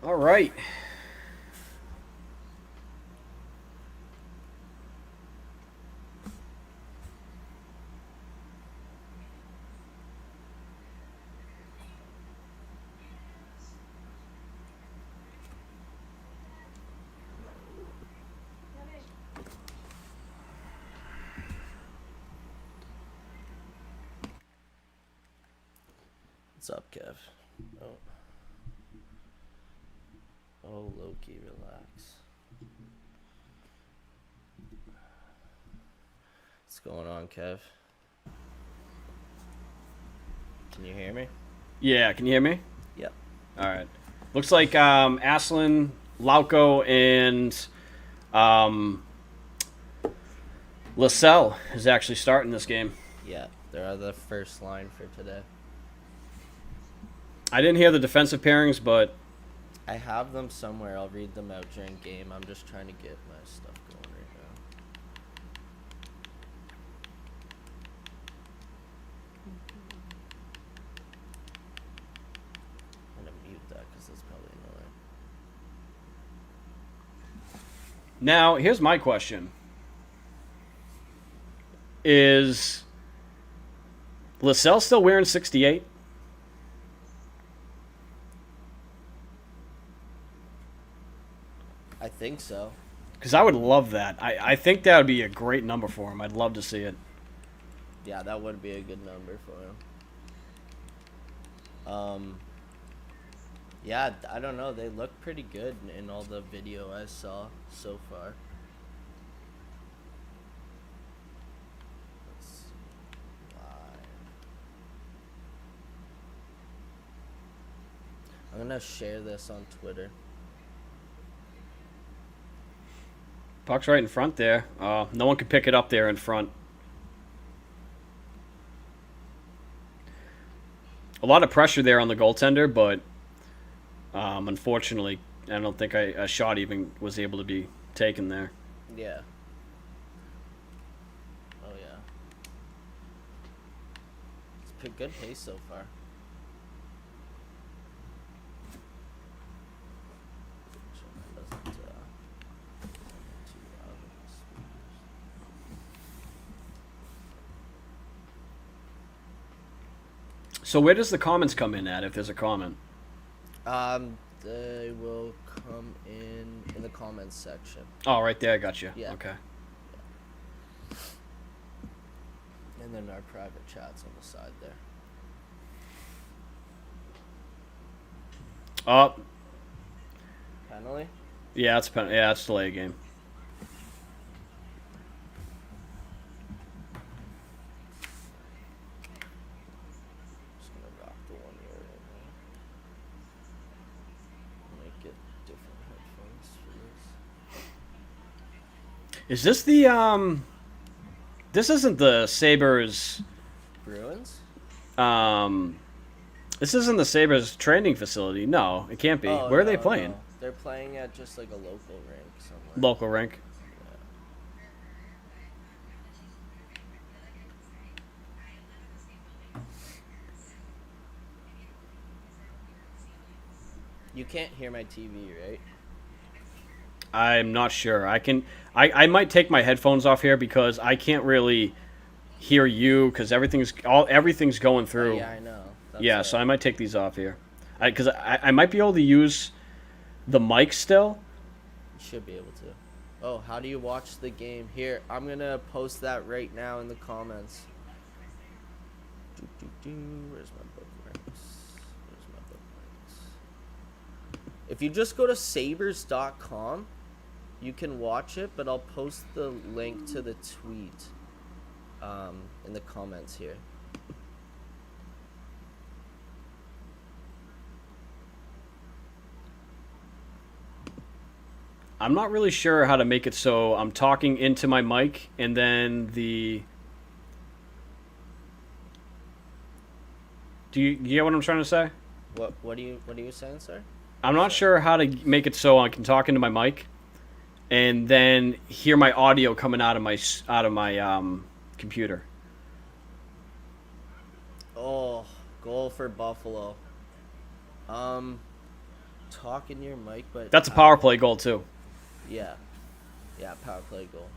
All right. What's up, Kev? Oh, oh, Loki, relax. What's going on, Kev? Can you hear me? Yeah, can you hear me? Yep. All right. Looks like Aslan, Lauco, and um, Lascelles is actually starting this game. Yeah, they're the first line for today. I didn't hear the defensive pairings, but I have them somewhere. I'll read them out during game. I'm just trying to get my stuff going right now. I'm gonna mute that because that's probably annoying. now here's my question: Is Lascelles still wearing 68? I think so. Because I would love that. I think that would be a great number for him. I'd love to see it. Yeah, that would be a good number for him. Yeah, I don't know. They look pretty good in all the video I saw so far. Let's see. Live. I'm gonna share this on Twitter. Puck's right in front there. No one can pick it up there in front. A lot of pressure there on the goaltender, but unfortunately, I don't think a shot even was able to be taken there. Yeah. Oh yeah. It's a good pace so far. Doesn't, too loud with the speakers. So where does the comments come in at if there's a comment? They will come in the comments section. Oh, right there, I got you. Yeah. Okay. And then our private chats on the side there. Oh, Penalty? yeah, it's delay a game. Just gonna rock the 1 year right now. Might get different headphones for this. Is this the? This isn't the Sabres. Bruins? Um, this isn't the Sabres training facility. No, it can't be. Oh, Where are they no, playing? no. They're playing at just like a local rink somewhere. Local rink. Yeah. You can't hear my TV, right? I'm not sure. I might take my headphones off here because I can't really hear you because everything's going through. Yeah, I know. That's Yeah, so I might take these off here. Because I might be able to use the mic still. You should be able to. Oh, how do you watch the game? Here, I'm gonna post that right now in the comments. Where's my bookmarks? Where's my bookmarks? If you just go to sabres.com, you can watch it, but I'll post the link to the tweet in the comments here. I'm not really sure how to make it so I'm talking into my mic and then the. Do you get what I'm trying to say? What are you saying, sir? I'm not sure how to make it so I can talk into my mic and then hear my audio coming out of my computer. Oh, goal for Buffalo. talk in your mic, but That's a power play goal too. Yeah, yeah, power play goal.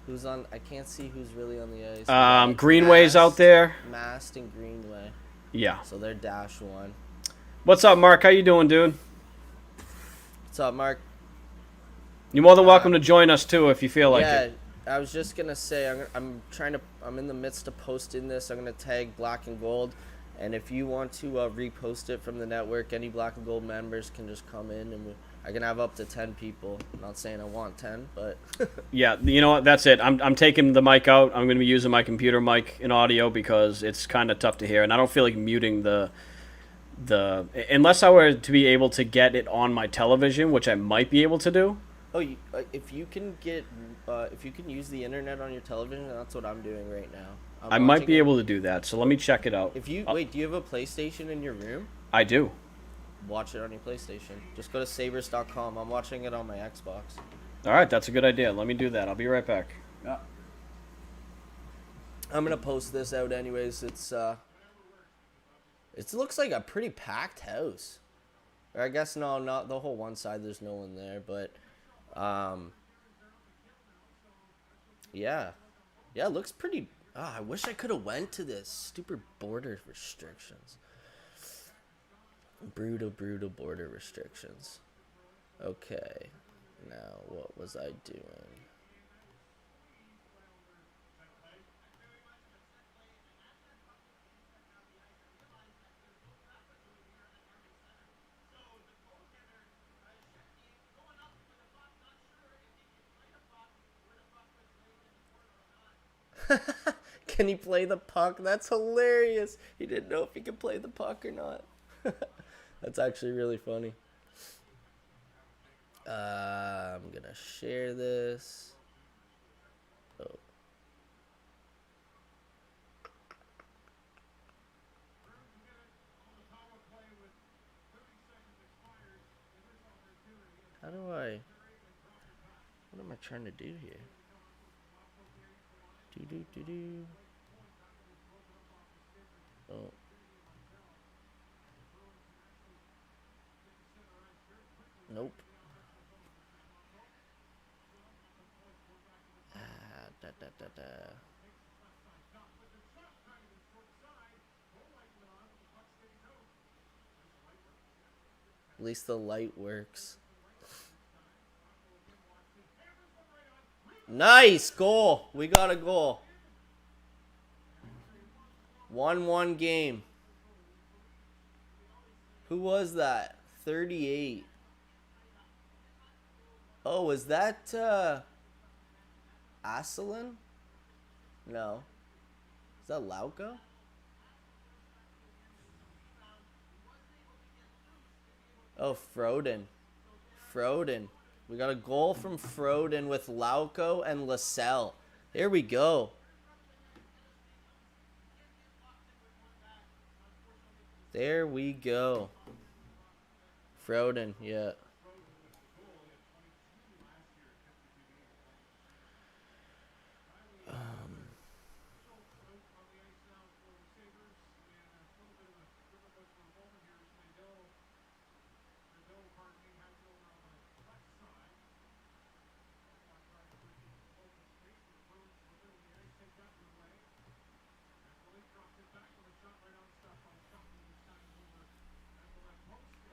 Who's on? I can't see who's really on the ice. Greenway's out there. Mast and Greenway. Yeah. So they're -1. What's up, Mark? How you doing, dude? What's up, Mark? You're more than welcome to join us too if you feel like it. I was just gonna say I'm in the midst of posting this. I'm gonna tag Black and Gold, and if you want to repost it from the network, any Black and Gold members can just come in, and I can have up to 10 people. I'm not saying I want 10, but Yeah, you know what? That's it. I'm taking the mic out. I'm going to be using my computer mic in audio because it's kind of tough to hear, and I don't feel like muting the unless I were to be able to get it on my television, which I might be able to do. oh, if you can use the internet on your television, that's what I'm doing right now. I might be able to do that, so let me check it out. Do you have a PlayStation in your room? I do. Watch it on your PlayStation. Just go to sabres.com. I'm watching it on my Xbox. All right, that's a good idea. Let me do that. I'll be right back. Yeah. I'm gonna post this out anyways. It looks like a pretty packed house. Or I guess no, not the whole one side. There's no one there, but yeah, it looks pretty. I wish I could have went to this. Stupid border restrictions. Brutal border restrictions. Okay, now what was I doing? Can he play the puck? That's hilarious. He didn't know if he could play the puck or not. That's actually really funny. I'm gonna share this. Oh. What am I trying to do here? Do. Oh. Nope. Da. At least the light works. Nice goal. We got a goal. 1-1 game. Who was that? 38. Oh, was that Asselin? No. Is that Lauco? Oh, Froden. We got a goal from Froden with Lauco and Lascelles. There we go. Froden, yeah.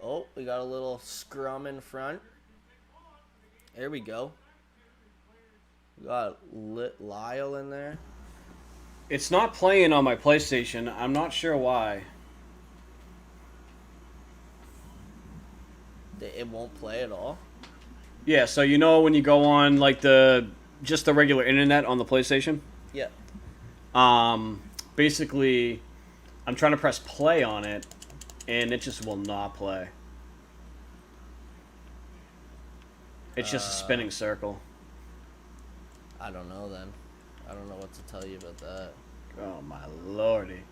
Oh, we got a little scrum in front. There we go. We got Lyle in there. It's not playing on my PlayStation. I'm not sure why. It won't play at all? Yeah, so you know when you go on like just the regular internet on the PlayStation? Yeah. Basically I'm trying to press play on it and it just will not play. It's just a spinning circle. I don't know then. I don't know what to tell you about that. Oh my lordy.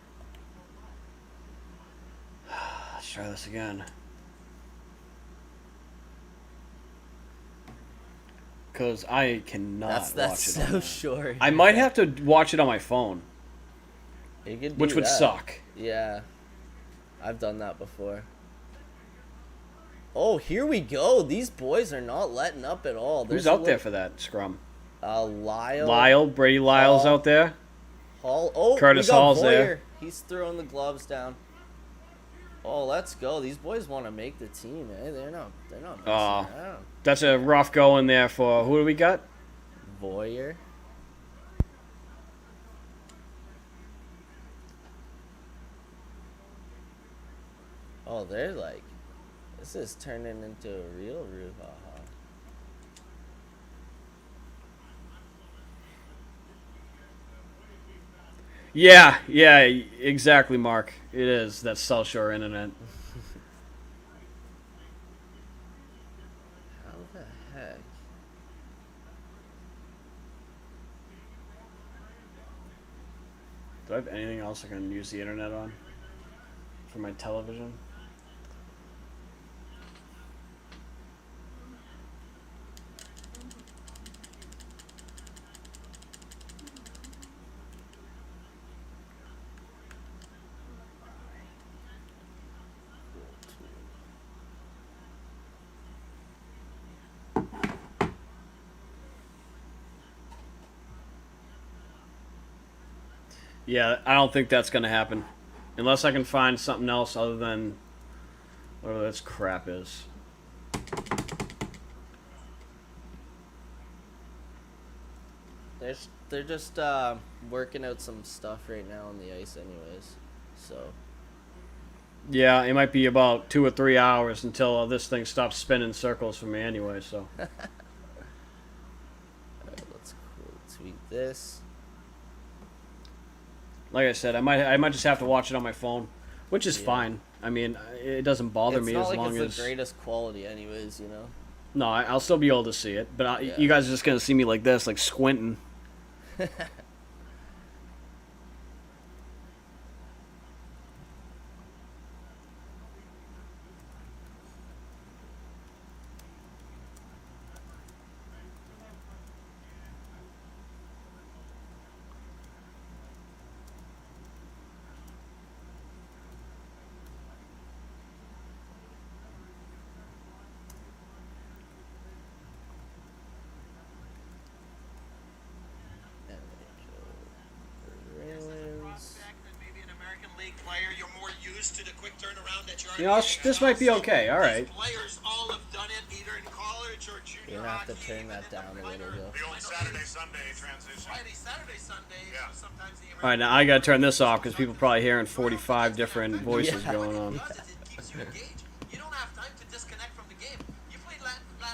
Let's try this again. Because I cannot watch it. That's so short. I might have to watch it on my phone. You could do which would that. suck. Yeah. I've done that before. Oh, here we go. These boys are not letting up at all. Who's out there for that scrum? Lyle. Brady Lyle's Hall. out there. Hall. Oh, Curtis we got Hall's Boyer. there. He's throwing the gloves down. Oh, let's go. These boys want to make the team, eh? They're not messing around. That's a rough go in there for who do we got? Boyer. Oh, they're like, this is turning into a real brouhaha. Yeah, exactly, Mark. It is. That's South Shore Internet. How the heck? Do I have anything else I can use the internet on? For my television? Yeah, I don't think that's going to happen. Unless I can find something else other than whatever this crap is. They're just working out some stuff right now on the ice, anyways. So. Yeah, it might be about 2 or 3 hours until this thing stops spinning circles for me anyway. So. Alright, let's tweet this. Like I said, I might just have to watch it on my phone, which is fine. I mean, it doesn't bother me as long it's the greatest quality, anyways. You know. No, I'll still be able to see it, but Yeah. you guys are just gonna see me like this, like squinting. You know, this might be okay. All right. You're gonna have to turn that down a little bit. The old Saturday-Sunday transition. Yeah. All right, now I gotta turn this off because people are probably hearing 45 different voices going on.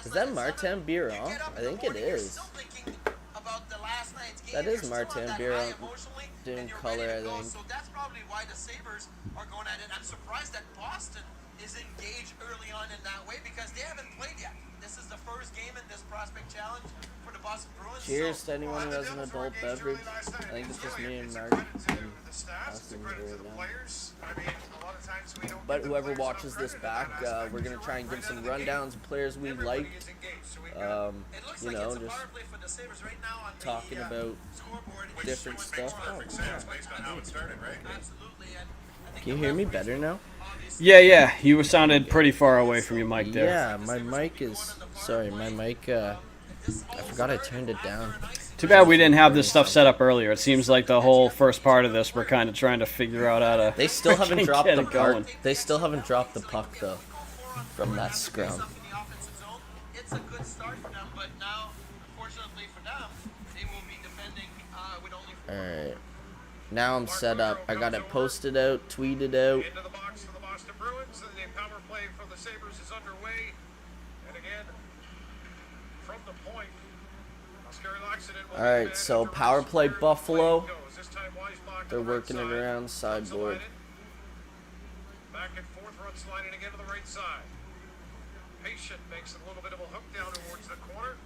Is that Martin Biron? I think it is. That is Martin Biron doing color, I think. So that's probably why the Sabres are going at it. I'm surprised that Boston is engaged early on in that way because they haven't played yet. This is the first game in this prospect challenge for the Boston Bruins. Cheers to anyone who has an adult beverage. I think it's just me and Mark and Austin here now. But whoever watches this back, we're gonna try and give some rundowns of players we liked. You know, just talking about different stuff. Oh, can you hear me better now? Yeah. You sounded pretty far away from your mic there. Yeah, my mic is... Sorry, my mic... I forgot I turned it down. Too bad we didn't have this stuff set up earlier. It seems like the whole first part of this, we're kind of trying to figure out how to. They still haven't dropped get the it going. puck. They still haven't dropped the puck though, from that scrum. It's a good start for them, but now, unfortunately for them, they will be defending with only. All right, now I'm set up. I got it posted out, tweeted out. Into the box for the Boston Bruins. The power play for the Sabres is underway, and again from the point. All right, so power play Buffalo. They're working it around sideboard. Back and forth, run sliding again to the right side. Patient makes a little bit of a hook down towards the corner.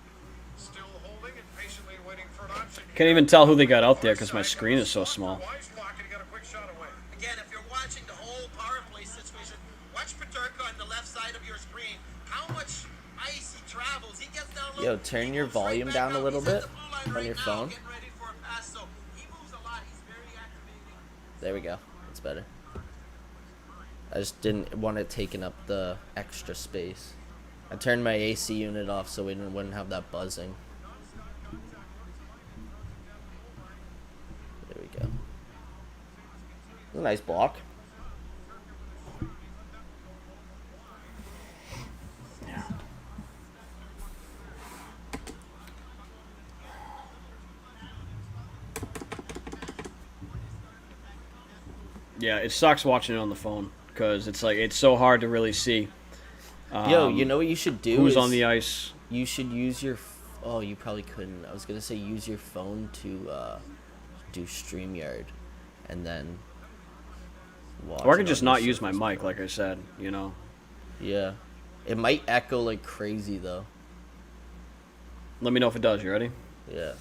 Still holding and patiently waiting for an option. Can't even tell who they got out there because my screen is so small. Again, if you're watching the whole power play situation, watch Peterka on the left side of your screen. How much ice he travels. He gets down low. Yo, turn your volume down a little bit on your phone. There we go. It's better. I just didn't want it taking up the extra space. I turned my AC unit off so we wouldn't have that buzzing. There we go. A nice block. Yeah, it sucks watching it on the phone because it's like it's so hard to really see. Yo, you know what you should do? Who's on the ice? You should use your. Oh, you probably couldn't. I was gonna say use your phone to do StreamYard, and then. Watch Or I it could just on not your use my Surface mic, Pro. like I said. You know. Yeah, it might echo like crazy though. Let me know if it does. You ready? Yeah.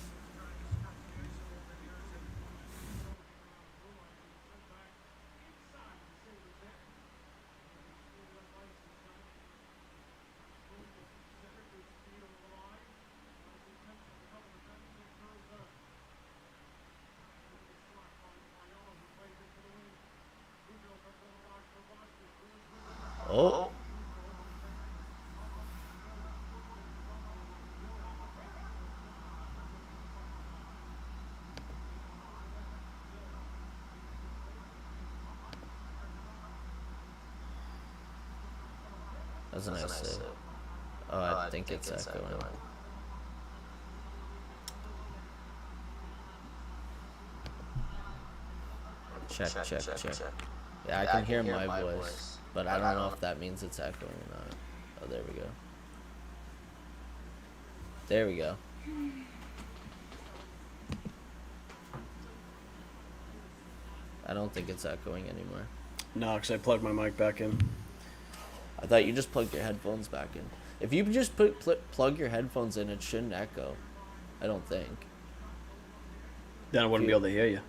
Oh. That's a nice save. Oh, I think it's echoing. Check. Yeah, I can hear my voice, but I don't know if that means it's echoing or not. Oh, there we go. There we go. I don't think it's echoing anymore. No, because I plugged my mic back in. I thought you just plugged your headphones back in. If you just plug your headphones in, it shouldn't echo. I don't think. Then I wouldn't be able to hear you.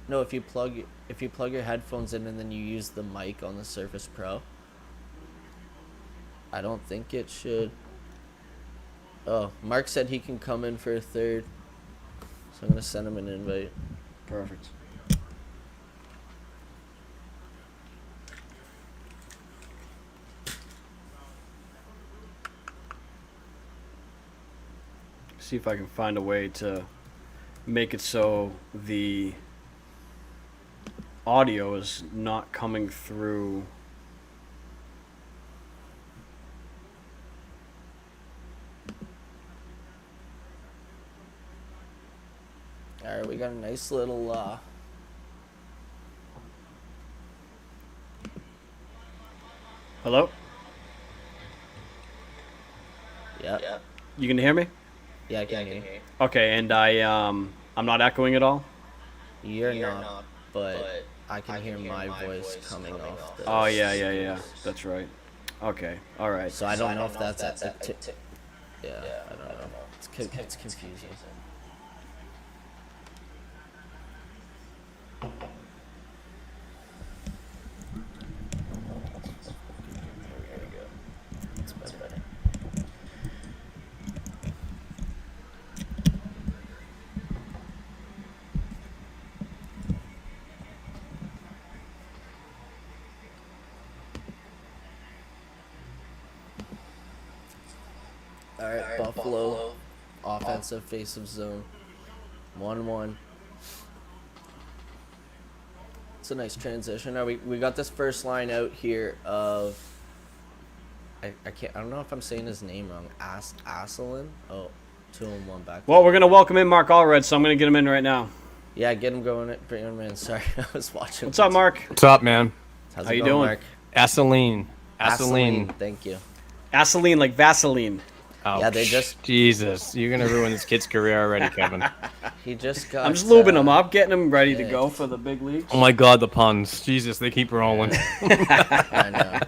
No, if you plug your headphones in and then you use the mic on the Surface Pro, I don't think it should. Oh, Mark said he can come in for a third, so I'm gonna send him an invite. Perfect. See if I can find a way to make it so the audio is not coming through. All right, we got a nice little. Hello? Yeah. You can hear me? Yeah, I can hear you. Okay, and I'm not echoing at all? You're not, but I can hear my voice coming off the. Oh, yeah. That's right. Okay, all right. So I don't know if that's yeah, I don't know. It's confusing. There we go. It's better. All right, Buffalo, offensive face of zone, 1-1. It's a nice transition. Now we got this first line out here of I don't know if I'm saying his name wrong. Asselin. Oh, 2-1 back. Well, we're going to welcome in Mark Allred, so I'm going to get him in right now. Yeah, get him going. Bring him in. Sorry, I was watching. What's up, Mark? What's up, man? How's How it you going, doing? Mark? Asaline. Thank you. Vaseline, like Vaseline. Oh, Yeah, they just- Jesus, you're gonna ruin this kid's career already, Kevin. He just got. I'm just lubing him up, getting him ready to yeah. go for the big leagues. Oh my God, the puns. Jesus, they keep rolling. I know.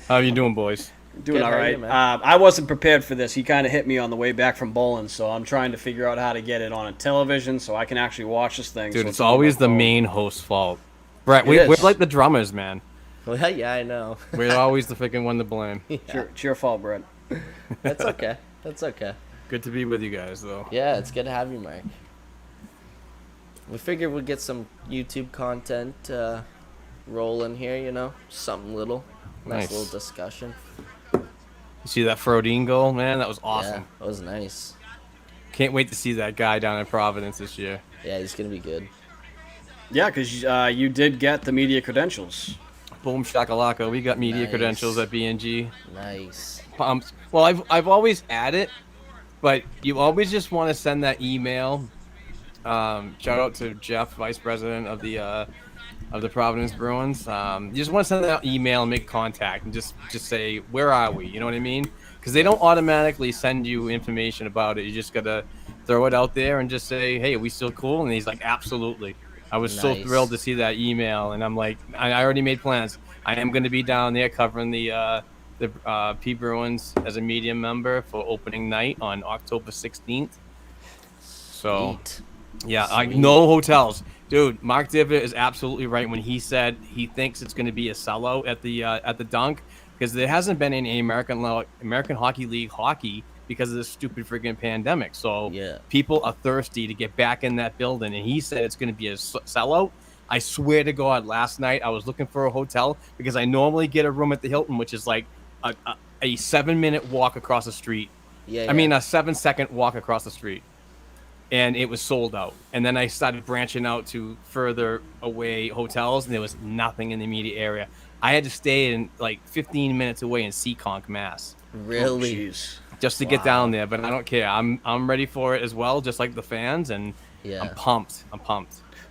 How you doing, boys? Doing Good, all how are right. you, man? I wasn't prepared for this. He kind of hit me on the way back from bowling, so I'm trying to figure out how to get it on a television so I can actually watch this thing. Dude, so it's always the main. main host's fault. Brett, It we're is. like the drummers, man. Well, yeah, I know. We're always the freaking one to blame. It's your fault, Brett. That's okay. That's okay. Good to be with you guys, though. Yeah, it's good to have you, Mark. We figured we'd get some YouTube content rolling here, you know, something little, nice Nice. little discussion. You see that Frodeen goal, man? That was awesome. Yeah, that was nice. Can't wait to see that guy down in Providence this year. Yeah, he's gonna be good. Yeah, because you did get the media credentials. Boom shakalaka. We got media Nice. credentials at BNG. Nice. Well, I've always had it, but you always just want to send that email. Shout out to Jeff, vice president of the Providence Bruins. You just want to send that email and make contact and just say, where are we? You know what I mean? Because they don't automatically send you information about it. You just gotta throw it out there and just say, hey, are we still cool? And he's like, absolutely. I was so Nice. thrilled to see that email, and I'm like, I already made plans. I am going to be down there covering the P Bruins as a media member for opening night on October 16th. So, Sweet. yeah, Sweet. no hotels, dude. Mark Divot is absolutely right when he said he thinks it's going to be a sellout at the Dunk, because there hasn't been any American Hockey League hockey because of this stupid freaking pandemic. So Yeah. people are thirsty to get back in that building, and he said it's going to be a sellout. I swear to God, last night I was looking for a hotel because I normally get a room at the Hilton, which is like a 7-minute walk across the street. Yeah. I mean, a 7-second walk across the street. And it was sold out. And then I started branching out to further away hotels, and there was nothing in the immediate area. I had to stay in like 15 minutes away in Seekonk, Mass. Really? Oh, jeez. Just to get down there, but I don't care. I'm ready for it as well, just like the fans, and Yeah. I'm pumped.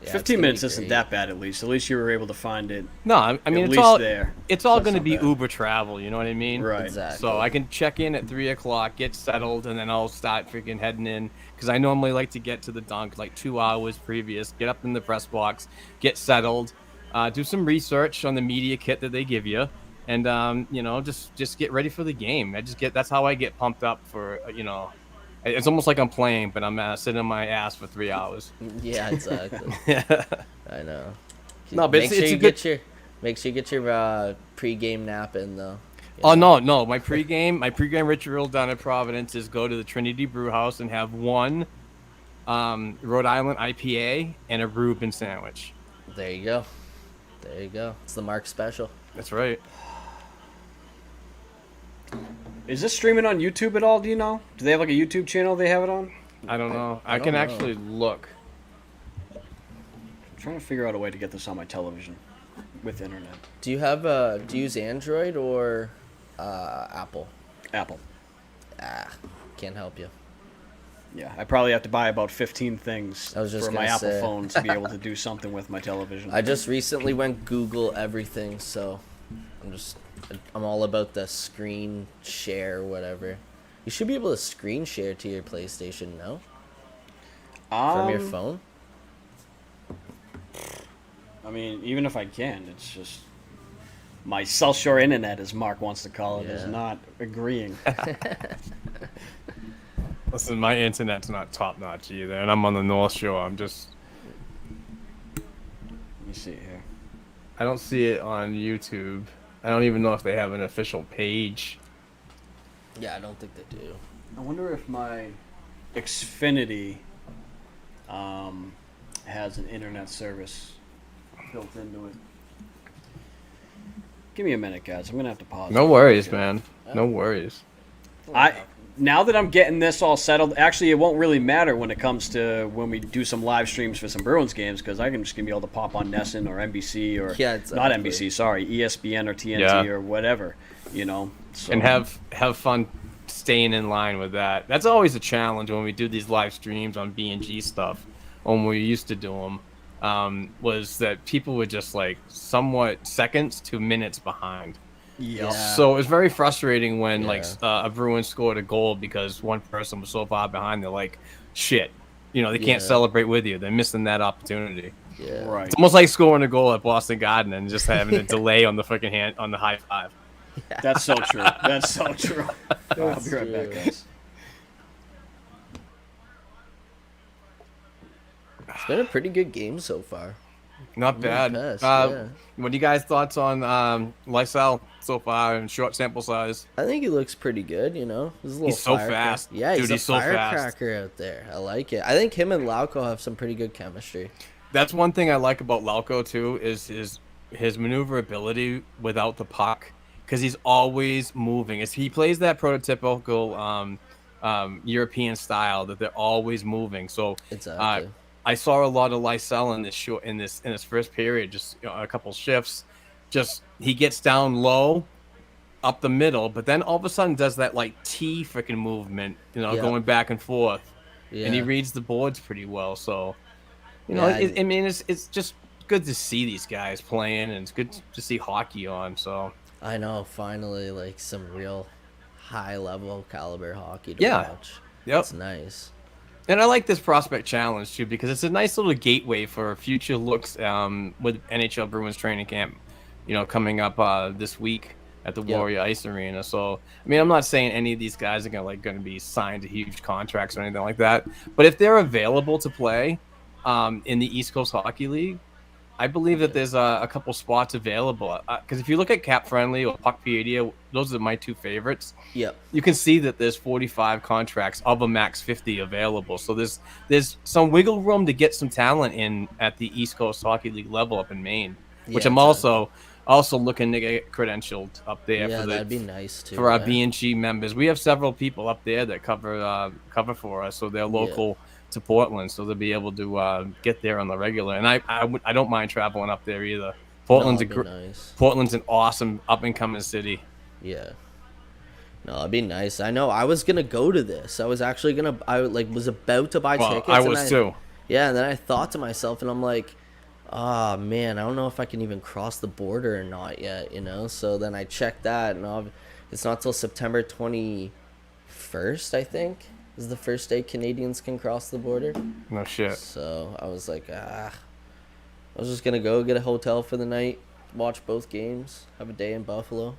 Yeah, 15 minutes isn't great. that bad, at least. At least you were able to find it. No, I mean At it's least all there. it's all That's going to not be bad. Uber travel. You know what I mean? Right. Exactly. So I can check in at 3:00, get settled, and then I'll start freaking heading in, because I normally like to get to the Dunk like 2 hours previous, get up in the press box, get settled, do some research on the media kit that they give you, and you know, just get ready for the game. That's how I get pumped up for, you know. It's almost like I'm playing, but I'm sitting on my ass for 3 hours. Yeah, exactly. Yeah. I know. No, but make sure you get your pre-game nap in though. You Oh know? no! My pregame ritual down at Providence is go to the Trinity Brew House and have one Rhode Island IPA and a Reuben sandwich. There you go. It's the Mark special. That's right. Is this streaming on YouTube at all? Do you know? Do they have like a YouTube channel they have it on? I don't know. I I can don't know. actually look. I'm trying to figure out a way to get this on my television with internet. Do you use Android or Apple? Apple. Can't help you. Yeah, I probably have to buy about 15 things I was just for my gonna Apple say. phone to be able to do something with my television. I just recently went Google everything, so I'm all about the screen share, whatever. You should be able to screen share to your PlayStation, no? From your phone? I mean, even if I can, it's just my South Shore internet, as Mark wants to call it, is Yeah. not agreeing. Listen, my internet's not top notch either, and I'm on the North Shore. Let me see here. I don't see it on YouTube. I don't even know if they have an official page. Yeah, I don't think they do. I wonder if my Xfinity has an internet service built into it. Give me a minute, guys. I'm going to have to pause. No worries, man. No worries. Now that I'm getting this all settled, actually, it won't really matter when it comes to when we do some live streams for some Bruins games, because I'm just gonna be able to pop on NESN or NBC or Yeah, not exactly. NBC, sorry, ESPN or TNT Yeah. or whatever, you know. So, And have fun staying in line with that. That's always a challenge when we do these live streams on B&G stuff. When we used to do them, was that people were just like somewhat seconds to minutes behind. yeah. So it was very frustrating when Yeah. like a Bruin scored a goal because one person was so far behind. They're like, shit, you know, they can't Yeah. celebrate with you. They're missing that opportunity. Yeah. Right. It's almost like scoring a goal at Boston Garden and just having a delay on the fucking hand on the high five. That's so true. That's so true. I'll be right back, true. guys. It's been a pretty good game so far. Not bad. impressed, yeah. What do you guys' thoughts on Lysell so far in short sample size? I think he looks pretty good, you know. He's a little He's so firecracker. fast. Yeah, Dude, he's he's so a fast. firecracker out there. I like it. I think him and Lauko have some pretty good chemistry. That's one thing I like about Lauko too is his his maneuverability without the puck, because he's always moving. As he plays that prototypical European style that they're always moving. So Exactly. I saw a lot of Lysell in this first period, just a couple shifts. Just he gets down low up the middle, but then all of a sudden does that like T freaking movement, Yeah. going back and forth, and he Yeah. reads the boards pretty well. So Yeah. I mean, it's just good to see these guys playing, and it's good to see hockey on. So I know, finally, like some real high level caliber hockey to yeah, watch. yep. It's nice. And I like this prospect challenge too because it's a nice little gateway for future looks with NHL Bruins training camp, coming up this week at the Yep. Warrior Ice Arena. So I mean, I'm not saying any of these guys are going to be signed to huge contracts or anything like that, but if they're available to play in the East Coast Hockey League, I believe that there's a couple spots available. Because if you look at Cap Friendly or Puckpedia, those are my two favorites. Yep. You can see that there's 45 contracts of a max 50 available. So there's some wiggle room to get some talent in at the East Coast Hockey League level up in Maine, which Yeah, I'm also looking to get credentialed up there Yeah, for that'd be nice too. for our eh? B&G members. We have several people up there that cover for us, so they're local to Portland, so they'll be able to get there on the regular. And I don't mind traveling up there either. Portland's No, it'd be nice. Portland's an awesome up and coming city. Yeah. No, it'd be nice. I know. I was gonna go to this. I was actually gonna. I like was about to buy Well, tickets. I and was too. Yeah, and then I thought to myself, and I'm like, ah, man, I don't know if I can even cross the border or not yet. So then I checked that, and it's not till September 21st, I think, is the first day Canadians can cross the border. No shit. So I was like, I was just gonna go get a hotel for the night, watch both games, have a day in Buffalo.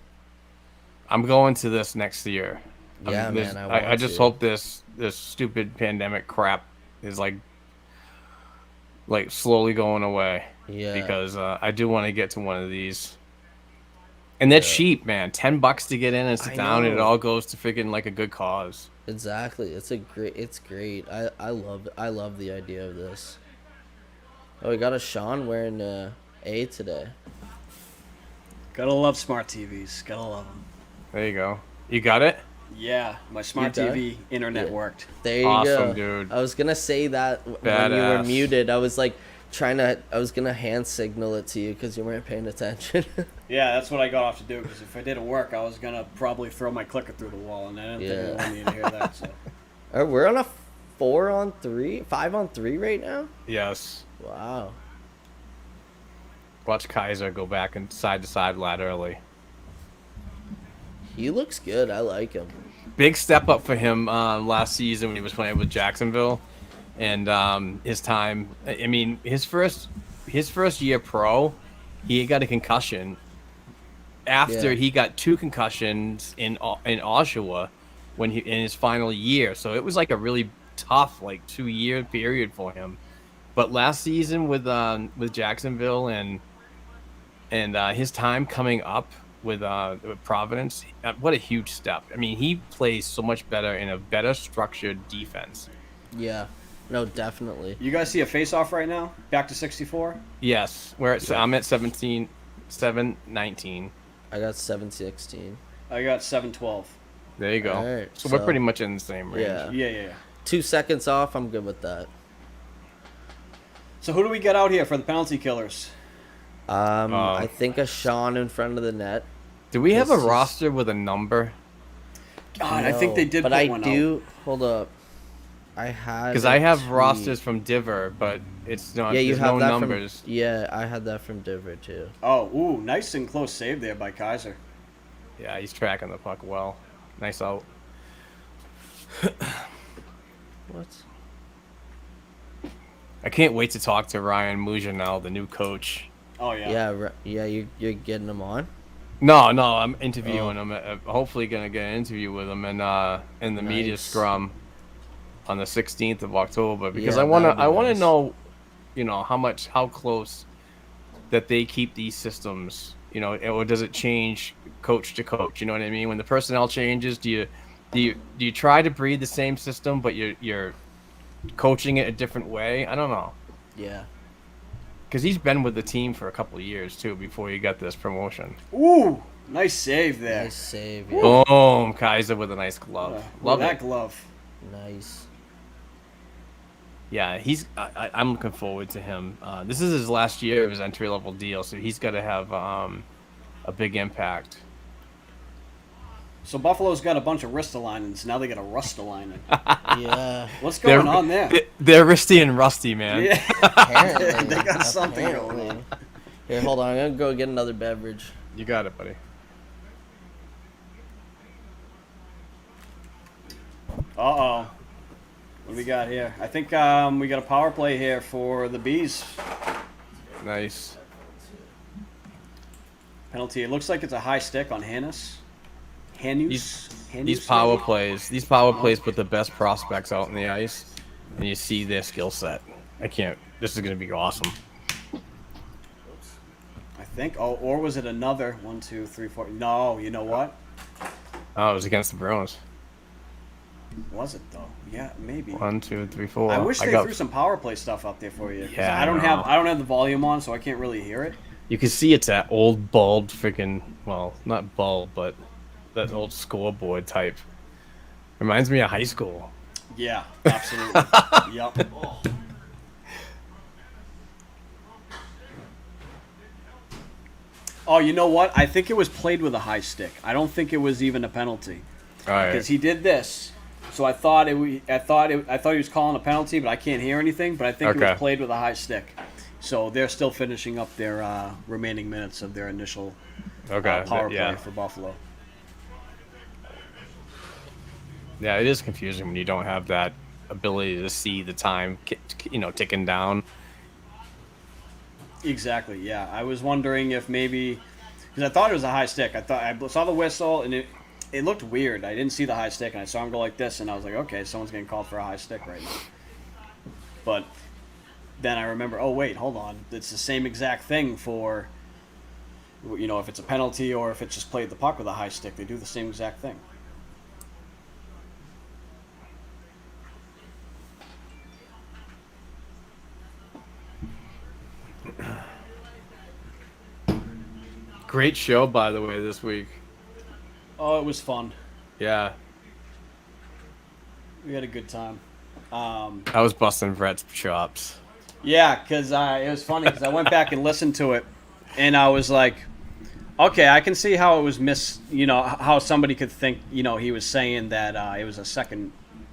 I'm going to this next year. Yeah, There's- man, I I want just to. hope this stupid pandemic crap is like slowly going away. Yeah. Because I do want to get to one of these. And they're cheap, man. $10 to get in and sit I down, and it know. all goes to freaking like a good cause. Exactly. It's great. I love the idea of this. Oh, we got a Sean wearing A today. Gotta love smart TVs. Gotta love them. There you go. You got it? Yeah, my smart You done? TV internet Yeah. worked. There you Awesome, go. dude. I was gonna say that when you were Badass. muted. I was like I was gonna hand signal it to you because you weren't paying attention. Yeah, that's what I got off to do because if I didn't work, I was gonna probably throw my clicker through the wall, and I didn't think Yeah. you wanted me to hear that. So. We're on a 4-on-3, 5-on-3 right now. Yes. Wow. Watch Kaiser go back and side to side laterally. He looks good. I like him. Big step up for him last season when he was playing with Jacksonville, and his time. I mean, his first year pro, he got a concussion. After Yeah. he got 2 concussions in Oshawa, in his final year, so it was like a really tough 2-year period for him. But last season with Jacksonville and his time coming up with Providence, what a huge step. I mean, he plays so much better in a better structured defense. Yeah. No, definitely. You guys see a face-off right now? Back to 64? Yes, I'm at 7-19. I got 7-16. I got 7-12. There you go. All right, so we're so- pretty much in the same range. Yeah. Yeah. 2 seconds off. I'm good with that. So who do we get out here for the penalty killers? I think a Sean in front of the net. Do we have a This is- roster with a number? God, I think they did But put I one do. Hold up. I had. Because a I have tweet. rosters from Diver, but it's not. Yeah, you there's have no that numbers. from. Yeah, I had that from Diver too. out. Oh, ooh, nice and close save there by Kaiser. Yeah, he's tracking the puck well. Nice out. What? I can't wait to talk to Ryan Mujanel, the new coach. Oh, yeah. Yeah. You're getting them on. No, I'm interviewing him. Hopefully, gonna get an interview with him in the media Nice. scrum on the 16th of October because Yeah, I wanna that'd be nice. know, how close that they keep these systems, or does it change coach to coach? You know what I mean? When the personnel changes, do you try to breed the same system, but you're coaching it a different way? I don't know. Yeah. because he's been with the team for a couple of years too before he got this promotion. Ooh, nice save there. Nice save. Yeah. Boom, Kaiser with a nice glove. Love Love that it. glove. Nice. Yeah, I'm looking forward to him. This is his last year of his entry level deal, so he's got to have a big impact. So Buffalo's got a bunch of wrist alignments. Now they got a rust alignment. Yeah. What's going on there? They're Risty and Rusty, man. Yeah. Apparently. They got something going Apparently. on. Here, hold on. I'm gonna go get another beverage. You got it, buddy. Uh-oh. What do we got here? I think we got a power play here for the Bees. Nice. Penalty. It looks like it's a high stick on Hanus. These power plays put the best prospects out on the ice, and you see their skill set. This is gonna be awesome. I think. Oh, or was it another 1, 2, 3, 4? No, you know what? Oh, it was against the Bruins. Was it though? Yeah, maybe. 1, 2, 3, 4. I wish they threw some power play stuff up there for you. 'Cause Yeah, I don't I know. have the volume on, so I can't really hear it. You can see it's that old bulb freaking, well, not bulb, but that old scoreboard type. Reminds me of high school. Yeah, absolutely. Yep. Oh, you know what? I think it was played with a high stick. I don't think it was even a penalty All right. because he did this. So I thought he was calling a penalty, but I can't hear anything. But I think it Okay. was played with a high stick. So they're still finishing up their remaining minutes of their initial Okay. power Yeah. play for Buffalo. Yeah, it is confusing when you don't have that ability to see the time, ticking down. Exactly. Yeah, I was wondering if maybe because I thought it was a high stick. I saw the whistle and it looked weird. I didn't see the high stick and I saw him go like this and I was like, okay, someone's getting called for a high stick right now. But then I remember, oh wait, hold on, it's the same exact thing for if it's a penalty or if it's just played the puck with a high stick, they do the same exact thing. Great show, by the way, this week. Oh, it was fun. Yeah. We had a good time. I was busting Brett's chops. Yeah, because it was funny because I went back and listened to it, and I was like, okay, I can see how it was how somebody could think, he was saying that it was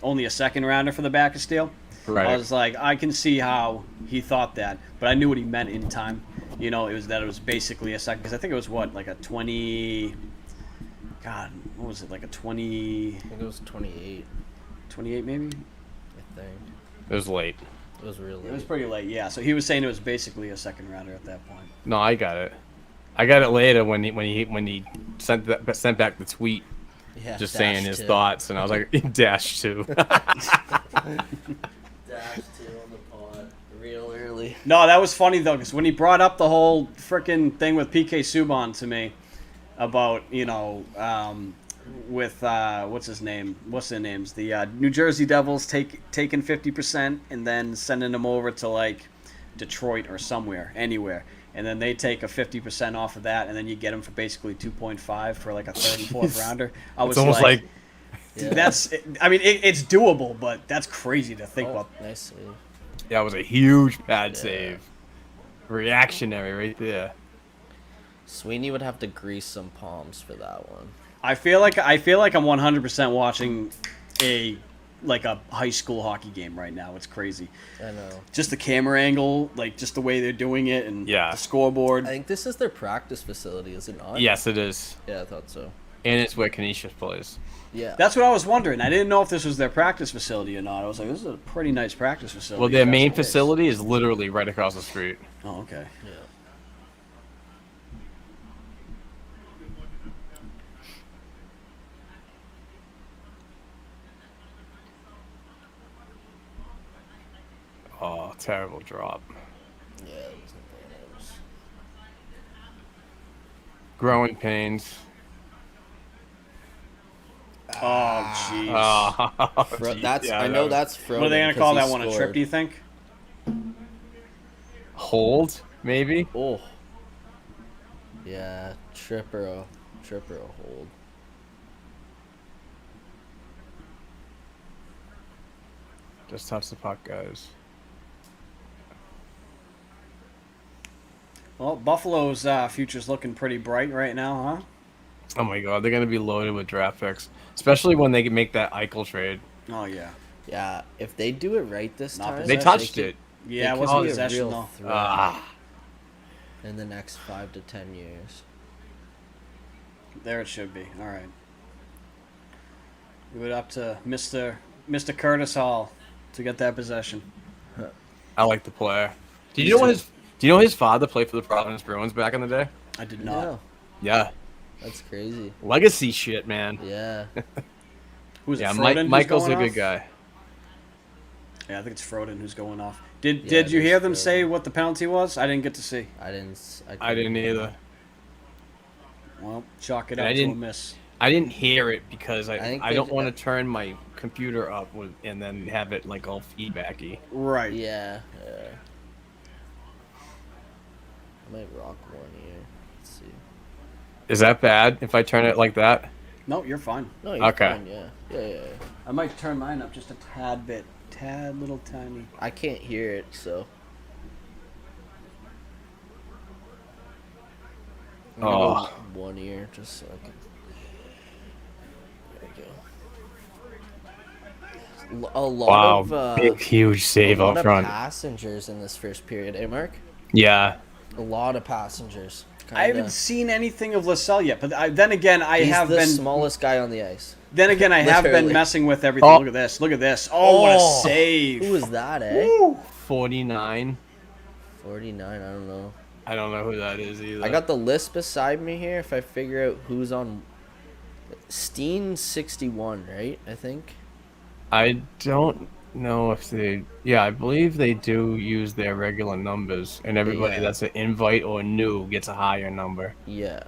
only a second rounder for the back of steel. Right. I was like, I can see how he thought that, but I knew what he meant in time. It was basically a second, because I think it was like a 20, God, what was it, like a 20, I think it was 28. 28 maybe? I think It was late. it was really. It was pretty late, yeah. So he was saying it was basically a second rounder at that point. No, I got it. I got it later when he sent back the tweet, Yeah, just dash saying his two. thoughts, and I was like, dash two. Dash 2 on the pod real early. No, that was funny though, because when he brought up the whole frickin' thing with PK Subban to me about with what's their names, the New Jersey Devils taking 50% and then sending them over to like Detroit or anywhere, and then they take a 50% off of that, and then you get them for basically 2.5 for like a third and fourth rounder. I was It's almost like Yeah. it's doable, but that's crazy to think about. Nice save. that was a huge pad save. Reactionary right there. Sweeney would have to grease some palms for that one. I feel like I'm 100% watching a high school hockey game right now. It's crazy. I know. Just the camera angle, like just the way they're doing it, and Yeah. the scoreboard. I think this is their practice facility, is it not? Yes, it is. Yeah, I thought so. And it's where Canisius plays. Yeah. That's what I was wondering. I didn't know if this was their practice facility or not. I was like, this is a pretty nice practice facility. Well, their if that's main the case. facility is literally right across the street. Oh, okay. Yeah. Oh, terrible drop. Yeah, it wasn't very nice. Growing pains. Oh, jeez. Oh, Fro- geez. that's Yeah, I know that's Froden. What are they gonna 'cause call he that one? A trip? scored. Do you think? hold, maybe. Oh. Yeah, tripper a hold. Just touch the puck, guys. Well, Buffalo's future's looking pretty bright right now, huh? Oh my god, they're gonna be loaded with draft picks, especially when they can make that Eichel trade. Oh yeah. Yeah, if they do it right this Not time, possession. They touched could- it. Yeah, it could wasn't be a possession real though. threat Ah, in the next 5 to 10 years. There it should be. All right. Give it up to Mr. Curtis Hall to get that possession. I like the player. Do you know his father played for the Providence Bruins back in the day? I did not. No, Yeah, that's crazy. legacy shit, man. Yeah. Who's Yeah, it? Froden who's Michael's a going good off? guy. Yeah, I think it's Froden who's going off. Did Yeah, you it hear is them Froden. say what the penalty was? I didn't get to see. I didn't. I didn't either. Well, chalk it I up to a didn't- miss. I didn't hear it because think I they don't did want to that. turn my computer up and then have it like all feedbacky. Right. Yeah. I might rock one here. Let's see. Is that bad if I turn it like that? No, you're fine. No, you're Okay. fine. Yeah. I might turn mine up just a tad bit. Tad little tiny. I can't hear it, so. I'm gonna Oh. go one ear just so I can. There we go. A lot Wow, of big huge save a lot up of front. passengers in this first period, eh, Mark? Yeah, A lot of passengers. I haven't seen anything of Lascelles yet, but then again, I He's have the been. smallest guy on the ice. Then again, I have been Literally. messing with everything. Oh. Look at this. Look at this. Oh, what a Oh. save! Who was that, eh? Woo. 49. 49. I don't know. I don't know who that is either. I got the list beside me here. If I figure out who's on, Steen 61, right? I think. I don't know if they. Yeah, I believe they do use their regular numbers, and everybody Yeah. that's an invite or new gets a higher number. Yeah.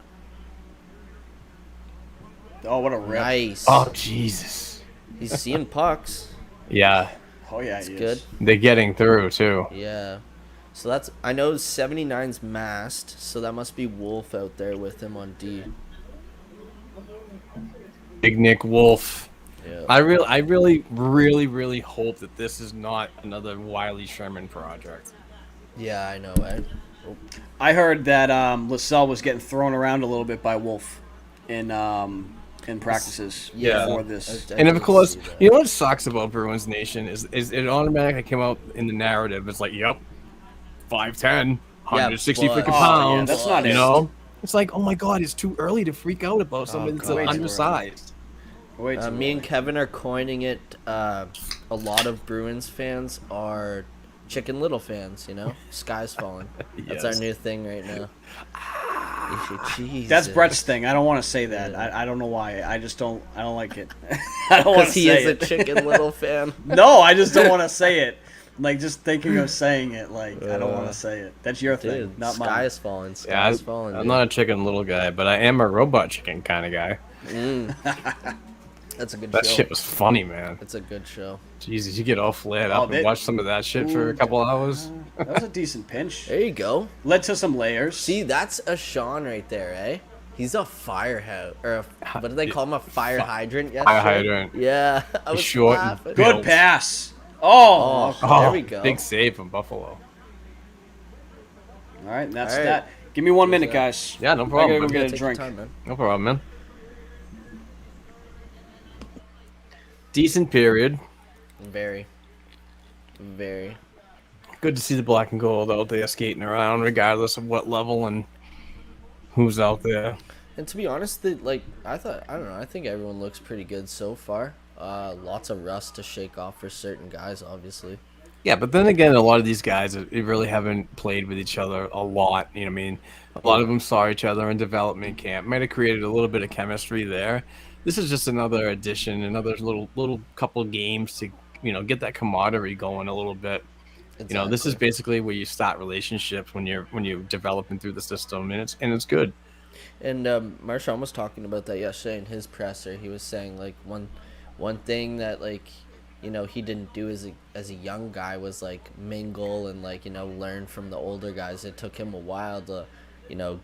Oh, what a rip! Nice. Oh Jesus! He's seeing pucks. Yeah, Oh yeah, It's he good. is. they're getting through too. Yeah. So that's. I know 79's masked, so that must be Wolf out there with him on D. Big Nick Wolf. Yeah. I really hope that this is not another Wiley Sherman project. Yeah, I know, eh? I heard that Lascelles was getting thrown around a little bit by Wolf in practices Yeah. before this. I And of did course, see that. you know what sucks about Bruins Nation is it automatically came out in the narrative. It's like, yep, 5'10", 160 but- freaking Oh, yeah, pounds. that's not you it. know, it's like, oh my god, it's too early to freak out about something that's God. Way too undersized. Wait, Me and Kevin are coining it. A lot of Bruins fans are Chicken Little fans, you know? Sky's falling. That's our Yes. new thing right now. Jesus. that's Brett's thing. I don't want to say that. Yeah. I don't know why. I just don't. I don't like it. I don't want Because to he say is a it. Chicken Little fan. No, I just don't want to say it. Like just thinking of saying it. Like I don't want to say it. That's your thing, Dude, not Sky mine. is falling. Yeah, Sky's falling. I'm dude. not a chicken little guy, but I am a robot chicken kind of guy. That's a good That show. shit was funny, man. It's a good show. Jesus, you get all flared Oh, up they- and watch some of that shit for a couple hours. That was a decent pinch. There you go. Led to some layers. See, that's a Sean right there, eh? He's a firehouse, or what do they call him? A fire hydrant? Yesterday? Fire hydrant. Yeah, I was short and laughing. Good built. pass. Oh. Oh, there Oh, we go. big save from Buffalo. All right, and that's All right. that. Give me 1 minute, that? guys. Yeah, no I problem. gotta go man. get a Take your drink. time, man. No problem, man. Decent period. Very. Good to see the black and gold out there skating around, regardless of what level and who's out there. And to be honest, I don't know. I think everyone looks pretty good so far. Lots of rust to shake off for certain guys, obviously. Yeah, but then again, a lot of these guys they really haven't played with each other a lot. You know what I mean? A lot of them saw each other in development camp. Might have created a little bit of chemistry there. This is just another addition, another little couple games to get that camaraderie going a little bit. You know, this is Exactly. basically where you start relationships when you're developing through the system, and it's good. And Marshawn was talking about that yesterday in his presser. He was saying like one thing that like he didn't do as a young guy was like mingle and like learn from the older guys. It took him a while to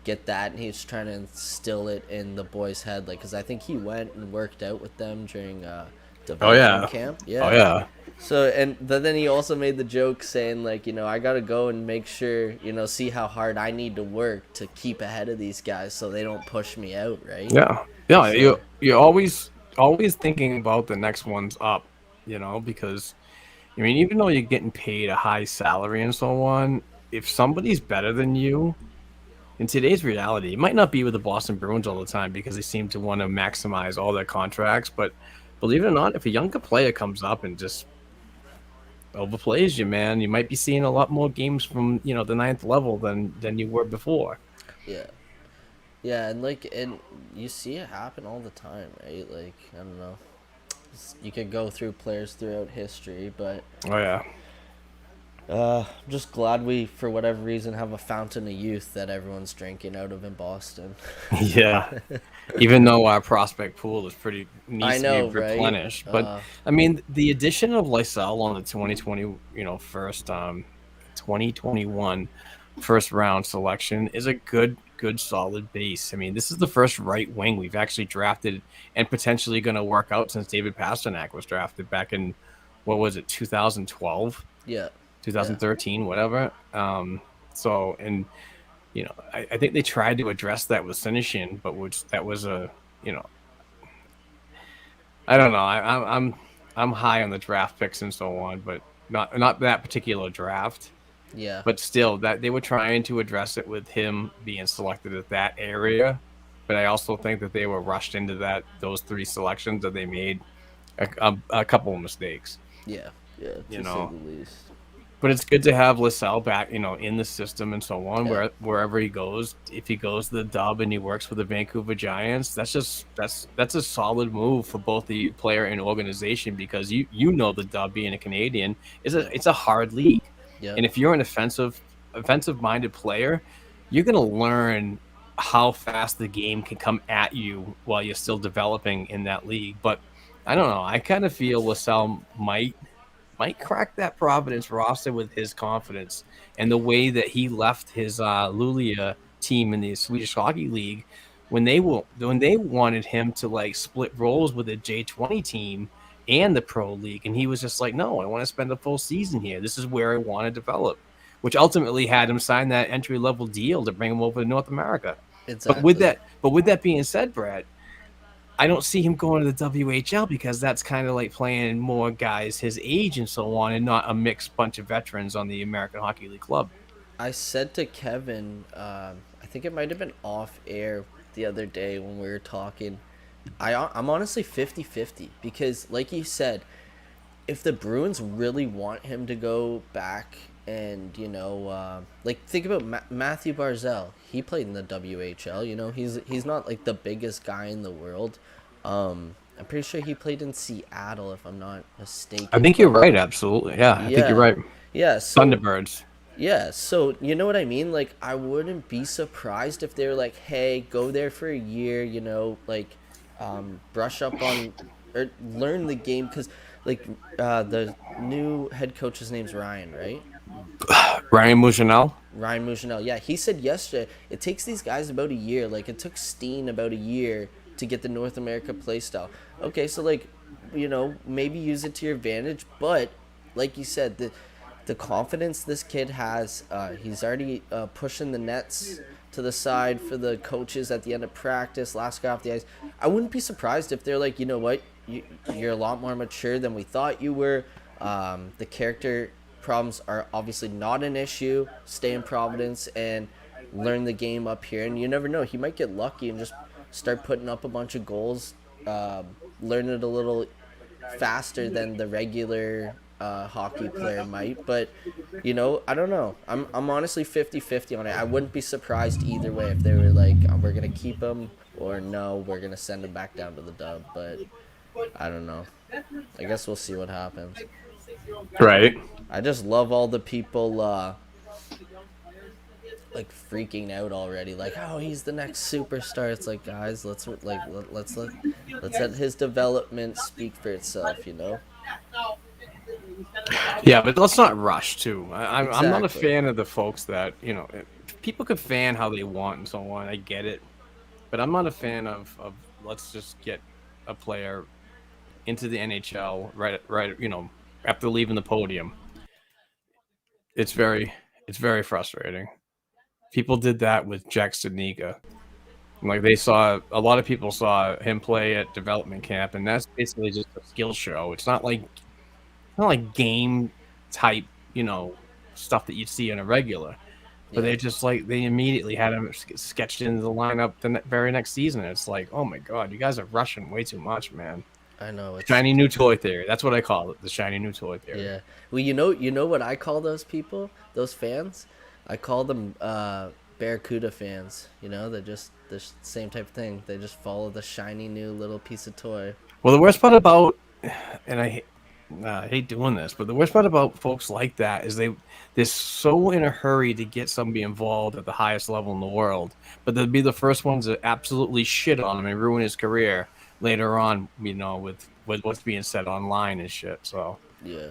get that, and he's trying to instill it in the boys' head, like because I think he went and worked out with them during Oh development yeah. camp. Oh Yeah. yeah. So and then he also made the joke saying like I gotta go and make sure see how hard I need to work to keep ahead of these guys so they don't push me out, right? Yeah. Yeah. So You're always thinking about the next one's up, because I mean, even though you're getting paid a high salary and so on, if somebody's better than you in today's reality, it might not be with the Boston Bruins all the time because they seem to want to maximize all their contracts. But believe it or not, if a younger player comes up and just overplays you, man, you might be seeing a lot more games from the ninth level than you were before. yeah. Yeah, and you see it happen all the time, right? Like, I don't know. You could go through players throughout history, but Oh yeah. I'm just glad we, for whatever reason, have a fountain of youth that everyone's drinking out of in Boston. Yeah. Even though our prospect pool is pretty I needs to be know, right? replenished, but I mean the addition of Lysell on the 2020, first 2021 first round selection is a good solid base. I mean, this is the first right wing we've actually drafted and potentially going to work out since David Pasternak was drafted back in what was it 2012, Yeah, yeah, 2013, whatever. So and I think they tried to address that with Sinishin, but that was a, I don't know. I'm high on the draft picks and so on, but not that particular draft. yeah. But still, that they were trying to address it with him being selected at that area. But I also think that they were rushed into those three selections that they made a couple of mistakes. Yeah, yeah, You to say know, the least. But it's good to have Lysell back, in the system and so on. Yeah, Wherever he goes, if he goes to the Dub and he works for the Vancouver Giants, that's a solid move for both the player and organization because the Dub being a Canadian it's a hard league, yeah, and if you're an offensive minded player, you're gonna learn how fast the game can come at you while you're still developing in that league. But I don't know. I kind of feel Lysell might crack that Providence roster with his confidence and the way that he left his Luleå team in the Swedish Hockey League when they wanted him to like split roles with the J20 team and the Pro League, and he was just like, no, I want to spend a full season here. This is where I want to develop, which ultimately had him sign that entry level deal to bring him over to North America. exactly. But with that being said, Brad, I don't see him going to the WHL because that's kind of like playing more guys his age and so on, and not a mixed bunch of veterans on the American Hockey League club. I said to Kevin, I think it might have been off air the other day when we were talking. I'm honestly 50-50 because, like you said, if the Bruins really want him to go back and like think about Matthew Barzal, he played in the WHL. He's not like the biggest guy in the world. I'm pretty sure he played in Seattle if I'm not mistaken. I think you're right. Absolutely, yeah. I think you're right. Yeah, so Thunderbirds. yeah, so you know what I mean? Like, I wouldn't be surprised if they're like, hey, go there for a year, like, brush up on, or learn the game. Because, like, the new head coach's name's Ryan, right? Ryan Mougenel. Ryan Mougenel. Yeah, he said yesterday, it takes these guys about a year. Like, it took Steen about a year to get the North America play style. Okay, so, like, maybe use it to your advantage. But, like you said, the confidence this kid has, he's already pushing the nets to the side for the coaches at the end of practice, last guy off the ice. I wouldn't be surprised if they're like, you know what, you're a lot more mature than we thought you were. The character problems are obviously not an issue. Stay in Providence and learn the game up here. And you never know, he might get lucky and just start putting up a bunch of goals, learn it a little faster than the regular hockey player might. But I don't know, I'm honestly 50-50 on it. I wouldn't be surprised either way if they were like, we're gonna keep him, or no, we're gonna send him back down to the Dub. But I don't know, I guess we'll see what happens. Right. I just love all the people like freaking out already, like, oh, he's the next superstar. It's like, guys, let's let his development speak for itself. Yeah, but let's not rush too. I'm not a Exactly. fan of the folks that people can fan how they want and so on. I get it, but I'm not a fan of let's just get a player into the NHL right after leaving the podium. It's very frustrating. People did that with Jack Studnicka. Like they saw a lot of people saw him play at development camp, and that's basically just a skill show. It's not like game type, stuff that you'd see in a regular. But Yeah, they immediately had him sketched into the lineup the very next season. It's like, oh my god, you guys are rushing way too much, man. I know it's Shiny new toy theory. That's what I call it. The shiny new toy theory. yeah. Well, you know what I call those people, those fans? I call them Barracuda fans. You know, they're just the same type of thing. They just follow the shiny new little piece of toy. Well, the worst part about, and I hate doing this, but the worst part about folks like that is they're so in a hurry to get somebody involved at the highest level in the world, but they'll be the first ones to absolutely shit on him and ruin his career later on. With what's being said online and shit. So Yeah,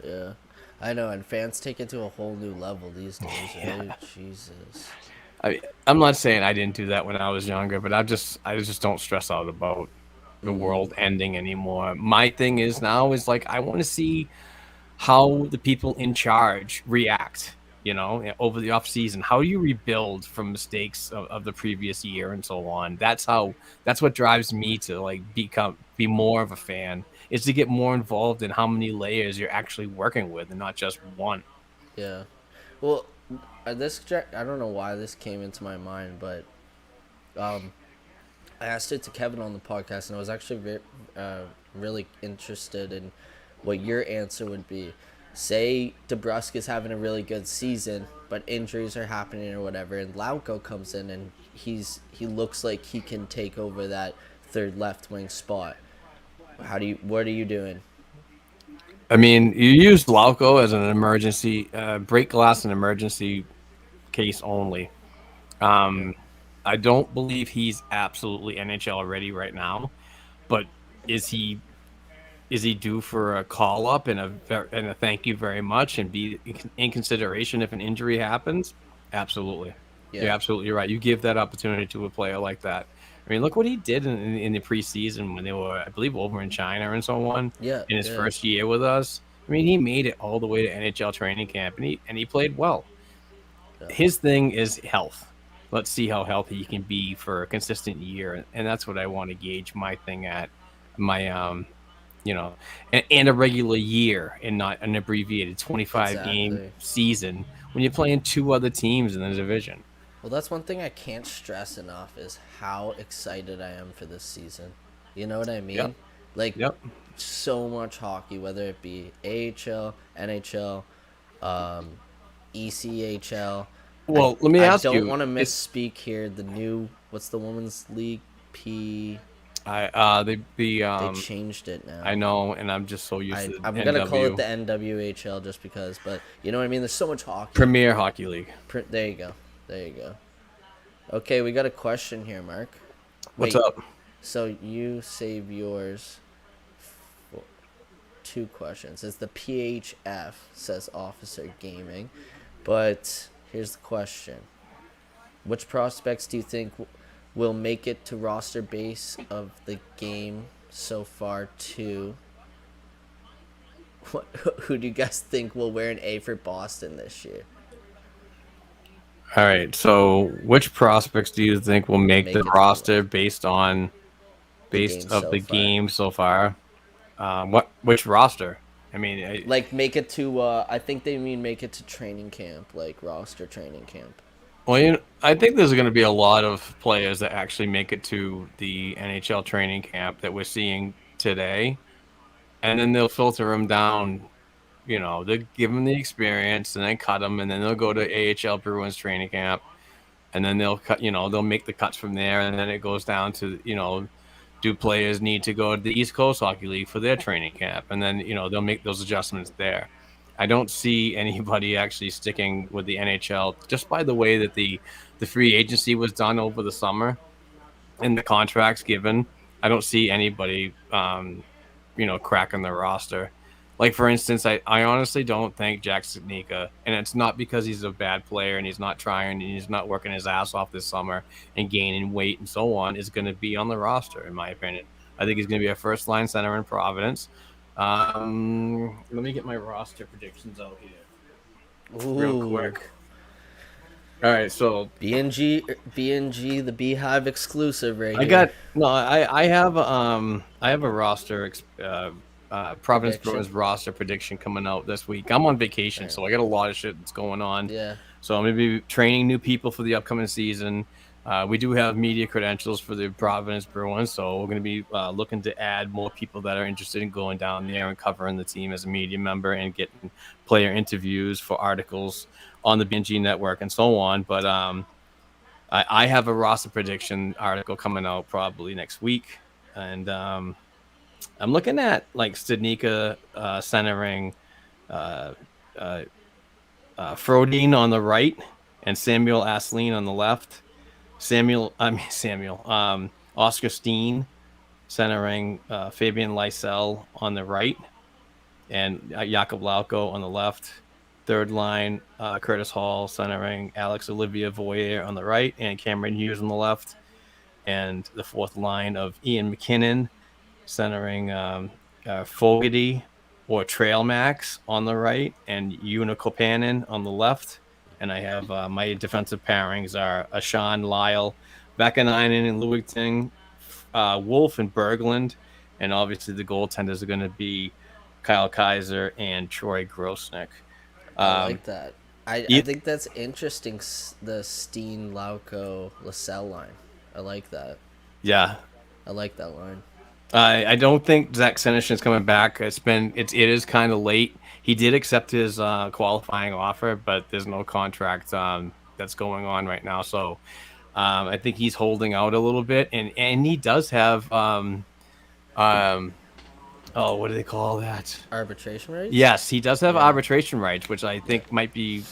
yeah. I know, and fans take it to a whole new level these days, right? Jesus. I'm not saying I didn't do that when I was younger, but I just don't stress out about the world ending anymore. My thing is now is like I want to see how the people in charge react, over the off season. How do you rebuild from mistakes of the previous year and so on? That's what drives me to like be more of a fan, is to get more involved in how many layers you're actually working with and not just one. Yeah. Well, I don't know why this came into my mind, but um, I asked it to Kevin on the podcast, and I was actually really interested in what your answer would be. Say DeBrusque is having a really good season, but injuries are happening or whatever, and Lauko comes in and he looks like he can take over that third left wing spot. What are you doing? I mean, you use Lauco as an emergency break glass, an emergency case only. Yeah. Um, I don't believe he's absolutely NHL ready right now, but is he is he due for a call up and a thank you very much and be in consideration if an injury happens? Absolutely. You're Yeah. absolutely right. You give that opportunity to a player like that. I mean, look what he did in the preseason when they were, I believe, over in China and so on Yeah. in his Yeah. first year with us. I mean, he made it all the way to NHL training camp and he played well. Yeah. His thing is health. Let's see how healthy he can be for a consistent year, and that's what I want to gauge my thing at. My you know, and a regular year and not an abbreviated 25 game Exactly. season when you're playing two other teams in the division. Well, that's one thing I can't stress enough is how excited I am for this season. You know what I Yep. mean? Like, Yep. so much hockey, whether it be AHL, NHL, um, ECHL. Well, let me I ask don't you. want to It's misspeak here. The new, what's the women's league? P. I the They changed it I now. know, and I'm just so used to I'm gonna call it NW the NWHL just because, but you know what I mean. There's so much hockey. Premier Hockey League. There you go. There you go. Okay, we got a question here, Mark. What's Wait, up? so you save yours for two questions. It's the PHF, says Officer Gaming. But here's the question. Which prospects do you think will make it to roster base of the game so far, too? Who do you guys think will wear an A for Boston this year? All right. So, which prospects do you think will make Make the it to the roster based on the based game of so the far. game so far? Which roster? I mean, Like, make it to, I think they mean make it to training camp, like roster training camp. well, I think there's going to be a lot of players that actually make it to the NHL training camp that we're seeing today, and then they'll filter them down. They'll give them the experience, and then cut them, and then they'll go to AHL Bruins training camp, and then they'll cut. They'll make the cuts from there, and then it goes down to do players need to go to the East Coast Hockey League for their training camp, and then they'll make those adjustments there. I don't see anybody actually sticking with the NHL just by the way that the free agency was done over the summer and the contracts given. I don't see anybody cracking the roster. Like for instance, I honestly don't think Jack Studnicka, and it's not because he's a bad player and he's not trying and he's not working his ass off this summer and gaining weight and so on, is going to be on the roster, in my opinion. I think he's going to be a first line center in Providence. Let me get my roster predictions out here real Ooh. quick. All right, so BNG, the B-Hive exclusive right I here. got no. I have a Providence Prediction. Bruins roster prediction coming out this week. I'm on vacation, Alright. so I got a lot of shit that's going on. Yeah. So I'm gonna be training new people for the upcoming season. We do have media credentials for the Providence Bruins, so we're gonna be looking to add more people that are interested in going down there and covering the team as a media member and getting player interviews for articles on the BNG network and so on. But I have a roster prediction article coming out probably next week, and I'm looking at like Studnicka centering uh, uh, Frodin on the right and Samuel Asleen on the left. Oscar Steen centering Fabian Lysell on the right, and Jakob Lauko on the left. Third line, Curtis Hall centering Alex Olivia Voyer on the right and Cameron Hughes on the left. And the fourth line of Ian McKinnon centering Fogarty or Trail Max on the right and Una Kopanen on the left. And I have my defensive pairings are Ashan Lyle, Vakanainen and Lewington, Wolf and Berglund. And obviously the goaltenders are going to be Kyle Kaiser and Troy Grosnick. I like that. I it- think that's interesting. The Steen, Lauko, LaSalle line. I like that. Yeah. I like that line. I don't think Zach Senyshyn's coming back. It is kind of late. He did accept his qualifying offer, but there's no contract that's going on right now. So I think he's holding out a little bit, and he does have what do they call that? Arbitration rates? Yes, he does have Yeah. arbitration rights, which I think might be,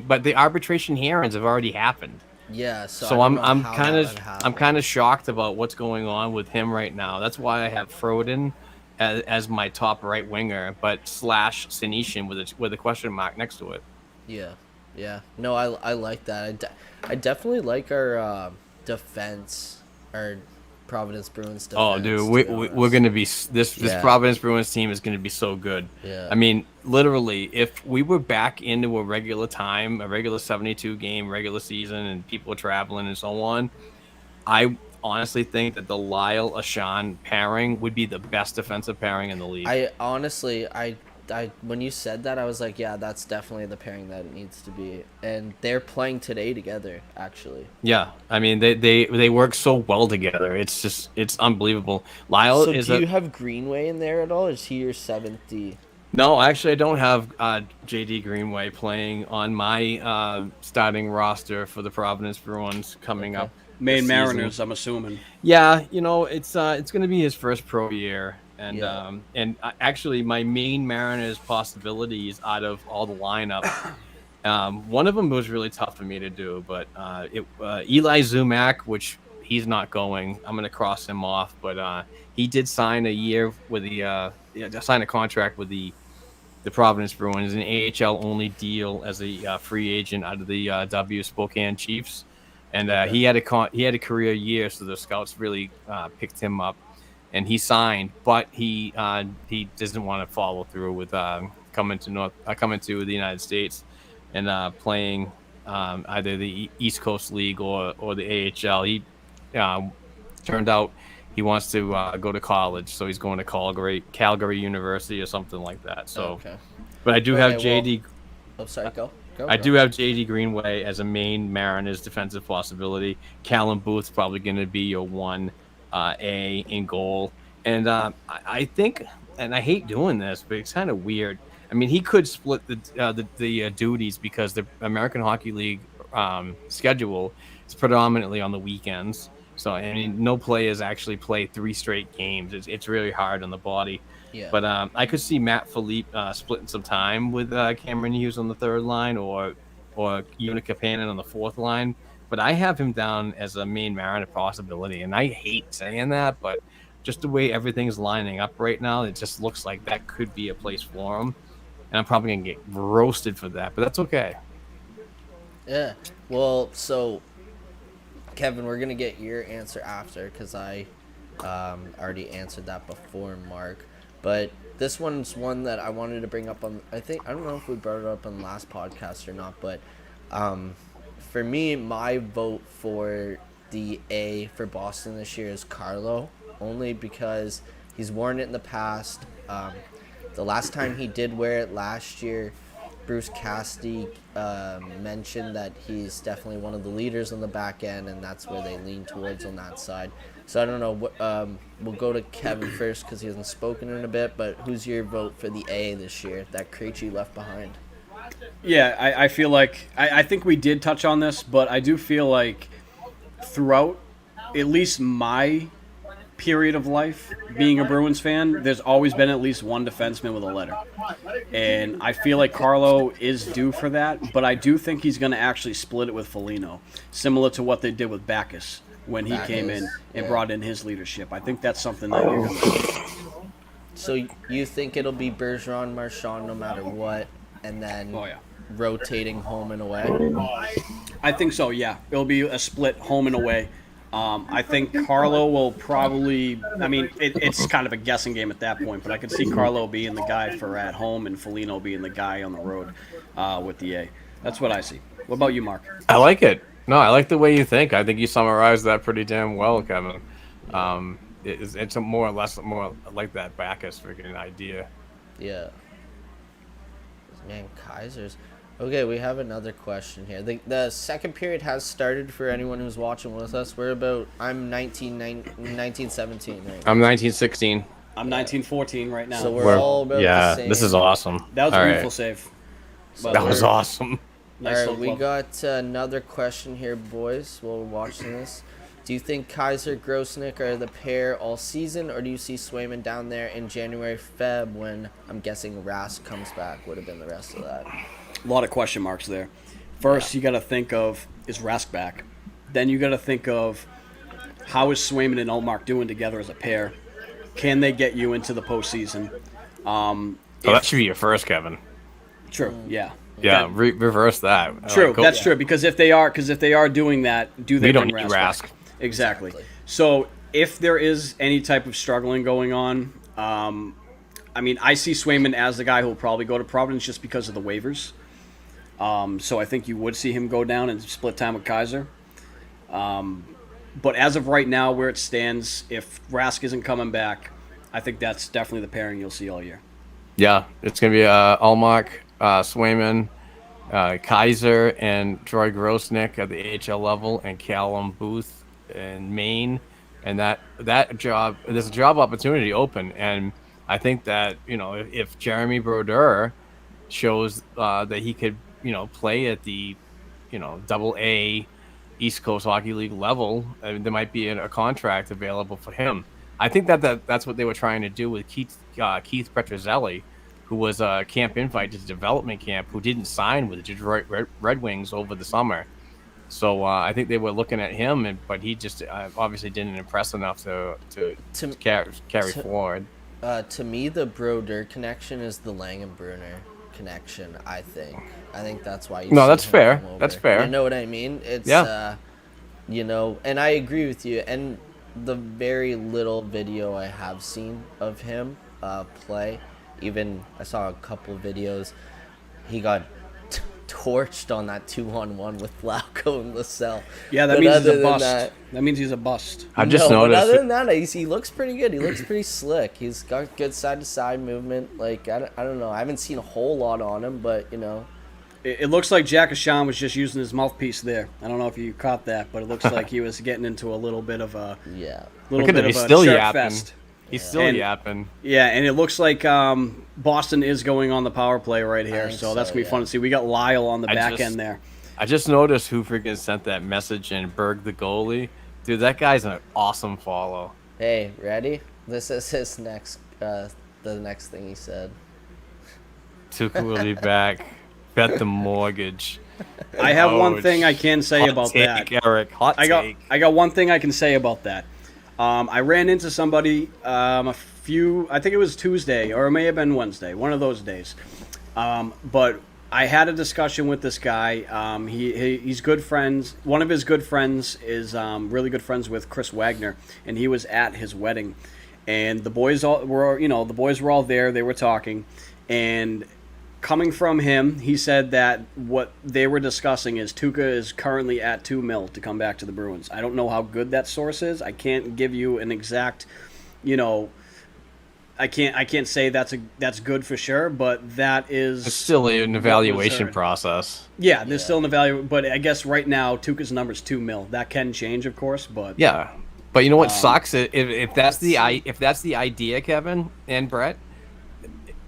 but the arbitration hearings have already happened. Yeah, so So I I'm don't know I'm how kind that of would happen. I'm kind of shocked about what's going on with him right now. That's why I have Frodin as my top right winger, but slash Senyshyn with a question mark next to it. Yeah, yeah. No, I like that. I definitely like our defense, our Providence Bruins defense. Oh, dude, to be we're honest. gonna be this Yeah. Providence Bruins team is gonna be so good. Yeah. I mean, literally, if we were back into a regular time, a regular 72 game regular season, and people were traveling and so on, I honestly think that the Lyle Ashan pairing would be the best defensive pairing in the league. I honestly, I when you said that, I was like, yeah, that's definitely the pairing that it needs to be. And they're playing today together, actually. Yeah, I mean they work so well together. It's unbelievable. Lyle So is do you have Greenway in there at all? Or is he your 7th? No, actually I don't have JD Greenway playing on my starting roster for the Providence Bruins coming Okay. up. Maine this season. Mariners, I'm assuming. Yeah, it's going to be his first pro year, and Yeah. Actually my main Mariners possibilities out of all the lineup. One of them was really tough for me to do, but Eli Zumak, which he's not going. I'm going to cross him off, but he did sign a year with sign a contract with the Providence Bruins, an AHL only deal as a free agent out of the W Spokane Chiefs, and he had a career year, so the scouts really picked him up, and he signed, but he doesn't want to follow through with coming to the United States and playing either the East Coast League or the AHL. He turned out he wants to go to college, so he's going to Calgary University or something like that. So, Okay. but I do have Okay, well- JD. Oh, sorry. Go. I do have JD Greenway as a main Mariners defensive possibility. Callum Booth's probably going to be your 1A in goal, and I think, and I hate doing this, but it's kind of weird. I mean, he could split the duties because the American Hockey League schedule is predominantly on the weekends. So I mean, no players actually play 3 straight games. It's really hard on the body. Yeah. But I could see Matt Philippe splitting some time with Cameron Hughes on the third line or Una Kapanen on the fourth line. But I have him down as a main Mariner possibility, and I hate saying that, but just the way everything's lining up right now, it just looks like that could be a place for him. And I'm probably gonna get roasted for that, but that's okay. Yeah. Well, so Kevin, we're gonna get your answer after because I already answered that before, Mark. But this one's one that I wanted to bring up on. I don't know if we brought it up on the last podcast or not, but for me, my vote for the A for Boston this year is Carlo, only because he's worn it in the past. The last time he did wear it last year, Bruce Cassidy mentioned that he's definitely one of the leaders on the back end, and that's where they lean towards on that side. So I don't know. We'll go to Kevin first because he hasn't spoken in a bit, but who's your vote for the A this year that Krejci left behind? Yeah, I feel like I think we did touch on this, but I do feel like throughout at least my period of life being a Bruins fan, there's always been at least one defenseman with a letter. And I feel like Carlo is due for that, but I do think he's going to actually split it with Foligno, similar to what they did with Backus when he came in and brought in his leadership. I think that's something that you're going to see. So you think it'll be Bergeron, Marchand no matter what, and then rotating home and away? I think so, yeah. It'll be a split home and away. I think Carlo will probably, I mean, it's kind of a guessing game at that point, but I could see Carlo being the guy for at home and Foligno being the guy on the road with the A. That's what I see. What about you, Mark? I like it. No, I like the way you think. I think you summarized that pretty damn well, Kevin. It's more or less more like that Backus freaking idea. Yeah. Man, Kaiser's. Okay, we have another question here. The second period has started for anyone who's watching with us. I'm 1917 right now. I'm 1916. I'm 1914 right now. So we're all about the same. This is awesome. That was a beautiful save. That was awesome. Nice. All right, we got another question here, boys, while we're watching this. Do you think Kaiser, Grosnick are the pair all season, or do you see Swayman down there in January, Feb, when I'm guessing Rask comes back? Would have been the rest of that. A lot of question marks there. First, you got to think of, is Rask back? Then you got to think of, how is Swayman and Ullmark doing together as a pair? Can they get you into the postseason? That should be your first, Kevin. True. Yeah. Yeah. Reverse that. True. That's true. Because if they are doing that, do they? We don't bring need Rask? Rask. Exactly. So if there is any type of struggling going on, I mean, I see Swayman as the guy who will probably go to Providence just because of the waivers. So I think you would see him go down and split time with Kaiser. But as of right now, where it stands, if Rask isn't coming back, I think that's definitely the pairing you'll see all year. Yeah, it's going to be Ullmark, Swayman, Kaiser, and Troy Grosnick at the AHL level, and Callum Booth in Maine. And that job, there's a job opportunity open. And I think that, if Jeremy Brodeur shows that he could, play at the, double A East Coast Hockey League level, there might be a contract available for him. I think that's what they were trying to do with Keith Petruzzelli, who was a camp invite to development camp, who didn't sign with the Detroit Red Wings over the summer. So I think they were looking at him, but he just obviously didn't impress enough to carry forward. To me, the Brodeur connection is the Langenbrunner connection. I think that's why. That's fair. That's fair. You know what I mean? It's and I agree with you. And the very little video I have seen of him play, even I saw a couple videos, he got torched on that 2-on-1 with Lauko and Lascelles. Yeah, that means he's a bust. That means he's a bust. I've just noticed. But other than that, he looks pretty good. He looks pretty slick. He's got good side-to-side movement. Like, I don't know. I haven't seen a whole lot on him, but, It looks like Jack Ashan was just using his mouthpiece there. I don't know if you caught that, but it looks like he was getting into a little bit of a He's still yapping. He's still yapping. Yeah, and it looks like Boston is going on the power play right here, so that's going to be fun to see. We got Lyle on the back end there. I just noticed who freaking sent that message in, Berg the goalie. Dude, that guy's an awesome follow. Hey, ready? This is his next, the next thing he said. Tukuli back. Bet the mortgage. I have one thing I can say about that. Eric. Hot take. I got one thing I can say about that. I ran into somebody I think it was Tuesday or it may have been Wednesday, one of those days. But I had a discussion with this guy. He's good friends. One of his good friends is really good friends with Chris Wagner, and he was at his wedding. And the boys were all there. They were talking, and coming from him, he said that what they were discussing is Tuukka is currently at 2 mil to come back to the Bruins. I don't know how good that source is. I can't give you an exact, I can't say that's good for sure, but that is It's still an evaluation heard. process. Yeah, there's still an evaluation, but I guess right now Tuukka's number is 2 mil. That can change, of course, but Yeah, but you know what sucks? If that's the idea, Kevin and Brett,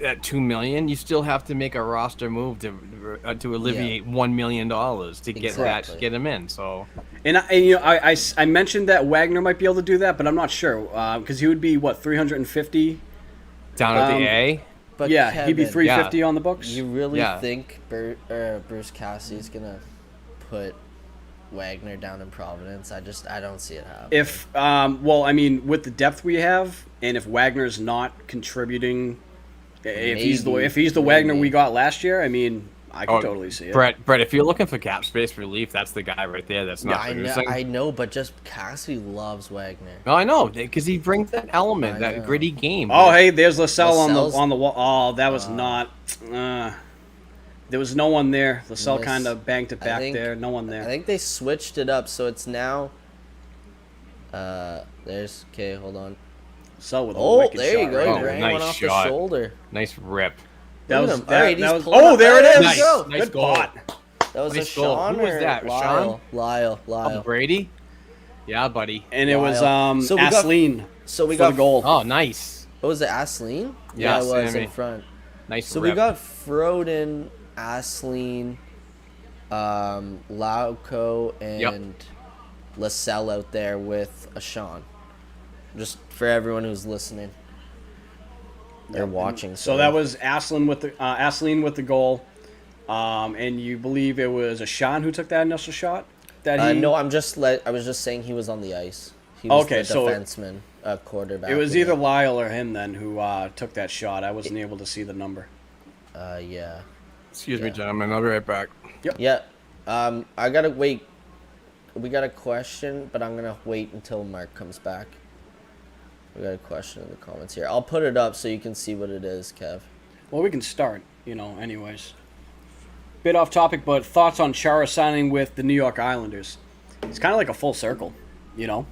at 2 million, you still have to make a roster move to alleviate $1 million to get Exactly. get him in. So I mentioned that Wagner might be able to do that, but I'm not sure because he would be what 350. down at the A, But Yeah, Kevin, he'd be 350 on the books. You really Yeah. think Bruce Cassidy's gonna put Wagner down in Providence? I don't see it happening. If with the depth we have, and if Wagner's not contributing, if he's the Wagner we got last year, I mean, I could totally see it. Brett, if you're looking for cap space relief, that's the guy right there. That's not producing. I know, but just Cassidy loves Wagner. No, I know because he brings that element, I that know. gritty game. Oh, hey, there's Lascelles Lascelles- on the wall. Oh, that was not. There was no one there. Lascelles Miss- kind of banked it I back think- there. No one I there. think they switched it up, so it's now. Hold on. So with a Oh, wicked there shot you go. right Oh, He there. ran nice one off shot. the shoulder. Nice rip. That Look was at him. All right, that he's was. pulling Oh, up. there it There is. we Nice, go. nice Good goal. pot. That was Nice a goal. Sean Who was or that? Was Lyle? Lyle. Oh, Brady. Yeah, buddy. And it was Wild. So we got- Asleen So we for got the goal. Oh, nice. What was it, Asleen? Yeah, it was Sammy. in front. Nice. So rip. we got Froden, Asleen, Lauco, and Lascelles out there with a Sean. Just for everyone who's listening. They're watching. So that was Asleen with the goal, and you believe it was Sean who took that initial shot. No, I was just saying he was on the ice. He was Okay, the so defenseman, quarterback. It was in either Lyle or him then who took that shot. I wasn't able to see the number. Yeah. Excuse me, gentlemen. I'll be right back. Yeah. I gotta wait. We got a question, but I'm gonna wait until Mark comes back. We got a question in the comments here. I'll put it up so you can see what it is, Kev. Well, we can start, anyways. Bit off topic, but thoughts on Chara signing with the New York Islanders? It's kind of like a full circle, Yeah,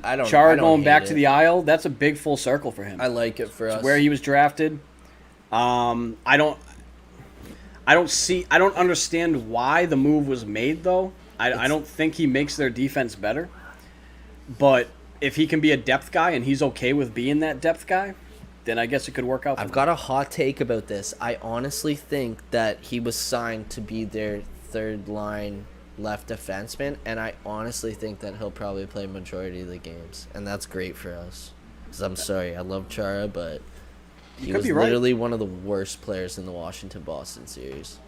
I don't. Chara I don't going hate back it. to the Isle, that's a big full circle for him. I like it for us. Where he was drafted. I don't understand why the move was made though. I don't think he makes their defense better. But if he can be a depth guy and he's okay with being that depth guy, then I guess it could work out for I've him. got a hot take about this. I honestly think that he was signed to be their third line left defenseman, and I honestly think that he'll probably play majority of the games, and that's great for us. Because I'm sorry, I love Chara, but he could was be right. literally one of the worst players in the Washington-Boston series.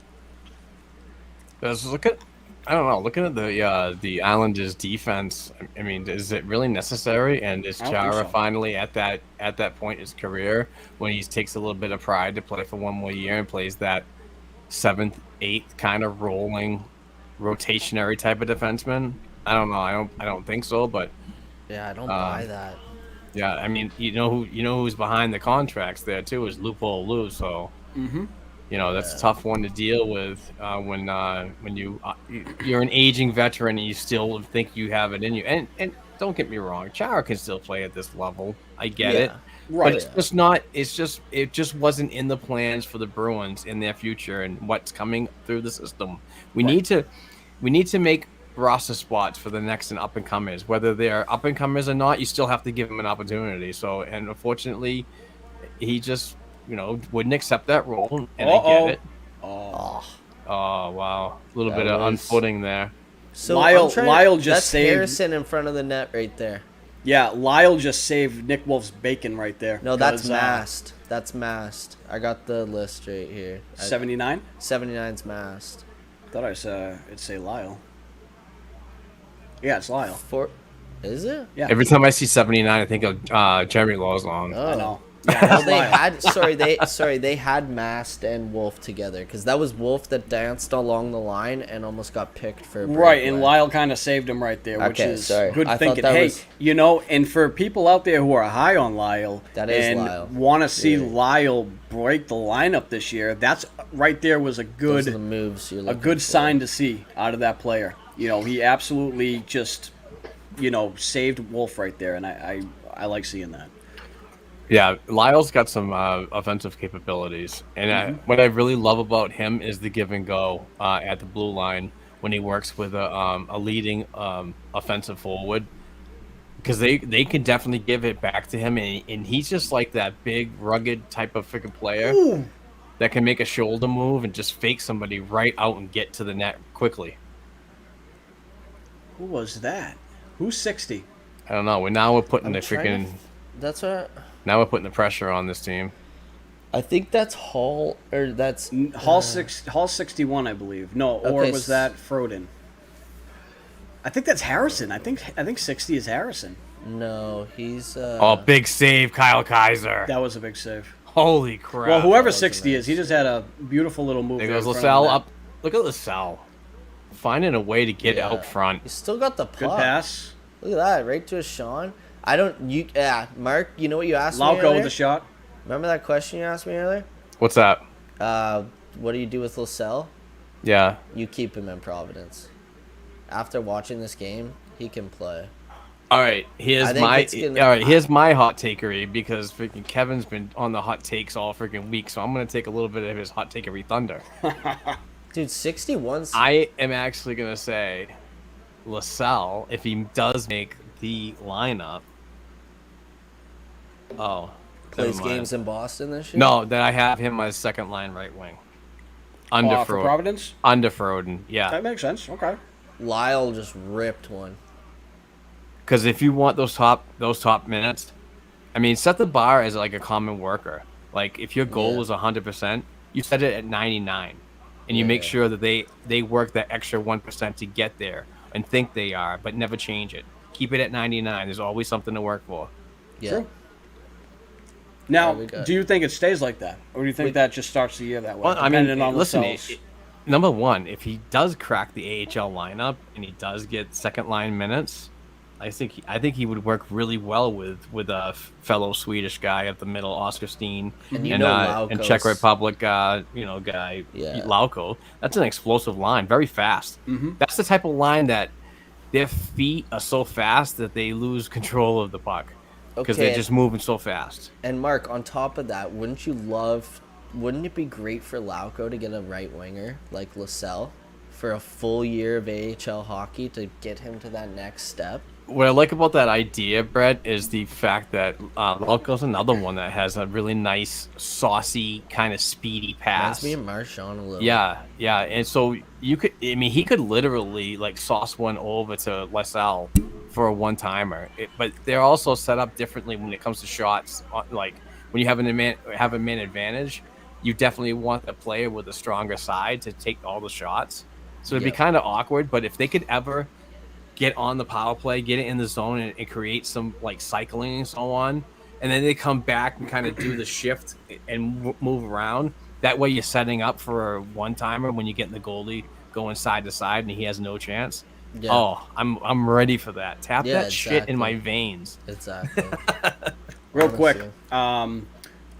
Let's look at. I don't know. Looking at the Islanders' defense, I mean, is it really necessary? And is I don't think Chara so. finally at that point in his career when he takes a little bit of pride to play for one more year and plays that 7th, 8th kind of rolling, rotationary type of defenseman? I don't know. I don't think so. But Yeah, I don't buy that. yeah, I mean, who's behind the contracts there too is Loophole Lou. So. Mm-hmm. That's a tough one to deal with when you're an aging veteran and you still think you have it in you. And don't get me wrong, Chara can still play at this level. I get it, Right. but it's just not. It just wasn't in the plans for the Bruins in their future and what's coming through the system. We need to make roster spots for the next and up and comers. Whether they're up and comers or not, you still have to give them an opportunity. So, and unfortunately, he just. Wouldn't accept that role, and I get it. Oh. Oh, wow. A little That bit of was- unfooting there. So Lyle just that's saved- Harrison in front of the net right there. Yeah, Lyle just saved Nick Wolf's bacon right there. No, that's 'cause, masked. That's masked. I got the list right here. 79? 79's masked. Thought it'd say Lyle. Yeah, it's Lyle. Is it? Yeah. Every time I see 79, I think of Jeremy Lawson. Oh. I know. Well, Yeah, they had they had Mast and Wolf together because that was Wolf that danced along the line and almost got picked for a right, and breakaway. Lyle kind of saved him right there, which Okay, is sorry. good I thought thinking. that Hey, was- and for people out there who are high on Lyle That is and Lyle. want to see Yeah. Lyle break the lineup this year, that's right there was a Those are the good moves you're a looking good for. sign to see out of that player. He absolutely just saved Wolf right there, and I like seeing that. Yeah, Lyle's got some offensive capabilities, and what I really love about him is the give and go at the blue line when he works with a leading offensive forward, because they can definitely give it back to him, and he's just like that big, rugged type of freaking player that can make a shoulder move and just fake somebody right out and get to the net quickly. Who was that? Who's 60? I don't know. We're putting the trying to freaking That's what now we're putting the pressure on this team. I think that's Hall or that's Hall 61, I believe. No, or Okay, was that Froden? I think that's Harrison. I think 60 is Harrison. no, he's Oh, big save, Kyle Kaiser! That was a big save. Holy crap! Well, whoever was 60 nice. is, he just had a beautiful little move. There there goes in front of LaSalle the net. up. Look at LaSalle. Finding a way to get Yeah. out front. He's still got the Good puck. pass. Look at that, right to a Sean. Mark, you know what you asked me Lauko earlier? with the shot. Remember that question you asked me earlier? What's that? What do you do with LaSalle? Yeah. You keep him in Providence. After watching this game, he can play. All right. I think it's gonna- Here's my hot takery, because freaking Kevin's been on the hot takes all freaking week, so I'm gonna take a little bit of his hot takery thunder. Dude, 61's I am actually gonna say LaSalle, if he does make the lineup. Oh. plays never mind. games in Boston this year. No, that I have him as second line right wing. Under For Froden. Providence? Under Froden, yeah. That makes sense. Okay. Lyle just ripped one. Because if you want those top minutes, I mean, set the bar as like a common worker. Like if your goal Yeah. was 100%, you set it at 99, and you make Yeah. sure that they work that extra 1% to get there and think they are, but never change it. Keep it at 99. There's always something to work for. Yeah. True. Now, we got- do you think it stays like that, or do you think that just starts the year that way? Well, I mean, depending on listen. themselves? Number one, if he does crack the AHL lineup and he does get second line minutes, I think he would work really well with a fellow Swedish guy up the middle, Oscar Steen, And you and know Czech Lauko's- Republic, guy Yeah. Lauko. That's an explosive line, very fast. That's the type of line that their feet are so fast that they lose control of the puck because Okay. they're just moving so fast. And Mark, on top of that, wouldn't it be great for Lauko to get a right winger like LaSalle for a full year of AHL hockey to get him to that next step? What I like about that idea, Brett, is the fact that Lauko's another one that has a really nice, saucy, kind of speedy pass. Reminds me of Marchand a little. Yeah, and so he could literally like sauce one over to LaSalle for a one-timer. But they're also set up differently when it comes to shots. Like when you have a man advantage, you definitely want the player with a stronger side to take all the shots. So it'd be Yeah. kind of awkward. But if they could ever get on the power play, get it in the zone, and create some like cycling and so on, and then they come back and kind of do the shift and move around. That way, you're setting up for a one-timer when you get in the goalie going side to side, and he has no chance. Yeah. Oh, I'm ready for that. Tap Yeah, that shit in my exactly. veins. Exactly. Real Honestly. quick,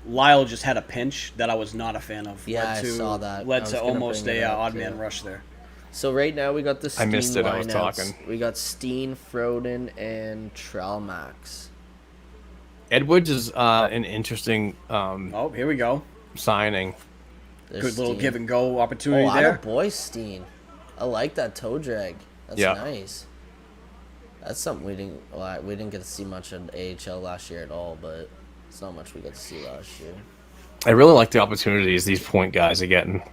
Lyle just had a pinch that I was not a fan of. Yeah, I Led to, saw that. I Led was to gonna almost bring it a up, odd too. man rush there. So right now we got the Steen I missed it, I was lineouts. talking. We got Steen, Froden, and Trelmax. Edwards is an interesting Oh, here we go. signing. There's Good little Steen. give and go opportunity Oh, there. boy, Steen. I like that toe drag. That's Yeah. nice. That's something we didn't get to see much of AHL last year at all, but it's not much we got to see last year. I really like the opportunities these point guys are getting.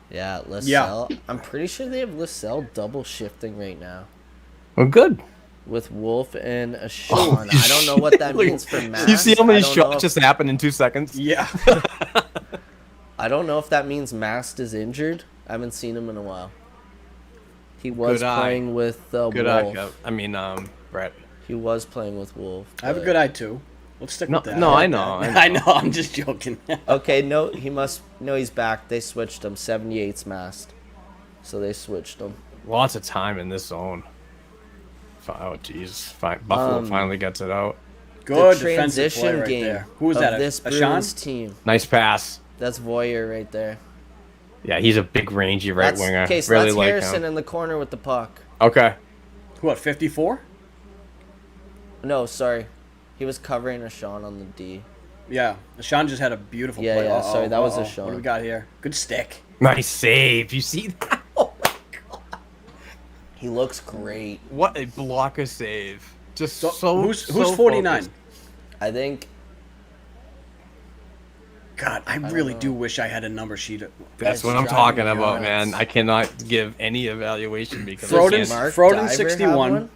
Yeah, LaSalle. I'm pretty sure they have LaSalle double shifting right now Well, good. with Wolf and a Sean. I don't know what that Look, means for Mass. You see how many I don't know shots if- just happened in 2 seconds? Yeah. I don't know if that means Mast is injured. I haven't seen him in a while. He was Good eye. playing with Good eye, Wolf. Kev. I mean, Brett. He was playing with Wolf. I have a but- good eye too. Let's stick No, with that. no, like I know, that. I I know. I'm just joking. Okay, no, he's back. They switched him. 78's masked. So they switched him. Lots of time in this zone. Oh, jeez. Buffalo finally gets it out. Good The defensive play transition right game there. Who was of that? this A Bruins Sean? team. Nice pass. That's Voyer right there. Yeah, he's a big, rangy right winger. Okay, so really that's like Harrison him. in the corner with the puck. Okay. What? 54? No, sorry. He was covering a Sean on the D. Yeah. Sean just had a beautiful Yeah, play. yeah, Uh-oh, sorry, that was a uh-oh. Sean. What do we got here? Good stick. Nice save. You see that? Oh my god. He looks great. What a blocker save. Just So, so who's so 49? focused. I think God, I really do wish I had a number sheet. That's It's what I'm driving talking me about, nuts. man. I cannot give any evaluation because Froden's- I can't. Froden Diver have 61. one?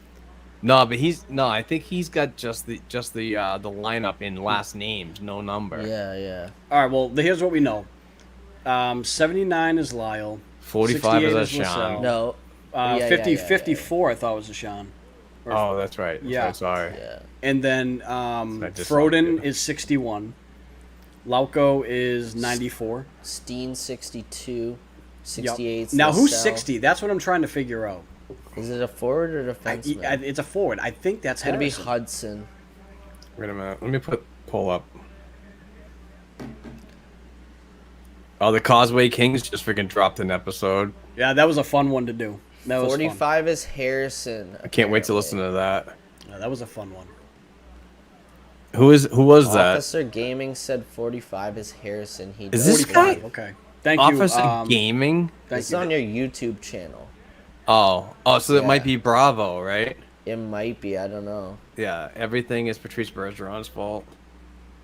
No, but I think he's got just the lineup in last names, no number. Yeah, yeah. All right, well, here's what we know. 79 is Lyle. 45 is 68 a is Sean. LaSalle. No. Yeah, 50, yeah, yeah, 54 I thought was a Sean. Oh, that's right. That's Yeah. right, sorry. Yeah. And then I just Froden saw it. is 61. Lauko is 94. Steen 62. Yep. 68. Now, who's LaSalle. 60? That's what I'm trying to figure out. Is it a forward or defenseman? It's a forward. I think that's It's gonna be Harrison. Hudson. Wait a minute. Let me pull up. Oh, the Causeway Kings just freaking dropped an episode. Yeah, that was a fun one to do. That was 45 is Harrison. I can't wait to listen to that. fun. Yeah, that was a fun one. Who was that? Officer Gaming said 45 is Harrison. He Is does this guy? 45, okay. Thank Officer you. Gaming? Thank It's you. on your YouTube channel. Oh, so it Yeah. might be Bravo, right? It might be. I don't know. Yeah, everything is Patrice Bergeron's fault.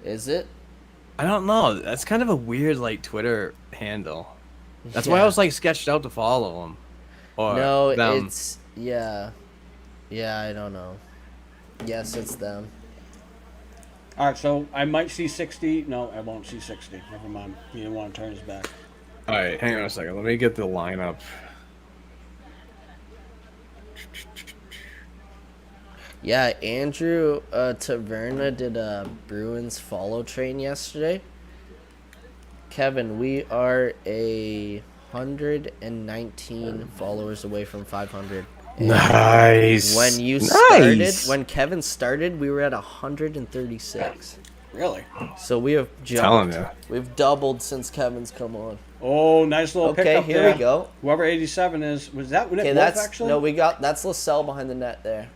Is it? I don't know. That's kind of a weird like Twitter handle. That's why I Yeah. was like sketched out to follow him. Or No, them. it's yeah. Yeah, I don't know. Yes, it's them. All right, so I might see 60. No, I won't see 60. Never mind. He didn't want to turn his back. All right, hang on a second. Let me get the lineup. Yeah, Andrew Taverna did a Bruins follow train yesterday. Kevin, we are 119 followers away from 500. And Nice. When you Nice. started, when Kevin started, we were at 136. Really? So we have Telling jumped. you. We've doubled since Kevin's come on. Oh, nice little Okay, pickup here there. we go. Whoever 87 is, was that Nick Okay, Wolf, that's actually? no, that's LaSalle behind the net there.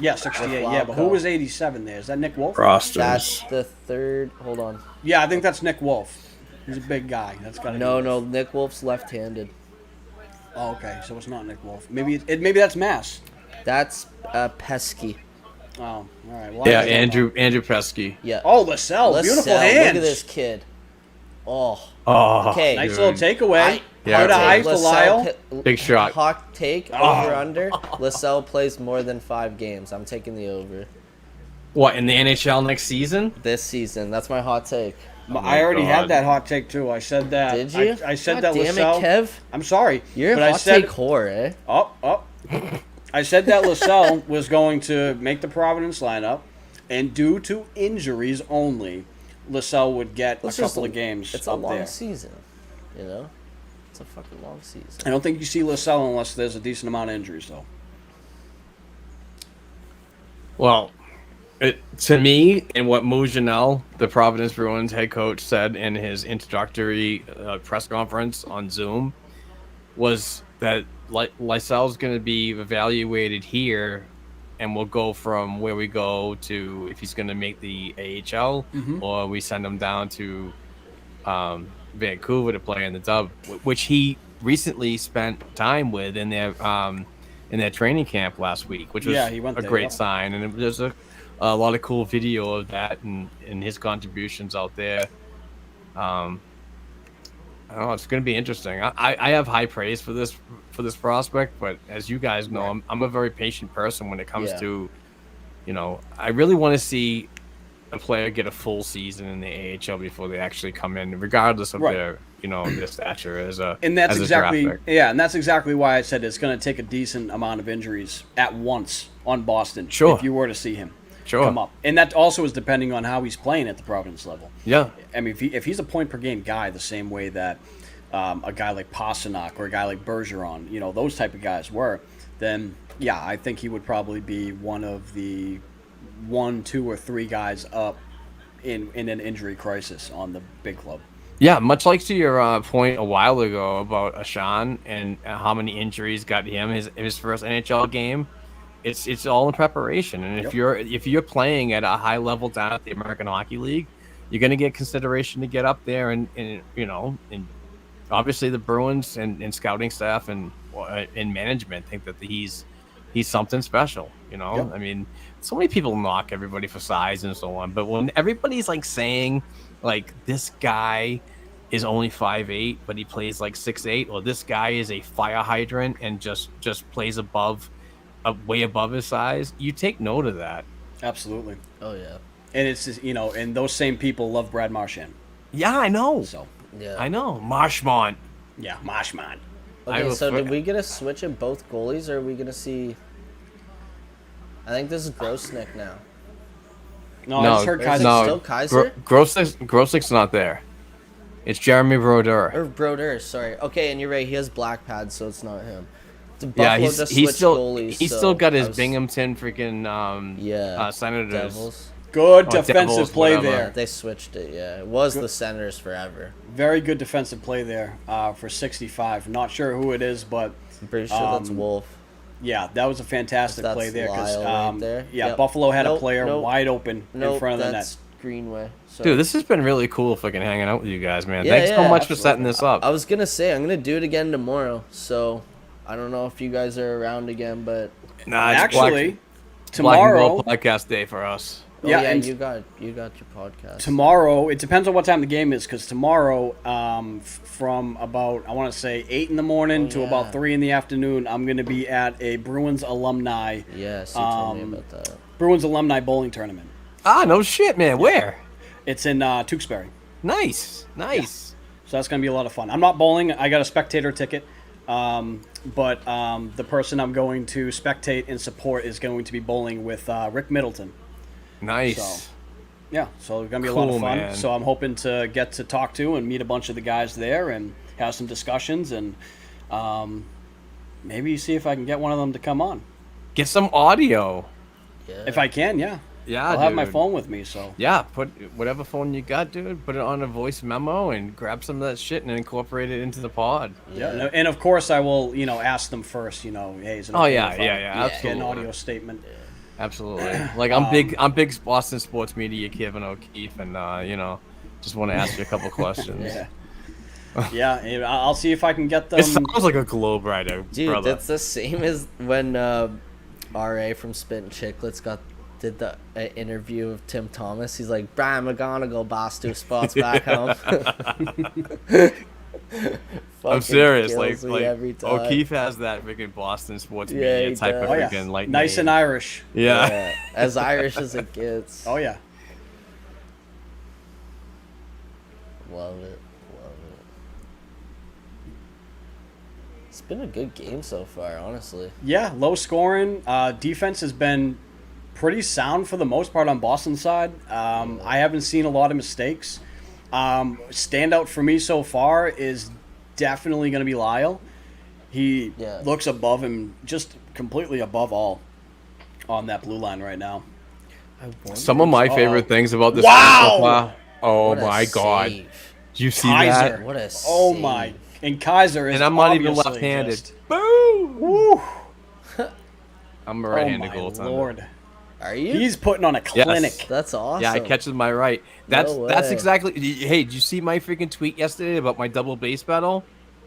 Yeah, 68. With Yeah, but who Lauko. was 87 there? Is that Nick Wolf? Rosters. That's the third. Hold on. Yeah, I think that's Nick Wolf. He's a big guy. That's got to No, Nick Wolf's left-handed. Oh, okay. So it's not Nick Wolf. Maybe maybe that's Mass. That's Pesky. Oh, all right. Well, Yeah, I don't know. Andrew Pesky. Yeah. Oh, LaSalle. Beautiful LaSalle, hands. Look at this kid. Oh. Oh, Okay. Nice dude. little takeaway. Yeah, Put a hot eye take. for Lyle. Big shot. Hawk take over under. LaSalle plays more than 5 games. I'm taking the over What, in the NHL next season? this season. That's my hot take. I already God. had that hot take too. I said that. Did you? I said God that damn LaSalle. it, Kev. I'm sorry. You're but a I hot said, take whore, eh? I said that LaSalle was going to make the Providence lineup, and due to injuries only, LaSalle would get It's a just couple of games It's a up long there. season. You know? It's a fucking long season. I don't think you see LaSalle unless there's a decent amount of injuries, though. Well, to me, and what Moujanel, the Providence Bruins head coach, said in his introductory press conference on Zoom, was that Lysel's going to be evaluated here, and we'll go from where we go to if he's going to make the AHL, or we send him down to Vancouver to play in the Dub, which he recently spent time with in their training camp last week, which was Yeah, he went a there, great yeah. sign. And there's a lot of cool video of that and his contributions out there. I don't know, it's going to be interesting. I have high praise for this prospect, but as you guys know, I'm a very patient person when it comes Yeah. to, I really want to see a player get a full season in the AHL before they actually come in, regardless of Right. their, this stature as a And that's as a draft exactly pick. and that's exactly why I said it's going to take a decent amount of injuries at once on Boston. Sure. If you were to see him Sure. come up, and that also is depending on how he's playing at the Providence level. Yeah. I mean, if he's a point per game guy, the same way that a guy like Pasternak or a guy like Bergeron, those type of guys were, then yeah, I think he would probably be one of the 1, 2, or 3 guys up in an injury crisis on the big club. Yeah, much like to your point a while ago about Ashan and how many injuries got him his first NHL game. It's all in preparation, and Yep. if you're playing at a high level down at the American Hockey League, you're going to get consideration to get up there, and obviously the Bruins and scouting staff and management think that he's something special. Yep. I mean, so many people knock everybody for size and so on, but when everybody's like saying like this guy is only 5'8", but he plays like 6'8", or this guy is a fire hydrant and just plays way above his size, you take note of that. Absolutely. Oh yeah. And it's just, and those same people love Brad Marchand. Yeah, I know. So Yeah. I know. Marshmont. yeah, Marchand. Okay, will so fl- did we get a switch in both goalies, or are we gonna see? I think this is Grosnick now. No, I just heard Is Kaiser. it no. still Kaiser? Grosnick's not there. It's Jeremy Brodeur. Or Brodeur, sorry. Okay, and you're right. He has black pads, so it's not him. The Yeah, Buffalo just switched goalies. he's so still got his I was- Binghamton freaking Yeah. Senators. Devils. Good Oh, defensive Devils, play whatever. there. They switched it. Yeah, it was the Senators forever. Very good defensive play there for 65. Not sure who it is, but I'm pretty sure that's Wolf. yeah, that was a fantastic That's play there. Lyle right there. Yeah, Yep. Buffalo had a Nope, player nope. wide open in front of the that's net. Greenway. So. Dude, this has been really cool fucking hanging out with you guys, man. Yeah, Thanks so yeah, much for setting this up. I was gonna say I'm gonna do it again tomorrow. So I don't know if you guys are around again, but Nah, it's Actually, Black and tomorrow, Gold podcast day for us. Yeah, yeah, and you got your podcast. tomorrow, it depends on what time the game is, because tomorrow, from about, I want to say 8 in the morning to yeah. about 3 in the afternoon, I'm going to be at a Bruins alumni Yes, you told me about that. Bruins alumni bowling tournament. Ah, no shit, man. Where? It's in Tewksbury. Nice. So that's going to be a lot of fun. I'm not bowling. I got a spectator ticket. But the person I'm going to spectate and support is going to be bowling with Rick Middleton. Nice. So, yeah, so it's going to be a lot Cool, of fun. man. So I'm hoping to get to talk to and meet a bunch of the guys there and have some discussions and maybe see if I can get one of them to come on. Get some audio. Yeah. If I can, yeah. Yeah, I'll have my dude. phone with me, so. Yeah, put whatever phone you got, dude. Put it on a voice memo and grab some of that shit and incorporate it into the pod. Yeah. And of course I will, ask them first, hey, is it Oh, okay yeah, if I yeah, get an absolutely. audio statement? Absolutely. Like I'm big Boston sports media Kevin O'Keefe, and just want to ask you a couple questions. Yeah. Yeah, and I'll see if I can get them. It sounds like a globe rider, Dude, brother. that's the same as when RA from Spittin' Chicklets did the interview of Tim Thomas. He's like, Brian McGonigal boss 2 spots back home. I'm serious. Kills Like me every time. O'Keefe has that freaking Boston sports Yeah, media he type of does. Oh, yeah. freaking like Nice and name. Irish. Yeah. Yeah, as Irish as it gets. Oh, yeah. Love it. It's been a good game so far, honestly. Yeah, low scoring. Defense has been pretty sound for the most part on Boston's side. I haven't seen a lot of mistakes. Standout for me so far is definitely going to be Lyle. He Yeah. looks above him, just completely above all on that blue line right now. I wonder Some of my favorite things about this. Wow! game so far- Oh what a my god! save. Did you see Kaiser. that? What a Oh save. my! And Kaiser is And I'm not even obviously left-handed. just- Boom! Woo! I'm a Oh right-handed my goaltender. lord! Are you? He's putting on a clinic. That's awesome. Yeah, I catches my right. That's No that's way. exactly. Hey, did you see my freaking tweet yesterday about my double bass battle?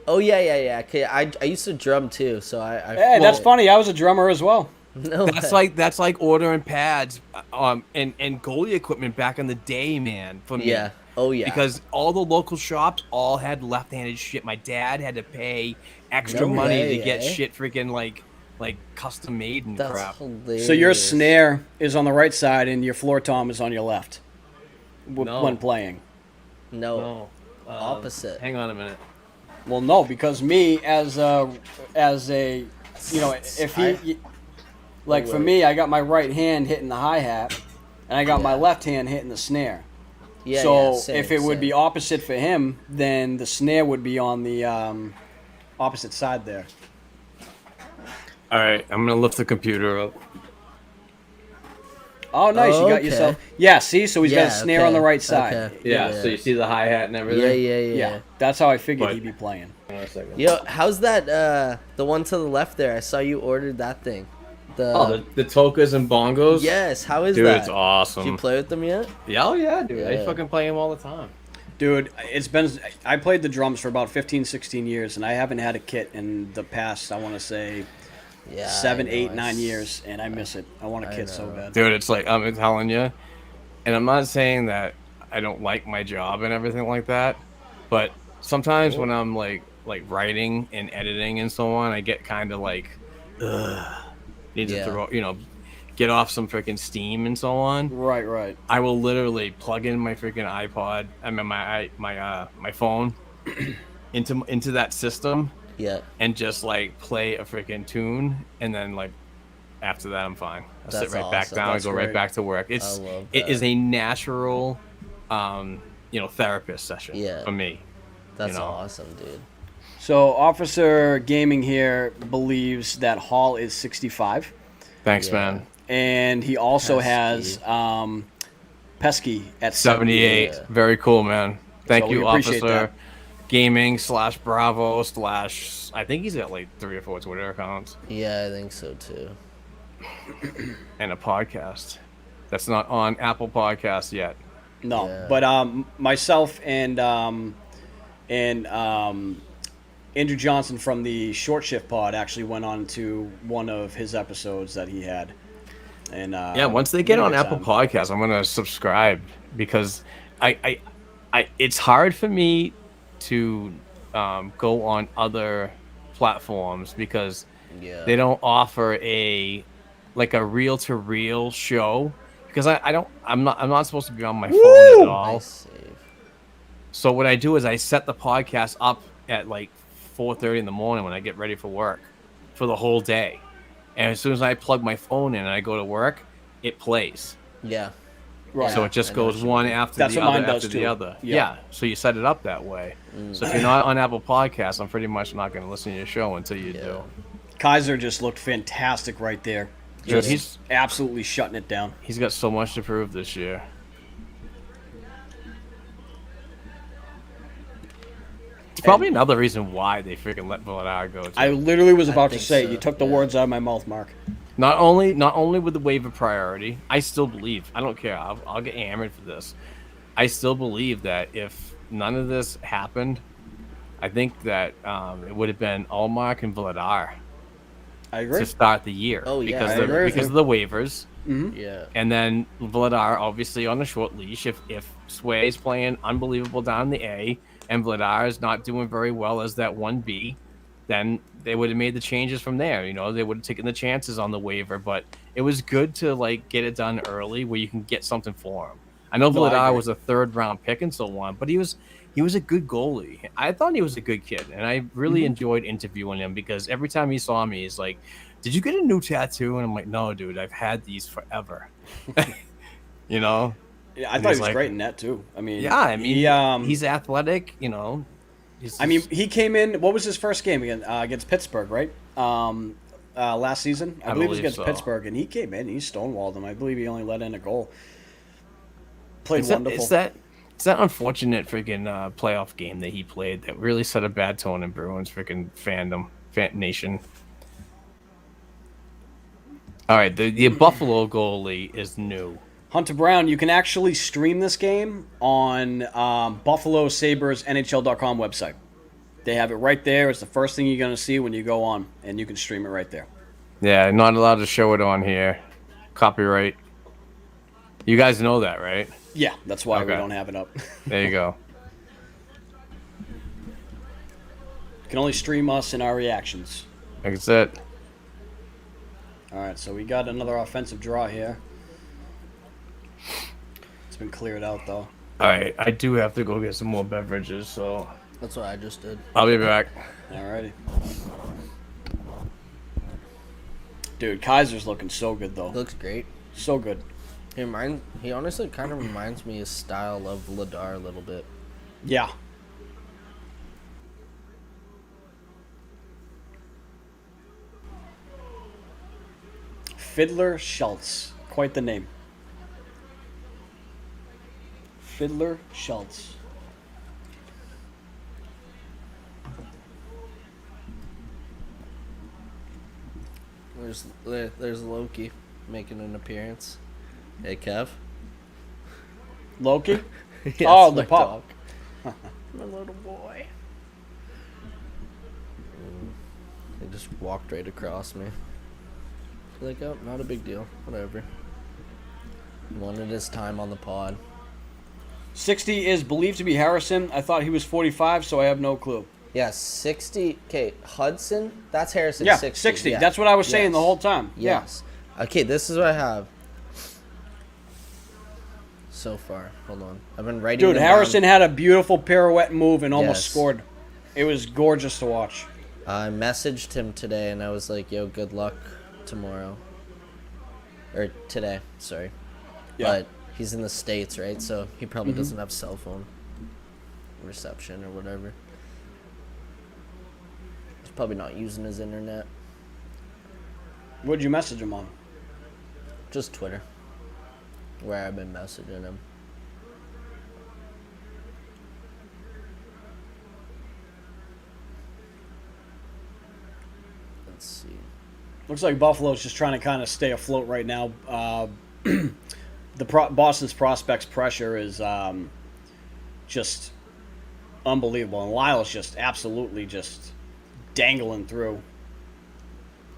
Oh yeah. Okay, I used to drum too, so I Hey, that's funny. I was a drummer as well. No, That's like ordering pads, and goalie equipment back in the day, man. For me. Yeah. Oh yeah. Because all the local shops all had left-handed shit. My dad had to pay extra No money way, to get eh? shit freaking like custom made and that's crap. hilarious. So your snare is on the right side and your floor tom is on your left No. when playing. No. No. Opposite. Hang on a minute. Well, no, because me as a you know, if he like for wait. me, I got my right hand hitting the hi hat, and I got my Yeah. left hand hitting the snare. Yeah, So yeah, same, if it would be same. opposite for him, then the snare would be on the opposite side there. All right, I'm gonna lift the computer up. Oh, nice! Oh, You got okay. yourself. Yeah, see, so he's got a Yeah, snare on the okay, right side. okay. Yeah, Yeah. so you see the hi hat and everything. Yeah. That's how I figured But- he'd be playing. Hang on a second. Yo, how's that? The one to the left there. I saw you ordered that thing. Oh, the tokas and bongos. Yes. How is dude, that? it's awesome. Did you play with them yet? Yeah, oh yeah, dude. I Yeah. fucking play them all the time. Dude, I played the drums for about 15, 16 years, and I haven't had a kit in the past, I want to say, Yeah. 7, I know, 8, I 9 s- years, and I miss it. I want a I kit so know. bad. Dude, it's like I'm telling you, and I'm not saying that I don't like my job and everything like that, but sometimes when I'm like writing and editing and so on, I get kind of like, need to Yeah. throw, get off some freaking steam and so on. Right. I will literally plug in my freaking iPod, I mean my phone, into that system Yeah. and just like play a freaking tune, and then like after that I'm fine. I'll sit That's right back awesome. down and That's go great. right back to work. I love It that. is a natural therapist session Yeah. for me. That's know. awesome, dude. So, Officer Gaming here believes that Hall is 65, Thanks, Yeah. man. and he also Pesky. has Pesky at 78. Yeah. Very cool, man. Thank So we you, appreciate Officer that. Gaming / Bravo / I think he's got like 3 or 4 Twitter accounts Yeah, I think so too. and a podcast that's not on Apple Podcasts yet. No, Yeah. but myself and Andrew Johnson from the Short Shift Pod actually went on to one of his episodes that he had. And Yeah, once they get on Apple Podcasts, I'm gonna subscribe because I it's hard for me to go on other platforms because Yeah. they don't offer a reel to reel show because I'm not supposed to be on my phone at all. Nice save. So what I do is I set the podcast up at like 4:30 in the morning when I get ready for work for the whole day. And as soon as I plug my phone in and I go to work, it plays. Yeah. Right. So it just I know goes what you one mean. after That's the what other mine does after the too. other. Yeah. Yeah. So you set it up that way. So if you're not on Apple Podcasts, I'm pretty much not going to listen to your show until you do. Kaiser just looked fantastic right there. Dude, Just absolutely shutting it down. he's got so much to prove this year. It's probably another reason why they freaking let Villadar go. Too. I literally was about to think say, so, you took the yeah. words out of my mouth, Mark. Not only with the waiver priority, I still believe. I don't care. I'll get hammered for this. I still believe that if none of this happened, I think that it would have been Allmark and Villadar I agree. to start the year. Oh, yeah, because I the, agree with because you. of the waivers, Yeah. and then Villadar obviously on the short leash. If Sway's playing unbelievable down in the A, and Vladar is not doing very well as that 1B, then they would have made the changes from there. They would have taken the chances on the waiver, but it was good to like get it done early where you can get something for him. I know No, I Vladar agree. was a 3rd round pick and so on, but he was a good goalie. I thought he was a good kid, and I really enjoyed interviewing him because every time he saw me, he's like, "Did you get a new tattoo?" And I'm like, "No, dude, I've had these forever." you know? Yeah, I And thought he he's was like- great in net too. I mean, Yeah, I mean, he, he's athletic, He's I mean, he came in. What was his first game against Pittsburgh? Right, last season. I believe it was believe against so. Pittsburgh, and he came in. He stonewalled them. I believe he only let in a goal. Played it's wonderful. it's that unfortunate freaking playoff game that he played that really set a bad tone in Bruins freaking fan nation. All right, the Buffalo goalie is new. Hunter Brown, you can actually stream this game on Buffalo Sabres NHL.com website. They have it right there. It's the first thing you're going to see when you go on, and you can stream it right there. Yeah, not allowed to show it on here. Copyright. You guys know that, right? Yeah, that's why we Okay. don't have it up. There you go. You can only stream us and our reactions. That's it. All right, so we got another offensive draw here. It's been cleared out, though. All right, I do have to go get some more beverages, so That's what I just did. I'll be back. Alrighty. Dude, Kaiser's looking so good though. Looks great. So good. He honestly kind of reminds me his style of Ladar a little bit. Yeah. Fiddler Schultz. Quite the name. Fiddler Schultz. There's Loki making an appearance. Hey, Kev. Loki? Yes, Oh, the my pup. dog. My little boy. He just walked right across me. Like, oh, not a big deal. Whatever. He wanted his time on the pod. 60 is believed to be Harrison. I thought he was 45, so I have no clue. Yeah, 60. Okay, Hudson. That's Harrison. Yeah, 60. 60. Yeah. That's what I was saying Yes. the whole time. Yes. Okay, this is what I have. So far. Hold on. I've been writing Dude, them Harrison down. had a beautiful pirouette move and almost Yes. scored. It was gorgeous to watch. I messaged him today and I was like, yo, good luck tomorrow. Or today, sorry. Yeah. But he's in the States, right? So he probably doesn't have cell phone reception or whatever. He's probably not using his internet. What'd you message him on? Just Twitter. Where I've been messaging him. Let's see. Looks like Buffalo's just trying to kind of stay afloat right now. Boston's prospects pressure is just unbelievable, and Lyle's just absolutely just dangling through.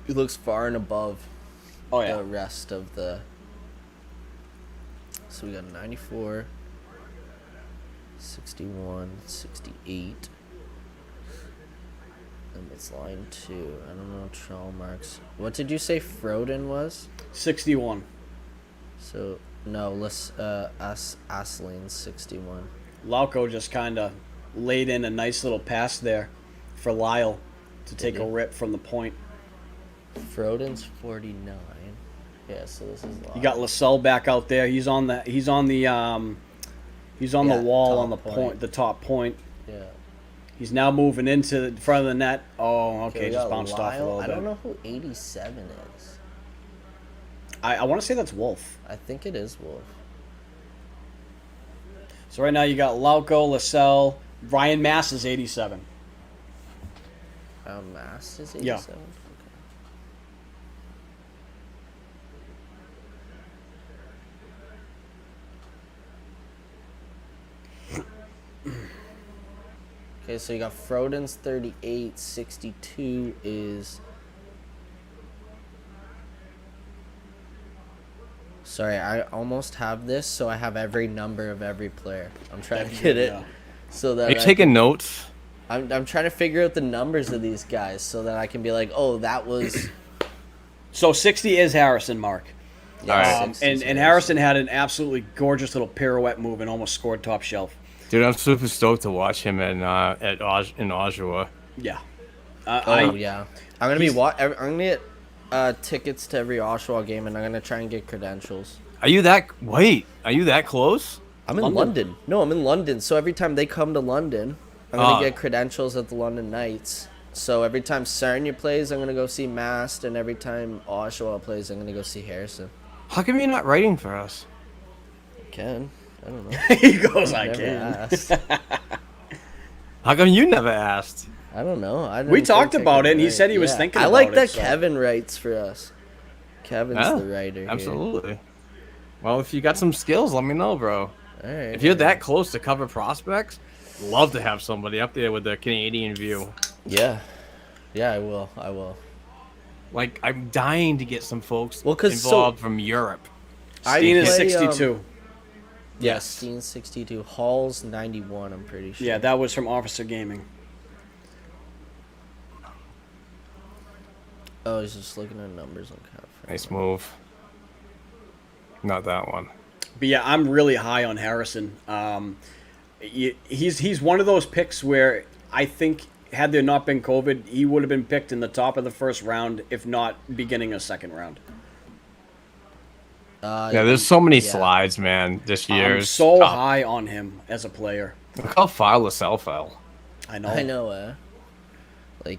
He looks far and above Oh yeah, the rest of the. So we got 94, 61, 68. And it's line 2. I don't know trail marks. What did you say Froden was? 61. So no, let's Aslene's 61. Lauco just kind of laid in a nice little pass there for Lyle to take a rip from the point. Froden's 49. Yeah, so this is You got Lascelles back out there. He's on the Yeah, wall top on the point, the top point. Yeah. He's now moving into the front of the net. Oh, okay, we just got bounced off a Lyle. little I bit. don't know who 87 is. I want to say that's Wolf. I think it is Wolf. So right now you got Lauco, Lascelles, Ryan Mass is 87. Mast is Yeah. 87? Okay, so you got Froden's 38, 62 is... Sorry, I almost have this, so I have every number of every player. I'm trying to get it Yeah. so that Are you taking notes? I'm trying to figure out the numbers of these guys so that I can be like, oh, that was... So 60 is Harrison, Mark. Yeah, Alright. 60 is And Harrison had an absolutely gorgeous little pirouette move and almost scored top shelf. Dude, I'm super stoked to watch him in Oshawa. Yeah. Oh, yeah. I'm gonna be I'm gonna get tickets to every Oshawa game, and I'm gonna try and get credentials. Are you that close? I'm in London. London. No, I'm in London. So every time they come to London, I'm gonna get credentials at the London Knights. So every time Sarnia plays, I'm gonna go see Mast, and every time Oshawa plays, I'm gonna go see Harrison. How come you're not writing for us? Ken, I don't know. He goes, I Never can. asked. How come you never asked? I don't know. I We didn't talked think I about could it, and he write. said he was Yeah. thinking I about like it, that so- Kevin writes for us. Kevin's Yeah, the writer here. Absolutely. Well, if you got some skills, let me know, bro. All right. If you're that close to cover prospects, love to have somebody up there with the Canadian view. Yeah. Yeah, I will. Like, I'm dying to get some folks Well, 'cause involved from Europe. Steen is play, 62. Yes. Steen's 62. Hall's 91, I'm pretty sure. Yeah, that was from Officer Gaming. Oh, he's just looking at numbers on Cat. Nice move. Not that one. But yeah, I'm really high on Harrison. He's one of those picks where I think had there not been COVID, he would have been picked in the top of the first round, if not beginning of second round. Yeah, there's so many slides, man. This I'm year's so top. high on him as a player. Look how far LaSalle fell. I know. I know. Like,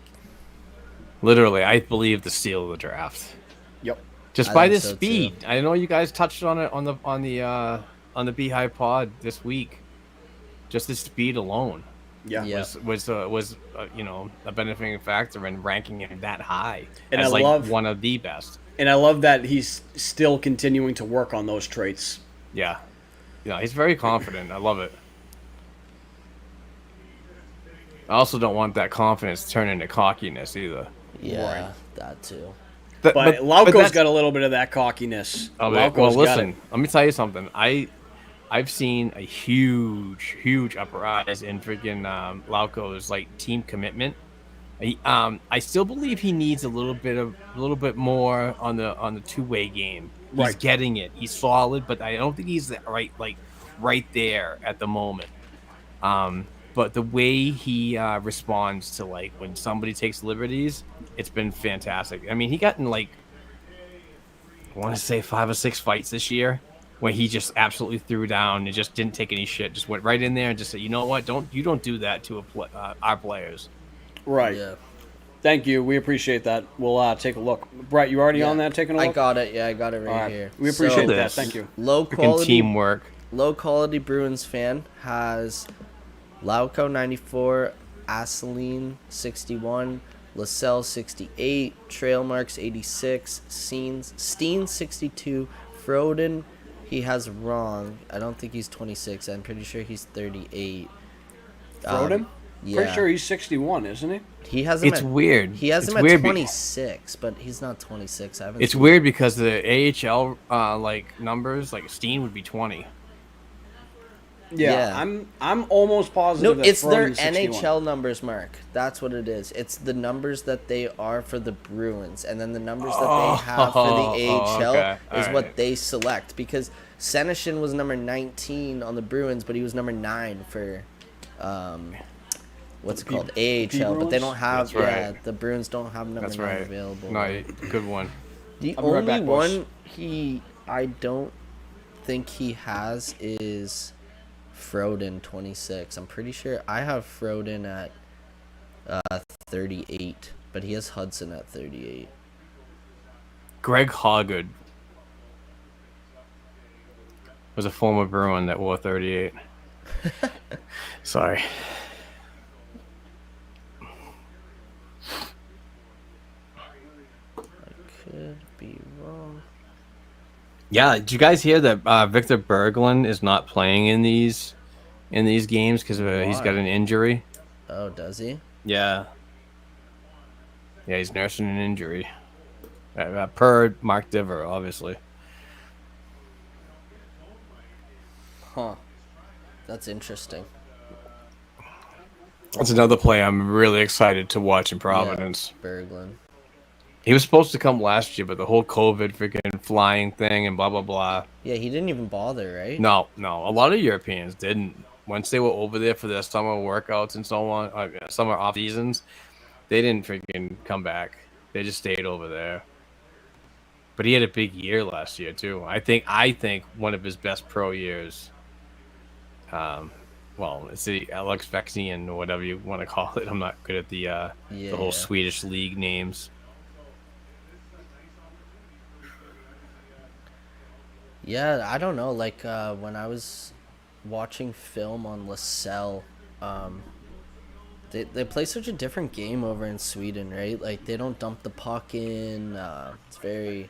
Literally, I believe the steal of the draft. Yep. Just I by think this so, speed. too. I know you guys touched on it on the B-Hive pod this week. Just the speed alone Yeah. Yeah. was you know, a benefiting factor in ranking him that high And as I like love- one of the best. And I love that he's still continuing to work on those traits. Yeah, he's very confident. I love it. I also don't want that confidence to turn into cockiness either. Yeah, Right. that too. But Lauko's that's- got a little bit of that cockiness. Oh, Lauko's well, got listen. it. Let me tell you something. I've seen a huge uprise in freaking Lauko's like team commitment. I still believe he needs a little bit more on the two-way game. He's Right. getting it. He's solid, but I don't think he's right there at the moment. But the way he responds to like when somebody takes liberties, it's been fantastic. I mean, he got in like I want to say 5 or 6 fights this year where he just absolutely threw down and just didn't take any shit. Just went right in there and just said, you know what? Don't do that to our players. Right. Yeah. Thank you. We appreciate that. We'll take a look. Brett, you already Yeah. on that? Taking a look? I got it. Yeah, I got it right, All right. here. We appreciate So, that. This. Thank you. Low Freaking quality teamwork. Low quality Bruins fan has Lauko 94, Asseline 61, LaSalle 68, Trailmarks 86, Steen 62, Froden he has wrong. I don't think he's 26. I'm pretty sure he's 38. Froden? Yeah. Pretty sure he's 61, isn't he? He has him It's at, weird. He has It's him at weird 26, but he's not 26. I haven't It's seen weird because the AHL like numbers, like Steen would be 20. Yeah. I'm almost positive. No, that it's their Froden's 61. NHL numbers, Mark. That's what it is. It's the numbers that they are for the Bruins, and then the numbers that they have for the AHL okay. is All what right. they select. Because Senyshyn was number 19 on the Bruins, but he was number 9 for, what's it P- called? P AHL. But they Bruins? don't have, That's right. yeah, the Bruins don't have number That's 9 right. available. No, good one. The I'll be right only back, boys. one I don't think he has is Froden 26. I'm pretty sure I have Froden at 38, but he has Hudson at 38. Greg Hoggard was a former Bruin that wore 38. Sorry. Could be wrong. Yeah, did you guys hear that Victor Berglund is not playing in these games because he's got an injury? Oh, does he? Yeah. Yeah, he's nursing an injury. Per Mark Diver, obviously. Huh. That's interesting. That's another play I'm really excited to watch in Providence. Yeah, Berglund. He was supposed to come last year, but the whole COVID freaking flying thing and blah, blah, blah. Yeah, he didn't even bother, right? No. A lot of Europeans didn't. Once they were over there for their summer workouts and so on, summer off seasons, they didn't freaking come back. They just stayed over there. But he had a big year last year too. I think one of his best pro years. Well, it's the Alex Vexian or whatever you want to call it. I'm not good at the whole Yeah. Swedish league names. Yeah, I don't know. Like, when I was watching film on LaSalle, they play such a different game over in Sweden, right? Like, they don't dump the puck in. It's very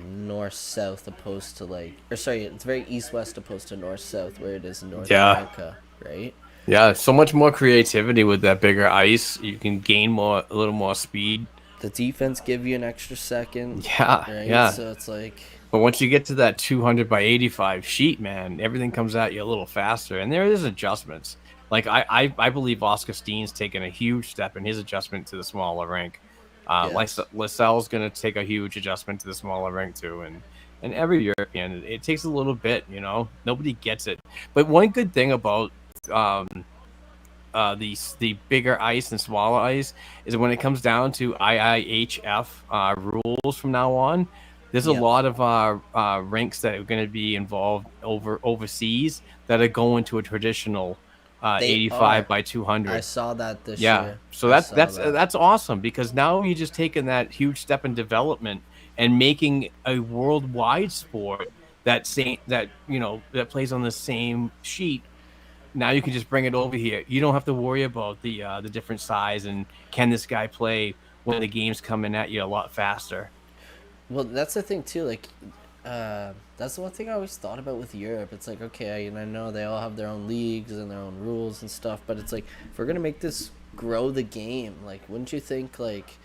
north-south opposed to, like... Or, sorry, it's very east-west opposed to north-south, where it is in North Yeah. America, right? Yeah, so much more creativity with that bigger ice. You can gain a little more speed. The defense give you an extra second, Yeah, right? yeah. So it's like... But once you get to that 200 by 85 sheet, man, everything comes at you a little faster, and there is adjustments. Like I believe Oscar Steen's taken a huge step in his adjustment to the smaller rink. Yes. Lascelles going to take a huge adjustment to the smaller rink too, and every European, it takes a little bit. Nobody gets it. But one good thing about um, the bigger ice and smaller ice is when it comes down to IIHF rules from now on. There's a Yep. lot of rinks that are going to be involved overseas that are going to a traditional They 85 are. by I 200. saw that this Yeah, year. so I that's saw that's that. that's awesome because now you're just taking that huge step in development and making a worldwide sport that plays on the same sheet. Now you can just bring it over here. You don't have to worry about the different size and can this guy play when the game's coming at you a lot faster. Well, that's the thing too. Like, that's the one thing I always thought about with Europe. It's like, okay, and I know they all have their own leagues and their own rules and stuff, but it's like, if we're gonna make this grow the game, like, wouldn't you think like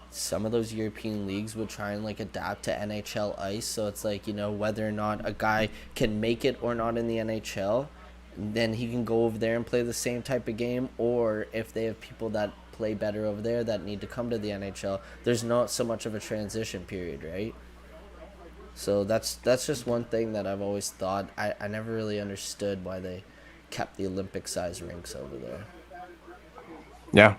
some of those European leagues would try and like adapt to NHL ice? So it's like, whether or not a guy can make it or not in the NHL, then he can go over there and play the same type of game. Or if they have people that play better over there that need to come to the NHL, there's not so much of a transition period, right? So that's just one thing that I've always thought. I never really understood why they kept the Olympic size rinks over there. Yeah,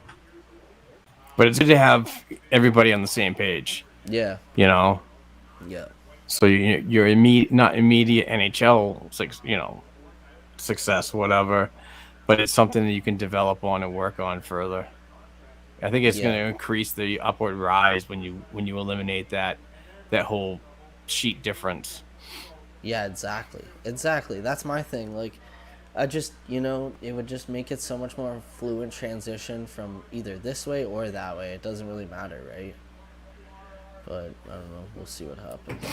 but it's good to have everybody on the same page. Yeah, You know, yeah, so you're not immediate NHL success, whatever, but it's something that you can develop on and work on further. I think it's going yeah, to increase the upward rise when you eliminate that whole sheet difference. yeah. Exactly. That's my thing. Like, I just it would just make it so much more fluent transition from either this way or that way. It doesn't really matter, right? But I don't know. We'll see what happens.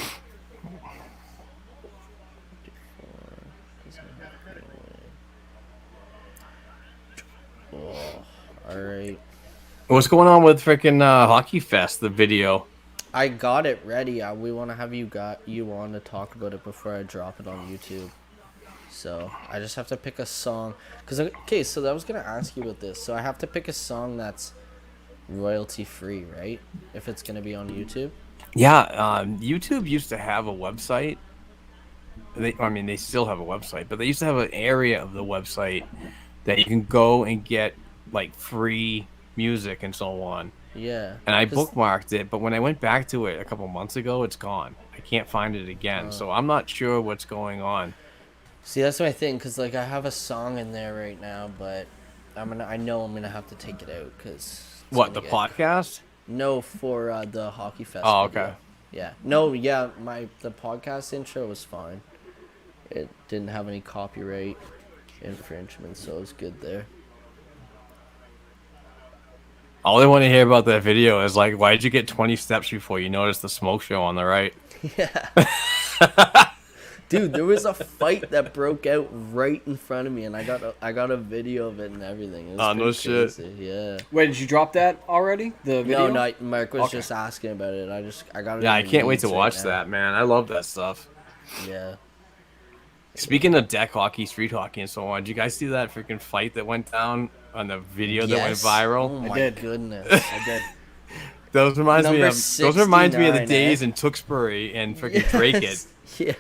Oh, all right. What's going on with freaking Hockey Fest? The video. I got it ready. We want to have you on to talk about it before I drop it on YouTube. So I just have to pick a song. Okay, so I was gonna ask you about this. So I have to pick a song that's royalty free, right? If it's gonna be on YouTube. Yeah, YouTube used to have a website. They still have a website, but they used to have an area of the website that you can go and get like free music and so on. Yeah. And I 'Cause bookmarked it, but when I went back to it a couple months ago, it's gone. I can't find it again, so I'm not sure what's going on. see, that's my thing. Cause like I have a song in there right now, but I know I'm gonna have to take it out because What, the podcast? No, for the Hockey Fest. Oh, video. okay. Yeah. No, yeah. The podcast intro was fine. It didn't have any copyright infringement, so it was good there. All I want to hear about that video is like, why did you get 20 steps before you noticed the smoke show on the right? Yeah. Dude, there was a fight that broke out right in front of me, and I got a video of it and everything. It was Oh, no pretty shit. crazy. Yeah. Wait, did you drop that already? The video? No, Mark was Okay. just asking about it. I got it. Yeah, in I the can't wait needs to right watch now. that, man. I love that stuff. Yeah. Speaking of deck hockey, street hockey, and so on, did you guys see that freaking fight that went down on the video that went Yes. viral? Oh my did. goodness. I did. Those reminds me Number of the 69, days eh? in Tewksbury and freaking Drake it. Yes. Yeah.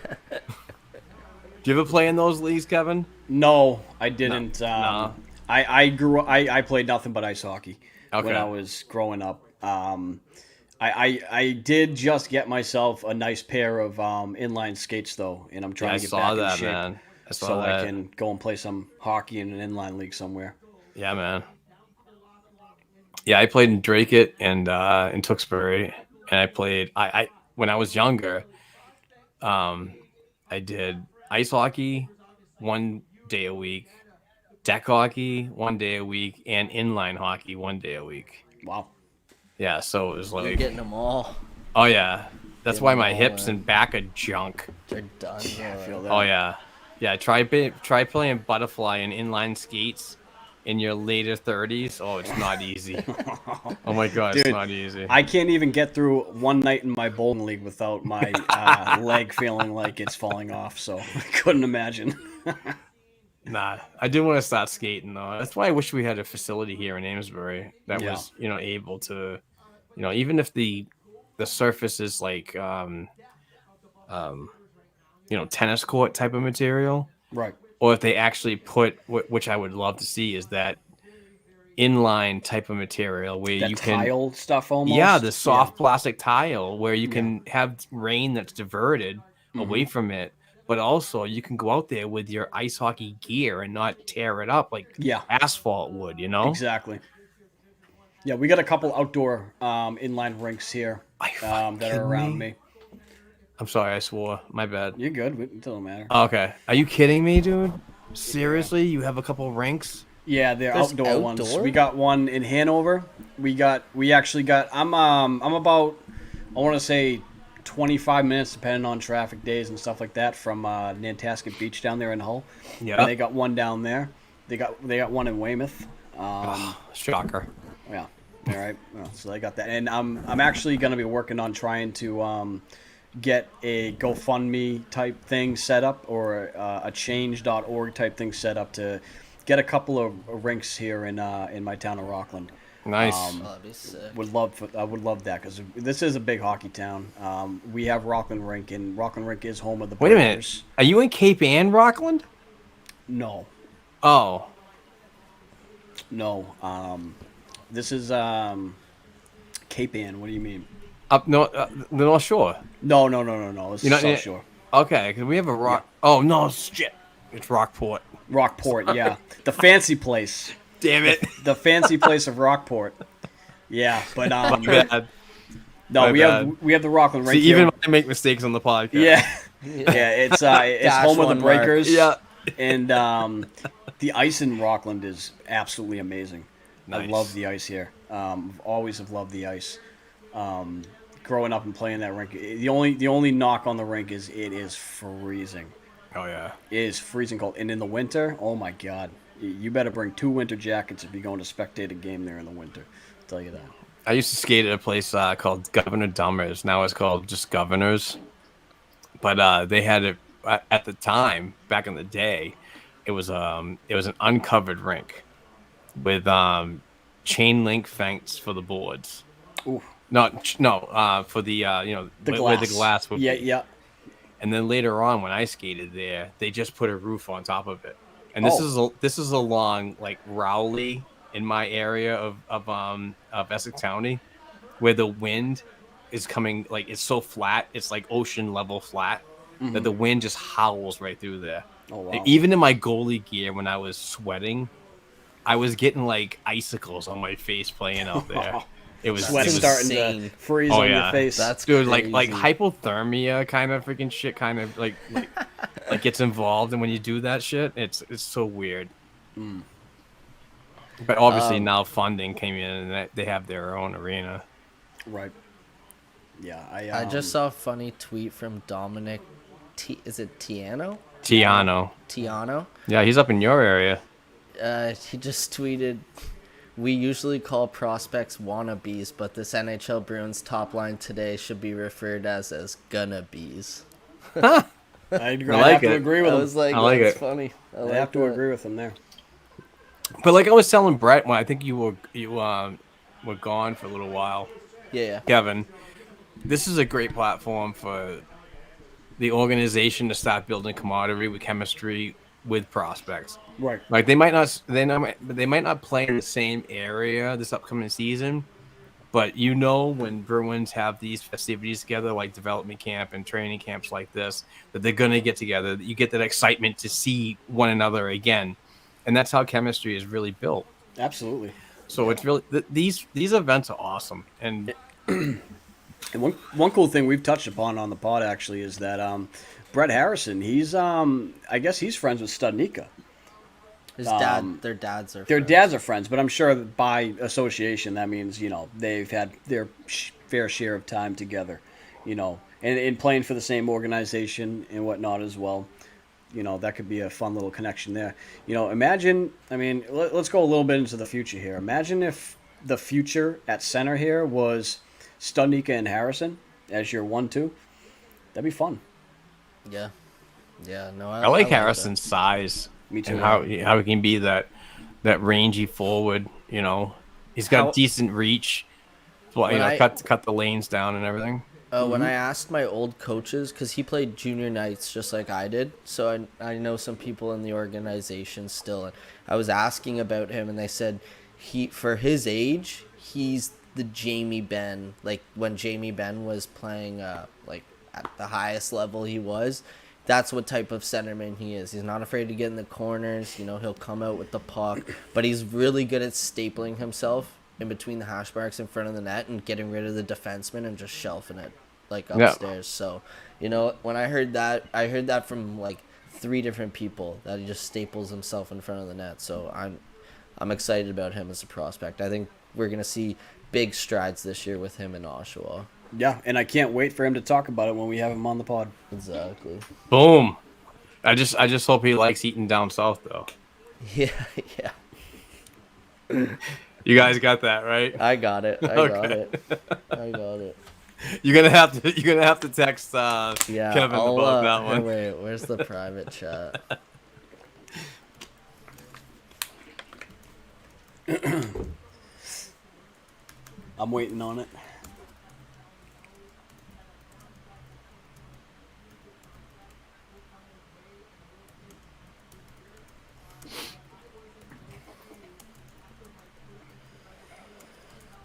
Do you ever play in those leagues, Kevin? No, I didn't. No. I played nothing but ice hockey when Okay. I was growing up. I did just get myself a nice pair of inline skates though, and I'm Yeah, trying I to get saw back in that, shape man. I saw so that. I can go and play some hockey in an inline league somewhere. Yeah, man. Yeah, I played in Drake it and in Tewksbury, and I played. I when I was younger, I did ice hockey 1 day a week, deck hockey 1 day a week, and inline hockey 1 day a week. Wow. Yeah, so it was You're like, getting them all. oh yeah, that's Getting why them my all hips in. and back are junk. They're done. I feel that. Oh yeah, yeah. Try playing butterfly and inline skates in your later 30s. Oh, it's not easy. Oh my god, it's Dude, not easy. I can't even get through one night in my bowling league without my leg feeling like it's falling off. So I couldn't imagine. Nah, I do want to start skating though. That's why I wish we had a facility here in Amesbury that Yeah. was, able to even if the surface is like tennis court type of material, Right. or if they actually put which I would love to see is that inline type of material where That you can tile stuff almost. yeah, the soft plastic tile where you Yeah. can have rain that's diverted away from it, but also you can go out there with your ice hockey gear and not tear it up like Yeah. asphalt would, Exactly. Yeah, we got a couple outdoor inline rinks here Are you fucking that are kidding around me? me. I'm sorry, I swore. My bad. You're good. It doesn't matter. Okay. Are you kidding me, dude? Seriously? You have a couple rinks? Yeah, they're There's outdoor ones. outdoor? We got one in Hanover. We actually got. I'm about, I want to say, 25 minutes depending on traffic days and stuff like that from Nantasket Beach down there in Hull. Yeah. And they got one down there. They got one in Weymouth. Shocker. Yeah. All right. Well, so they got that, and I'm actually going to be working on trying to get a GoFundMe type thing set up or a Change.org type thing set up to get a couple of rinks here in my town of Rockland. Nice. Oh, that'd be sick. I would love that because this is a big hockey town. We have Rockland Rink, and Rockland Rink is home of the Wait a minute. Breakers. Are you in Cape Ann, Rockland? No, Oh. no. This is Cape Ann. What do you mean? Up the North Shore. No. This You're is not South Shore. Okay, because we have a rock. Oh, no, shit. It's Rockport. Rockport, yeah. The fancy place. Damn it. The fancy place of Rockport. Yeah, but Bad. no, My we bad. have the Rockland Rink See, even here. when I make mistakes on the podcast. Yeah. Yeah, it's Dash home of the one mark. Breakers. Yeah. And the ice in Rockland is absolutely amazing. I Nice. love the ice here. Always have loved the ice. Growing up and playing that rink, the only knock on the rink is it is freezing. Oh, yeah. It is freezing cold, and in the winter, oh my god, you better bring 2 winter jackets if you're going to spectate a game there in the winter. I'll tell you that. I used to skate at a place called Governor Dummers. Now it's called just Governors. But they had it at the time, back in the day. It was an uncovered rink with chain link fence for the boards. Ooh, For the the where glass. the glass would Yeah, be. yeah. And then later on, when I skated there, they just put a roof on top of it. And this Oh. is along like Rowley in my area of Essex County, where the wind is coming like it's so flat, it's like ocean level flat that the wind just howls right through there. Oh wow. Even in my goalie gear, when I was sweating, I was getting like icicles on my face playing out there. It was Sweat it was, starting to insane. freeze Oh, on yeah. your face. That's dude, like crazy. hypothermia kind of freaking shit, kind of like gets involved, and when you do that shit, it's so weird. But obviously now funding came in, and they have their own arena. right. Yeah, I just saw a funny tweet from Dominic. Is it Tiano? Tiano, yeah, he's up in your area. He just tweeted, "We usually call prospects wannabes, but this NHL Bruins top line today should be referred as gonna bees." I like have to it. agree with I him. was like, I like that's it. funny. I have to agree with him there. But like I was telling Brett, when I think you were gone for a little while, Yeah. Kevin, this is a great platform for the organization to start building camaraderie with chemistry with prospects. Right. Like they might not play in the same area this upcoming season, but when Bruins have these festivities together, like development camp and training camps like this, that they're gonna get together. That you get that excitement to see one another again, and that's how chemistry is really built. Absolutely. So it's really these events are awesome, and And one cool thing we've touched upon on the pod actually is that Brett Harrison, he's I guess he's friends with Studnicka. His dad, their dads are. Their friends. dads are friends, but I'm sure that by association that means they've had their fair share of time together, and playing for the same organization and whatnot as well. That could be a fun little connection there. Imagine. I mean, let's go a little bit into the future here. Imagine if the future at center here was Studnicka and Harrison as your 1-2. That'd be fun. Yeah. No, I like that. Harrison's size. Me too. And how he can be that rangy forward. He's got How- decent reach. Well, When I- cut the lanes down and everything. When I asked my old coaches, because he played junior nights just like I did, so I know some people in the organization still. And I was asking about him, and they said for his age, he's the Jamie Benn. Like when Jamie Benn was playing, like at the highest level he was. That's what type of centerman he is. He's not afraid to get in the corners. He'll come out with the puck, but he's really good at stapling himself in between the hash marks in front of the net and getting rid of the defenseman and just shelving it like upstairs. So, when I heard that from like 3 different people that he just staples himself in front of the net. So I'm excited about him as a prospect. I think we're gonna see big strides this year with him in Oshawa. Yeah, and I can't wait for him to talk about it when we have him on the pod. Exactly. Boom. I just hope he likes eating down south though. Yeah. You guys got that right? I got it. I got it. You're gonna have to text Yeah, Kevin about that one. Wait, where's the private chat? I'm waiting on it.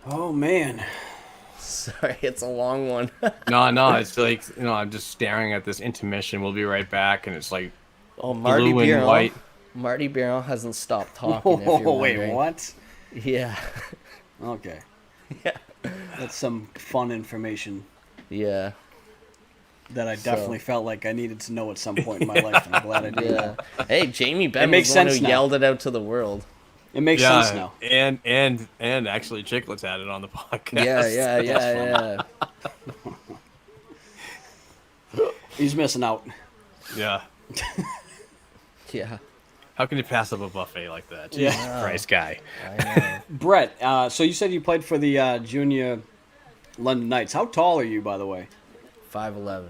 Oh man. Sorry, it's a long one. No, it's like I'm just staring at this intermission. We'll be right back, and it's like Oh, Marty blue and Biron. white. Marty Biron hasn't stopped talking. If you're Wait, wondering. what? Yeah. Okay. Yeah. That's some fun information Yeah. that I definitely felt like I needed to know at some point in my life, and I'm glad I did. Yeah. Hey, Jamie Benn makes was the one sense who now. yelled it out to the world. It makes sense now. and actually, Chicklets had it on the podcast. Yeah. He's missing out. Yeah. Yeah. How can you pass up a buffet like that? Yeah. Jesus Christ, guy. I know. Brett, so you said you played for the junior London Knights. How tall are you, by the way? 5'11".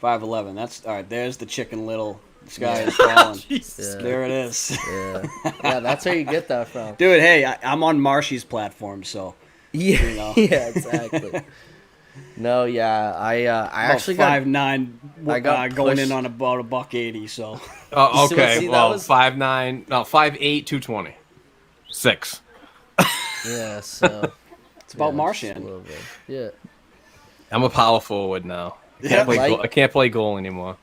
5'11". That's all right. There's the Chicken Little. This guy is falling. Yeah. There it is. Yeah, that's where you get that from. Dude, hey, I'm on Marshy's platform, so Yeah, know. yeah, exactly. No, yeah, I actually about got 5'9", I got going pushed- in on about $180. So Oh, So, okay. see, that Well, was- 5'9", no, 5'8", 220. 6. yeah. So it's about yeah, Martian. just a little bit. Yeah. I'm a power forward now. Yeah, I can't play goal anymore.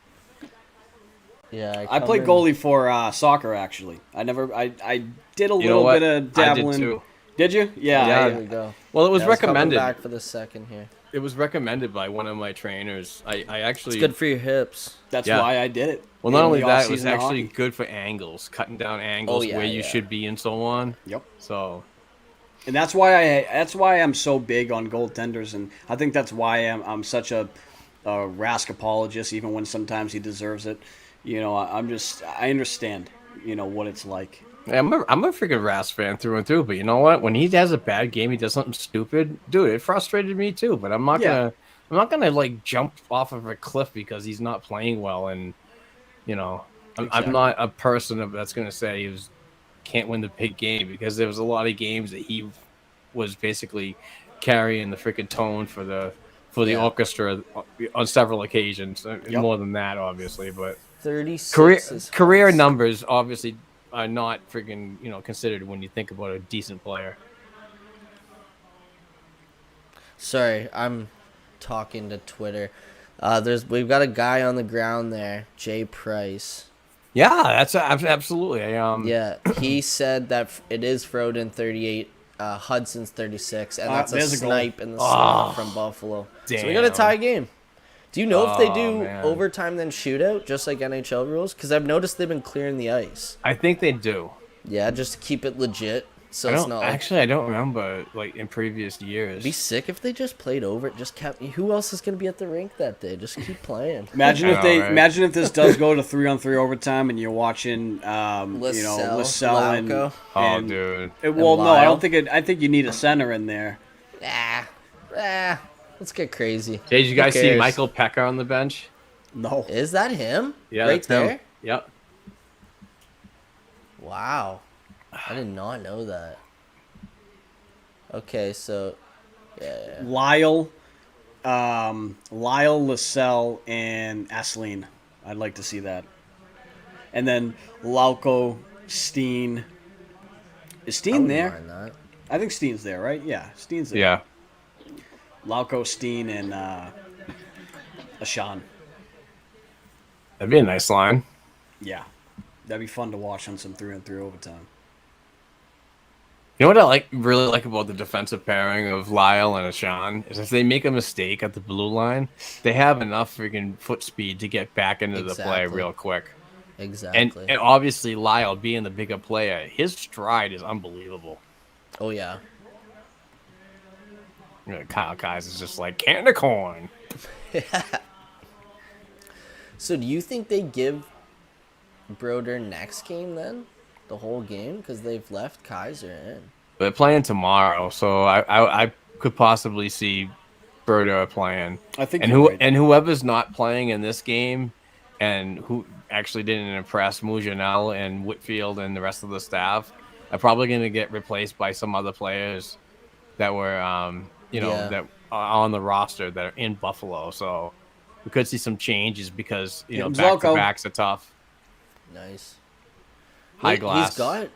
Yeah, I played goalie for soccer actually. I did a You know little what? bit of I did dabbling. too. Did you? Yeah. Yeah, there we go. Well, it was Yeah, I coming recommended. back for the second here. It was recommended by one of my trainers. I actually. It's good for your hips. That's Yeah. why I did it. Well, not in only the that, it was off-season of actually hockey. good for angles, cutting down angles yeah, where you yeah. should be and so on. Yep. So, And that's why I'm so big on goaltenders, and I think that's why I'm such a Rask apologist, even when sometimes he deserves it. I understand, what it's like. I'm a freaking Ras fan through and through. But you know what? When he has a bad game, he does something stupid, dude. It frustrated me too. But I'm not Yeah. gonna like jump off of a cliff because he's not playing well. And I'm Exactly. not a person that's gonna say he can't win the big game, because there was a lot of games that he was basically carrying the freaking tone for the Yeah. orchestra on several occasions. Yep. More than that, obviously, but 36 is career fast. numbers obviously are not freaking considered when you think about a decent player. Sorry, I'm talking to Twitter. We've got a guy on the ground there, Jay Price. Yeah, that's absolutely. Yeah, he said that it is Froden 38, Hudson's 36, and that's a there's a goal. snipe in the slot from Buffalo. So we got a Damn. tie game. Do you know if they do man. overtime then shootout, just like NHL rules? Because I've noticed they've been clearing the ice. I think they do. Yeah, just to keep it legit. So I it's don't not like... I don't remember like in previous years. It'd be sick if they just played over it. Just kept... Who else is going to be at the rink that day? Just keep playing. Imagine I if know, right? imagine if this does go to 3-on-3 overtime, and you're watching, Lissell and, Lauco. Oh, and dude. well, no, I Lyle. don't think I think you need a center in there. Let's get crazy. Did you guys Who see cares? Michael Pecker on the bench? No. Is that him? Yeah, right that's him. there. Yep. Wow, I did not know that. Okay, so Yeah. Lyle, Lascelles, and Asleen. I'd like to see that. And then Lauko, Steen. Is I Steen wouldn't there? mind that. I think Steen's there, right? Yeah, Steen's there. Yeah. Lauko, Steen, and Ashan. That'd be a nice line. Yeah, that'd be fun to watch on some 3-on-3 overtime. You know what I really like about the defensive pairing of Lyle and Ashan is if they make a mistake at the blue line, they have enough freaking foot speed to get back into the play Exactly. real quick. Exactly. And obviously Lyle being the bigger player, his stride is unbelievable. Oh yeah. You know, Kyle Kaiser's just like candy corn. So do you think they give Broder next game then? The whole game? Because they've left Kaiser in. They're playing tomorrow, so I could possibly see Berto playing. I think and you're right. and whoever's not playing in this game, and who actually didn't impress Mujanel and Whitfield and the rest of the staff, are probably going to get replaced by some other players that were Yeah. that are on the roster that are in Buffalo. So we could see some changes because Here comes back to Zelko. backs are tough. Nice. High Wait, glass. He's got.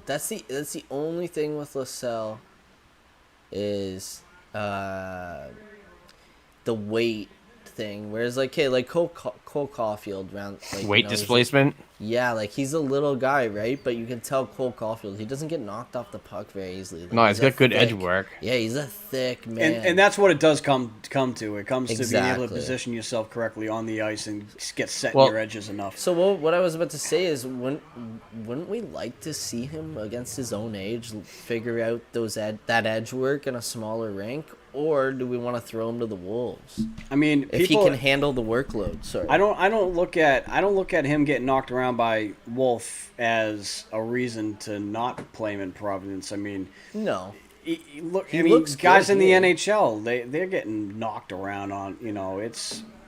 That's the only thing with Lascelles is the weight thing. Whereas like Cole Caulfield round like Weight he's- displacement. Yeah, like he's a little guy, right? But you can tell Cole Caulfield, he doesn't get knocked off the puck very easily. Like, No, he's got good edge thick- work. Yeah, he's a thick man. And that's what it does come to. It comes to being able to Exactly. position yourself correctly on the ice and get set Well- in your edges enough. So what I was about to say is, wouldn't we like to see him against his own age figure out that edge work in a smaller rink, or do we want to throw him to the wolves I mean, if people, he can handle the workload? Sorry, I don't look at him getting knocked around by Wolf as a reason to not play him in Providence. I mean, No, look, He I mean, looks guys good, in the yeah. NHL, they're getting knocked around on.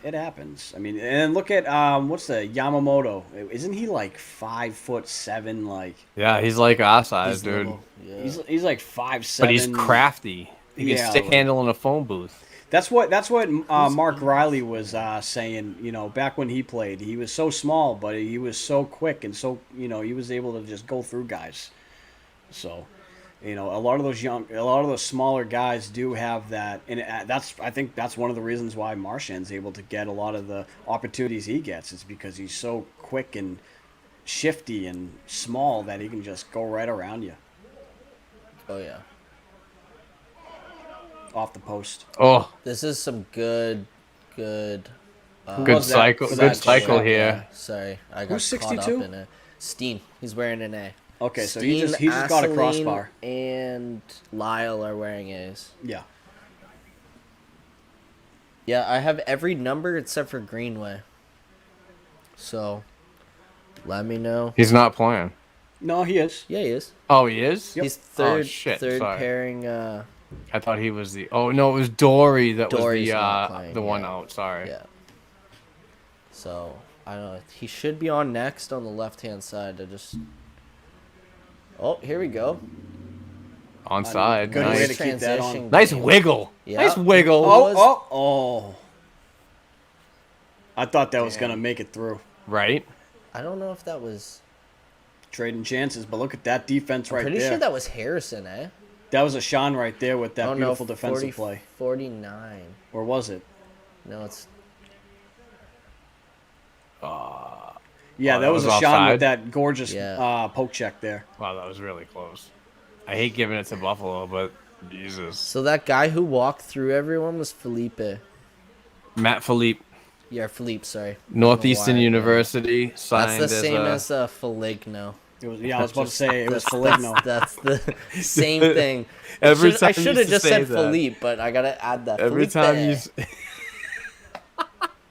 It happens. I mean, and look at what's the Yamamoto? Isn't he like 5'7"? Like Yeah, he's like our size, he's dude. little. Yeah. he's like 5'7". But he's crafty. He can Yeah, stick like- handle in a phone booth. That's what Mark Riley was saying. Back when he played, he was so small, but he was so quick and so he was able to just go through guys. So, a lot of those smaller guys do have that, and I think that's one of the reasons why Marchand's able to get a lot of the opportunities he gets. Is because he's so quick and shifty and small that he can just go right around you Oh yeah, off the post. Oh, this is some good. good was that- cycle. for Good that cycle shot? here. Yeah, sorry, I got Who's caught 62? up in it. Steen, he's wearing an A. Okay, so Steen, he just got a Asseline, crossbar. and Lyle are wearing A's. Yeah. Yeah, I have every number except for Greenway. So, let me know. He's not playing. No, he is. Yeah, he is. Oh, he is? Yep. He's third. Oh, shit, third sorry. pairing. I thought he was the. Oh no, it was Dory that Dory's was not the playing, the one yeah. out. Sorry. Yeah. So I don't know. He should be on next on the left hand side. Oh, here we go. Onside. Good way Nice. to keep that on. Transition Nice game. wiggle. Yeah. Nice wiggle. Oh. I thought that was going to make it through. Right. I don't know if that was. Trading chances, but look at that defense right Pretty there. sure that was Harrison, eh? That was a Sean right there with that Oh, beautiful no, defensive play. 49. Or was it? No, it's. Yeah, Oh, that that was was a Sean offside? with that gorgeous Yeah. poke check there. Wow, that was really close. I hate giving it to Buffalo, but Jesus. So that guy who walked through everyone was Felipe. Matt Philippe, Yeah, Philippe, sorry. Northeastern Why, yeah. University, signed That's the same as as Feligno. I was about to say it was Foligno. That's the same thing. Every I time you should have used to just say said that. Philippe, but I gotta add that. every Felipe. time you.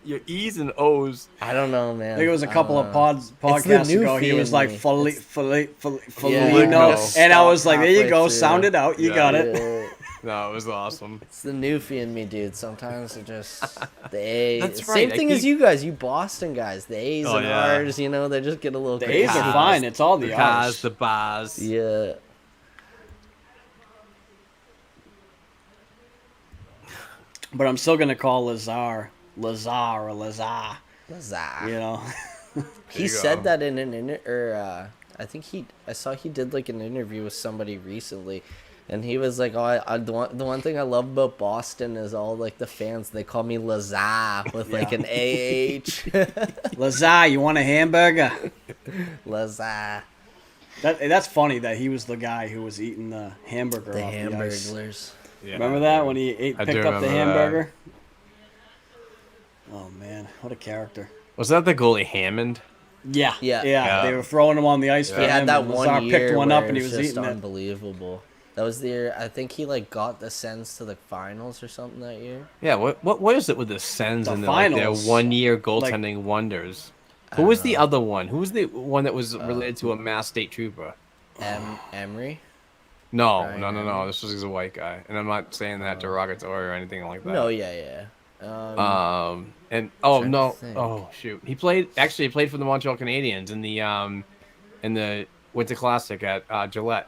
Your E's and O's. I don't know, man. I think it was a couple of It's the podcasts new ago. He was in like me. Foligno, Foligno. and I was like, Stop "There you halfway go, through. sound it out. You Yeah. got it." Yeah, No, it was awesome. it's the newfie in me, dude. Sometimes it just the A. That's Same right, thing I as keep- you guys, you Boston guys. The A's Oh, and yeah. R's, they just get a little. The A's crazy. are fine. It's all the The cars, R's. the bars. Yeah. but I'm still gonna call Lazar or Lazar. Lazar. You know. He you said go. that in I think I saw he did like an interview with somebody recently, and he was like, "Oh, the one thing I love about Boston is all like the fans. They call me Lazar with like Yeah. an AH." Lazar, you want a hamburger? Lazar, That's funny that he was the guy who was eating the hamburger the off the ice. Hamburglers. Yeah, Remember that dude. when he I do picked up the remember that. hamburger? Oh man, what a character! Was that the goalie Hammond? Yeah, Yeah. yeah. They were throwing him on the ice for He him. had that and one Lazar year picked one where up and he it was just eating it. unbelievable. That was the year. I think he like got the Sens to the finals or something that year. Yeah, what is it with the Sens The and like, their finals, 1 year goaltending wonders? Who was the other one? Who was the one that was related to a Mass State Trooper? Emery. No, Ryan no, no, no. Emery. This was a white guy, and I'm not saying that derogatory or anything like that. No, yeah. And trying to no, think. oh shoot, he played for the Montreal Canadiens in the Winter Classic at Gillette.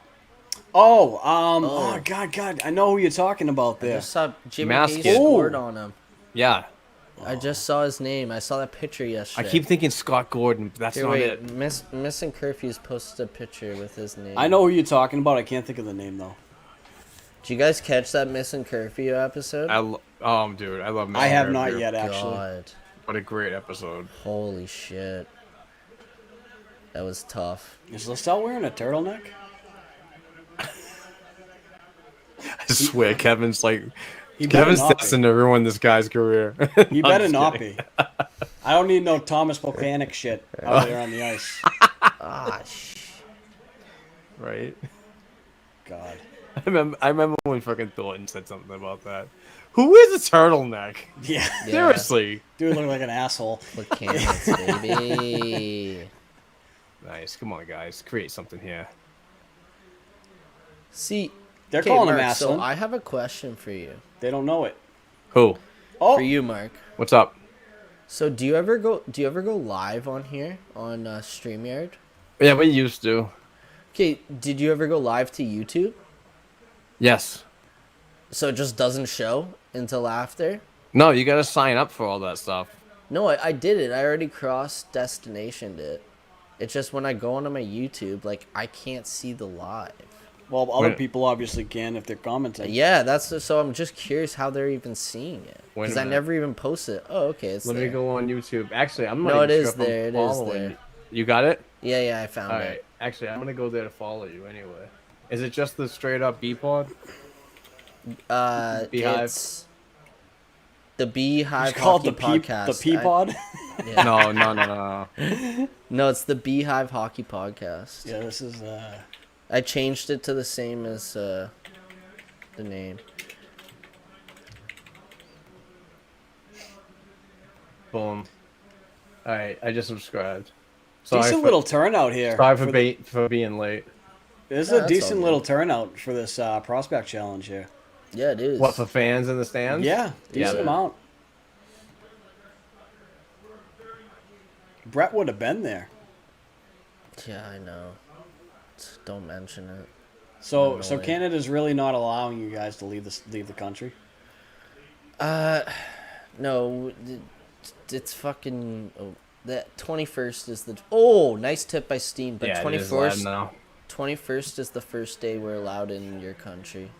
Oh, God, I know who you're talking about I there. just saw Jimmy Mask Hayes it. scored on him. Yeah, I just saw his name. I saw that picture I yesterday. keep thinking Scott Gordon, but that's Here, not wait, it. Missing Curfew's posted a picture with his name. I know who you're talking about. I can't think of the name though. Did you guys catch that Missing Curfew episode? Dude, I love. I have Mr. not Curfew. yet actually. God, What a great episode. holy shit, that was tough. Is Lysell wearing a turtleneck? I swear, Kevin's like. He better Kevin's not destined be. to ruin this guy's career. He better not be. I don't need no Thomas Popanic shit out there on the ice. Ah, Right? God. I remember when fucking Thornton said something about that. Who is a turtleneck? Yeah. Seriously. Dude looked like an asshole. Flip cannons, baby. Nice. Come on, guys. Create something here. See, They're okay, calling him Mark, so Aslan. I have a question for you. They don't know it. Who? Oh, For you, Mark. What's up? So do you ever go live on here on StreamYard? Yeah, we used to. Okay, did you ever go live to YouTube? Yes. So it just doesn't show until after? No, you gotta sign up for all that stuff. No, I did it. I already cross-destinationed it. It's just when I go onto my YouTube, like, I can't see the live. well, other Wait. people obviously can if they're commenting. Yeah, so I'm just curious how they're even seeing it. Wait a Because I minute. never even posted it. Oh, okay, it's Let there. me go on YouTube. Actually, I'm not No, even it sure is if I'm there, it is following there. you. You got it? Yeah, I found All right. it. Actually, I'm gonna go there to follow you anyway. Is it just the straight up B-Pod? B-Hive? It's the B-Hive It's called Hockey the Podcast. the Peapod. Yeah. No. No, it's the B-Hive Hockey Podcast. Yeah, this is I changed it to the same as the name. Boom. All right, I just subscribed. decent little turnout here. Sorry for for being late. This is Yeah, a that's decent all little good. turnout for this prospect challenge here. Yeah, it is. What, for fans in the stands? Yeah, decent man. amount. Brett would have been there. Yeah, I know. Don't mention it. So Annoying. Canada's really not allowing you guys to leave the country. No, it's fucking. Oh, the 21st is the. Oh, nice tip by Steam. But Yeah, it is live 21st, now. 21st is the first day we're allowed in your country.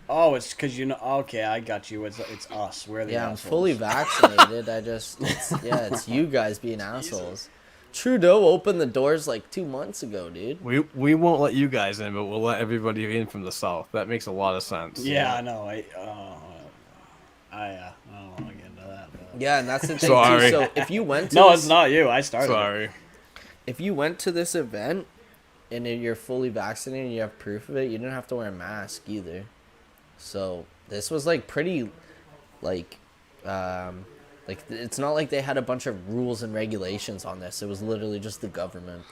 Oh, it's because you know. Okay, I got you. It's us. We're the Yeah, I'm assholes. fully vaccinated. It's you guys being assholes. Trudeau opened the doors like 2 months ago, dude. We won't let you guys in, but we'll let everybody in from the south. That makes a lot of sense. Yeah, I know. I don't want to get into that. But... Yeah, and that's the thing Sorry. too. So if you went to No, this, it's not you. I started. it. Sorry. if you went to this event and you're fully vaccinated and you have proof of it, you didn't have to wear a mask either. So this was like pretty, like it's not like they had a bunch of rules and regulations on this. It was literally just the government.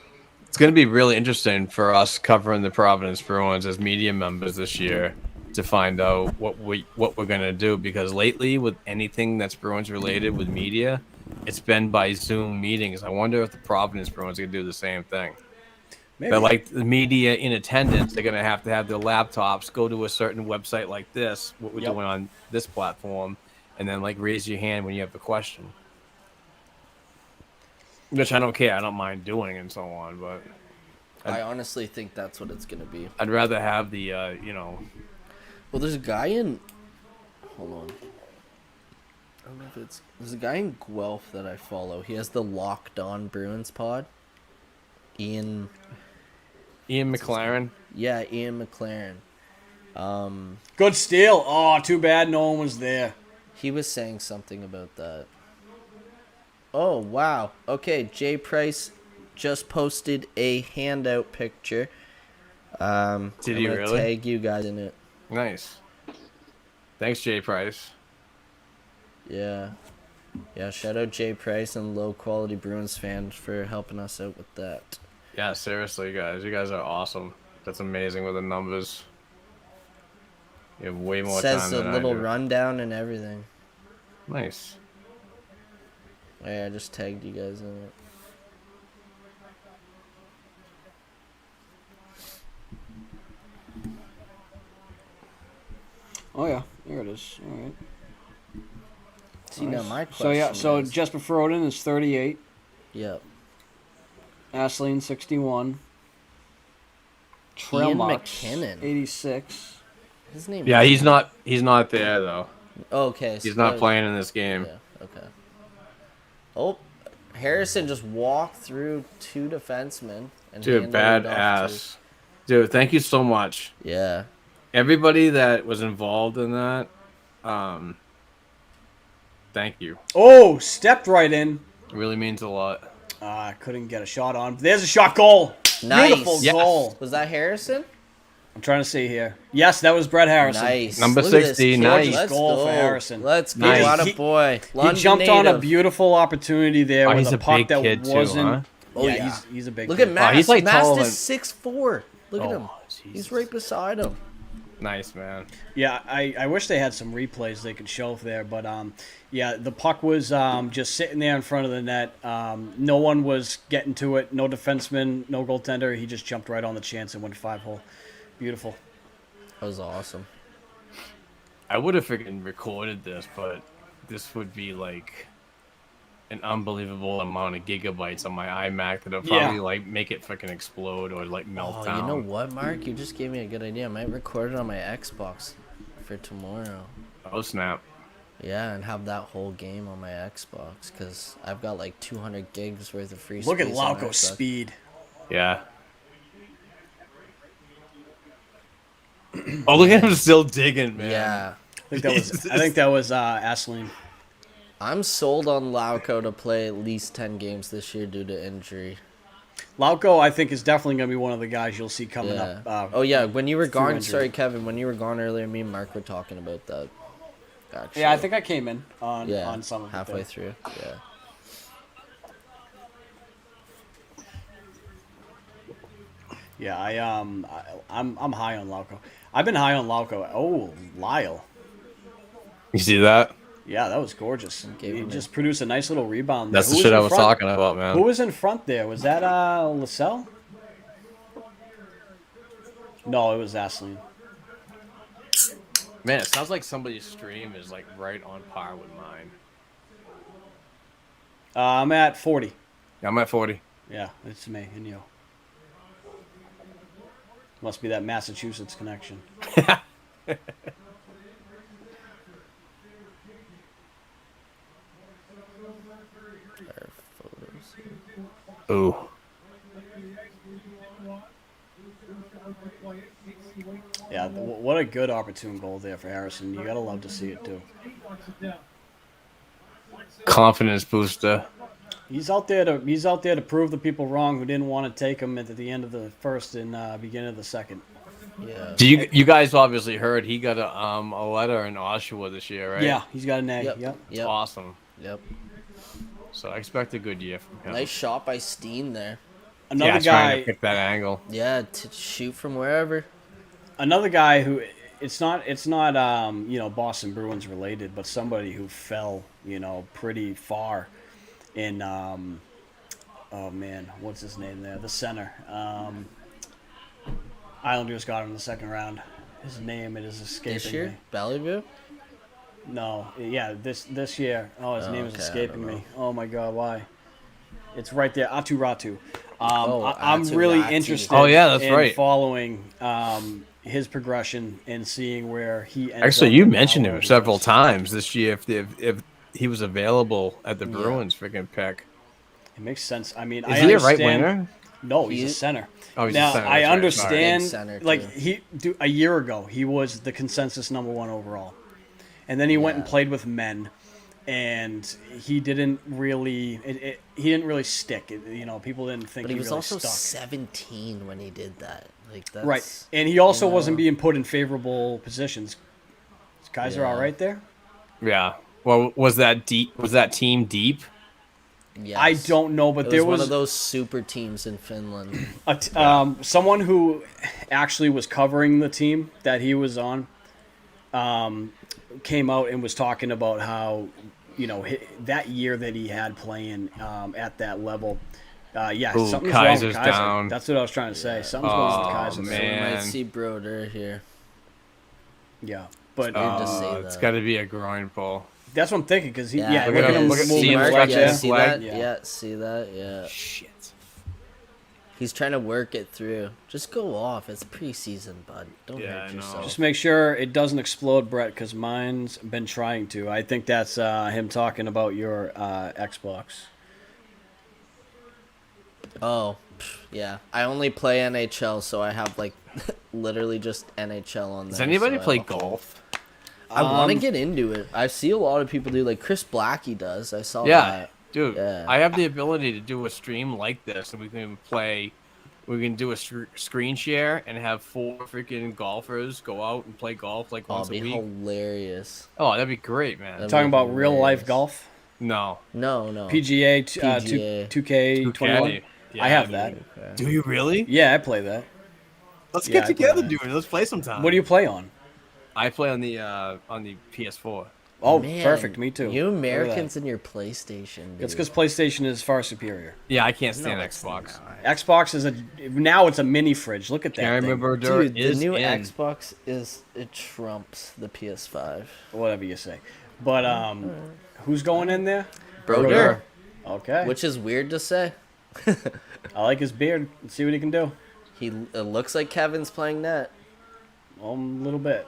It's going to be really interesting for us covering the Providence Bruins as media members this year to find out what we're going to do, because lately with anything that's Bruins related with media, it's been by Zoom meetings. I wonder if the Providence Bruins are going to do the same thing. Maybe. But like the media in attendance, they're going to have their laptops, go to a certain website like this, what we're Yep. doing on this platform, and then like raise your hand when you have a question. Which I don't care. I don't mind doing and so on, but I honestly think that's what it's gonna be. I'd rather have the Well, there's a guy in. Hold on. I don't know if it's. There's a guy in Guelph that I follow. He has the Locked On Bruins pod. Ian McLaren. Yeah, Ian McLaren. Good steal. Oh, too bad no one was there. He was saying something about that. Oh, wow. Okay, Jay Price just posted a handout picture. Did I'm he gonna really? tag you guys in it. Nice. Thanks, Jay Price. Yeah. Yeah, shout out Jay Price and Low Quality Bruins fans for helping us out with that. Yeah, seriously, guys. You guys are awesome. That's amazing with the numbers. You have way more Says time a than little I do. rundown and everything. Nice. Yeah, I just tagged you guys in it. Oh yeah, there it is. All right. See, now Nice. my So yeah, question so is- Jesper Froden is 38. Yep. Asleen 61. Ian Trailbox McKinnon. 86. His name Yeah, is- he's not there though. Oh, okay. He's so not that- playing in this game. Yeah, okay. Oh, Harrison just walked through two defensemen. And Dude, handed it off badass. Dude, thank you so much. to- Yeah. Everybody that was involved in that, thank you. Oh, stepped right in. It really means a lot. I couldn't get a shot on. There's a shot goal. Nice. Beautiful Yes. goal. Was that Harrison? I'm trying to see here. Yes, that was Brett Harrison. Nice. Number Look at this 60, kid. nice. Let's Goal for go. Harrison. Let's go. Nice. What He- a boy. He London jumped on a native. beautiful opportunity there Oh, with he's a a puck big that kid too, wasn't. huh? Oh, yeah, yeah. he's a big. Look kid. at Mass. he's like Mass taller is than- 6'4". Look at Oh, him. He's Jesus. right beside him. Nice, man. Yeah, I wish they had some replays they could show there, but yeah, the puck was just sitting there in front of the net. No one was getting to it. No defenseman, no goaltender. He just jumped right on the chance and went 5-hole. Beautiful. That was awesome. I would have freaking recorded this, but this would be like an unbelievable amount of gigabytes on my iMac that'll probably Yeah. like make it freaking explode or like melt Oh, down. you know what, Mark? You just gave me a good idea. I might record it on my Xbox for tomorrow. Oh snap! Yeah, and have that whole game on my Xbox because I've got like 200 gigs worth of free Look at space on Lauko's Xbox. speed. Yeah. Oh, look at him still digging, man. Yeah. I think that was Asleen. I'm sold on Lauko to play at least 10 games this year due to injury. Lauko, I think, is definitely going to be one of the guys you'll see coming Yeah. up. Oh, yeah. When you were through gone, injury. sorry, Kevin, when you were gone earlier, me and Mark were talking about that. Actually. Yeah, I think I came in on Yeah, some of it halfway there. through. Yeah. Yeah, I'm high on Lauko. I've been high on Lauko. Oh, Lyle. You see that? Yeah, that was gorgeous. Gave He him just produced a nice little rebound. there. That's the Who shit in I was front? talking about, man. Who was in front there? Was that Lascelles? No, it was Asleen. Man, it sounds like somebody's stream is like right on par with mine. I'm at 40. I'm at 40. Yeah, it's me and you. Must be that Massachusetts connection. Our photos. Ooh. Yeah, what a good opportune goal there for Harrison. You gotta love to see it too. Confidence booster. He's out there to prove the people wrong who didn't want to take him at the end of the first and beginning of the second. Yeah. Do you guys obviously heard he got a letter in Oshawa this year, right? Yeah, he's got an A. Yep. Yep. Yep. Awesome. Yep. So I expect a good year from him. Nice shot by Steen there. Another yeah, trying to guy. pick that angle. Yeah, to shoot from wherever. Another guy who it's not Boston Bruins related, but somebody who fell pretty far in oh man, what's his name there? The center. Islanders got him in the second round. His name it is escaping This year, me. Bellevue. No, yeah, this year. Oh, his Oh, name is okay, I escaping don't know. me. Oh my god, why? It's right there, Atu Ratu. Oh, I'm Atu really Ratu. interested Oh, yeah, that's in right. following his progression and seeing where he ends Actually, up you and how mentioned well him he several does. times this year. If he was available at the Yeah. Bruins freaking pick, It makes sense. I mean, is I he a right understand. winger? No, he's a He- center. Oh, he's a Now center. I That's right. Sorry. Big understand. center, Like too. a year ago, he was the consensus number one overall, and then he went and Yeah. played with men, and he didn't really. He didn't really stick. People didn't think But he was really also stuck. 17 when he did that. Like that's Right, and he also you know, wasn't being put in favorable positions. Is Kaiser Yeah. all right there? Yeah. Well, was that deep? Was that team deep? Yes. I don't know, but It there was one was of those super teams in Finland. someone who actually was covering the team that he was on came out and was talking about how that year that he had playing at that level. Ooh, Something's Kaiser's wrong with Kaiser. down. That's what I was trying to say. Something's going on with Oh, Kaiser. So we man. might see Broder here. Yeah, but weird to say It's that. got to be a groin pull. that's what I'm thinking because Yeah, look look at at him him, look at moving Seamus right right yeah, there. there. see Flag. that? Yeah. Yeah, see that? Yeah. Shit. He's trying to work it through. Just go off. It's preseason, bud. Don't Yeah, I hurt know. yourself. Just make sure it doesn't explode, Brett, because mine's been trying to. I think that's him talking about your Xbox. Oh, yeah. I only play NHL, so I have like literally just NHL on there. Does anybody so I play have a whole- golf? I want to get into it. I see a lot of people do. Like Chris Blackie does. I saw that. Dude, Yeah. I have the ability to do a stream like this, and we can play. We can do a screen share and have 4 freaking golfers go out and play golf like Oh, once it'd a be week. hilarious. Oh, that'd be great, man. That'd Talking be about real life hilarious. golf, No, No. PGA, PGA. 2K21. Yeah, I have dude. that. Do you really? Yeah, I play that. Let's Yeah, get I play together, that. dude. Let's play sometime. What do you play on? I play on the PS4. Oh, Man, perfect. Me too. You Look at that. Americans and your PlayStation. Dude. It's because PlayStation is far superior. Yeah, I can't stand No, it's Xbox. not. Xbox is now it's a mini fridge. Look at that. Can't thing. remember Dude, the is new in. Xbox it trumps the PS5. Whatever you say. But who's going in there? Broder, Okay. which is weird to say. I like his beard. Let's see what he can do. It looks like Kevin's playing net. A little bit.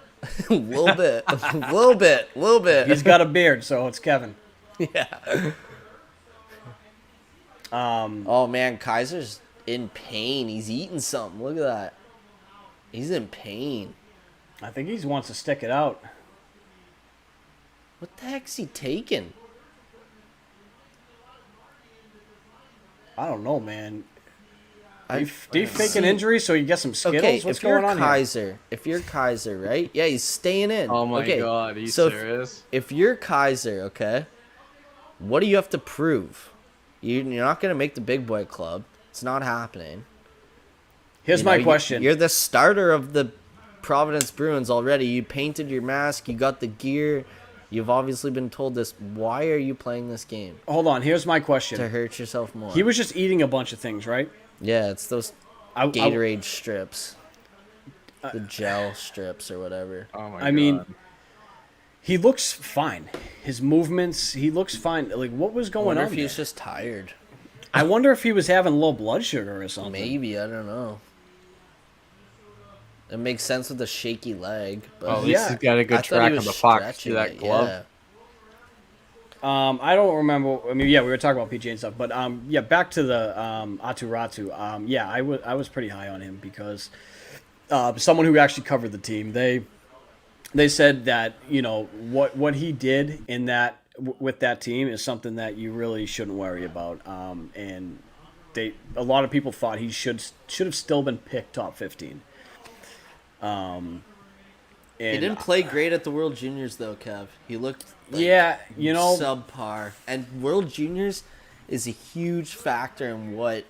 a little bit, a little bit. He's got a beard, so it's Kevin. Yeah. Oh man, Kaiser's in pain. He's eating something. Look at that. He's in pain. I think he wants to stick it out. What the heck's he taking? I don't know, man. I- Do you fake an injury so you get some Skittles? Okay, What's if you're going on here? Kaiser, right? Yeah, he's staying in. Oh my okay. god, are you so serious? If you're Kaiser, okay, what do you have to prove? You're not gonna make the big boy club. It's not happening. Here's You my know, question. You're the starter of the Providence Bruins already. You painted your mask. You got the gear. You've obviously been told this. Why are you playing this game? Hold on. Here's my To question. hurt yourself more. He was just eating a bunch of things, right? Yeah, it's those I- Gatorade strips. The gel strips or whatever. Oh my I mean, he looks fine. His movements, he looks fine. Like, what was I going wonder on if there? he's just tired. I wonder if he was having low blood sugar or something. Maybe, I don't know. It makes sense with the shaky leg, but at least yeah. he's got a I good thought track he on was the puck stretching through that it, glove. yeah. I don't remember. I mean, yeah, we were talking about PJ and stuff, but yeah, back to the Atu Ratu. Yeah, I was pretty high on him because someone who actually covered the team, they said that what he did in that with that team is something that you really shouldn't worry about. And a lot of people thought he should have still been picked top 15. He didn't play great at the World Juniors though, Kev. He looked like Yeah, subpar. And World Juniors is a huge factor in what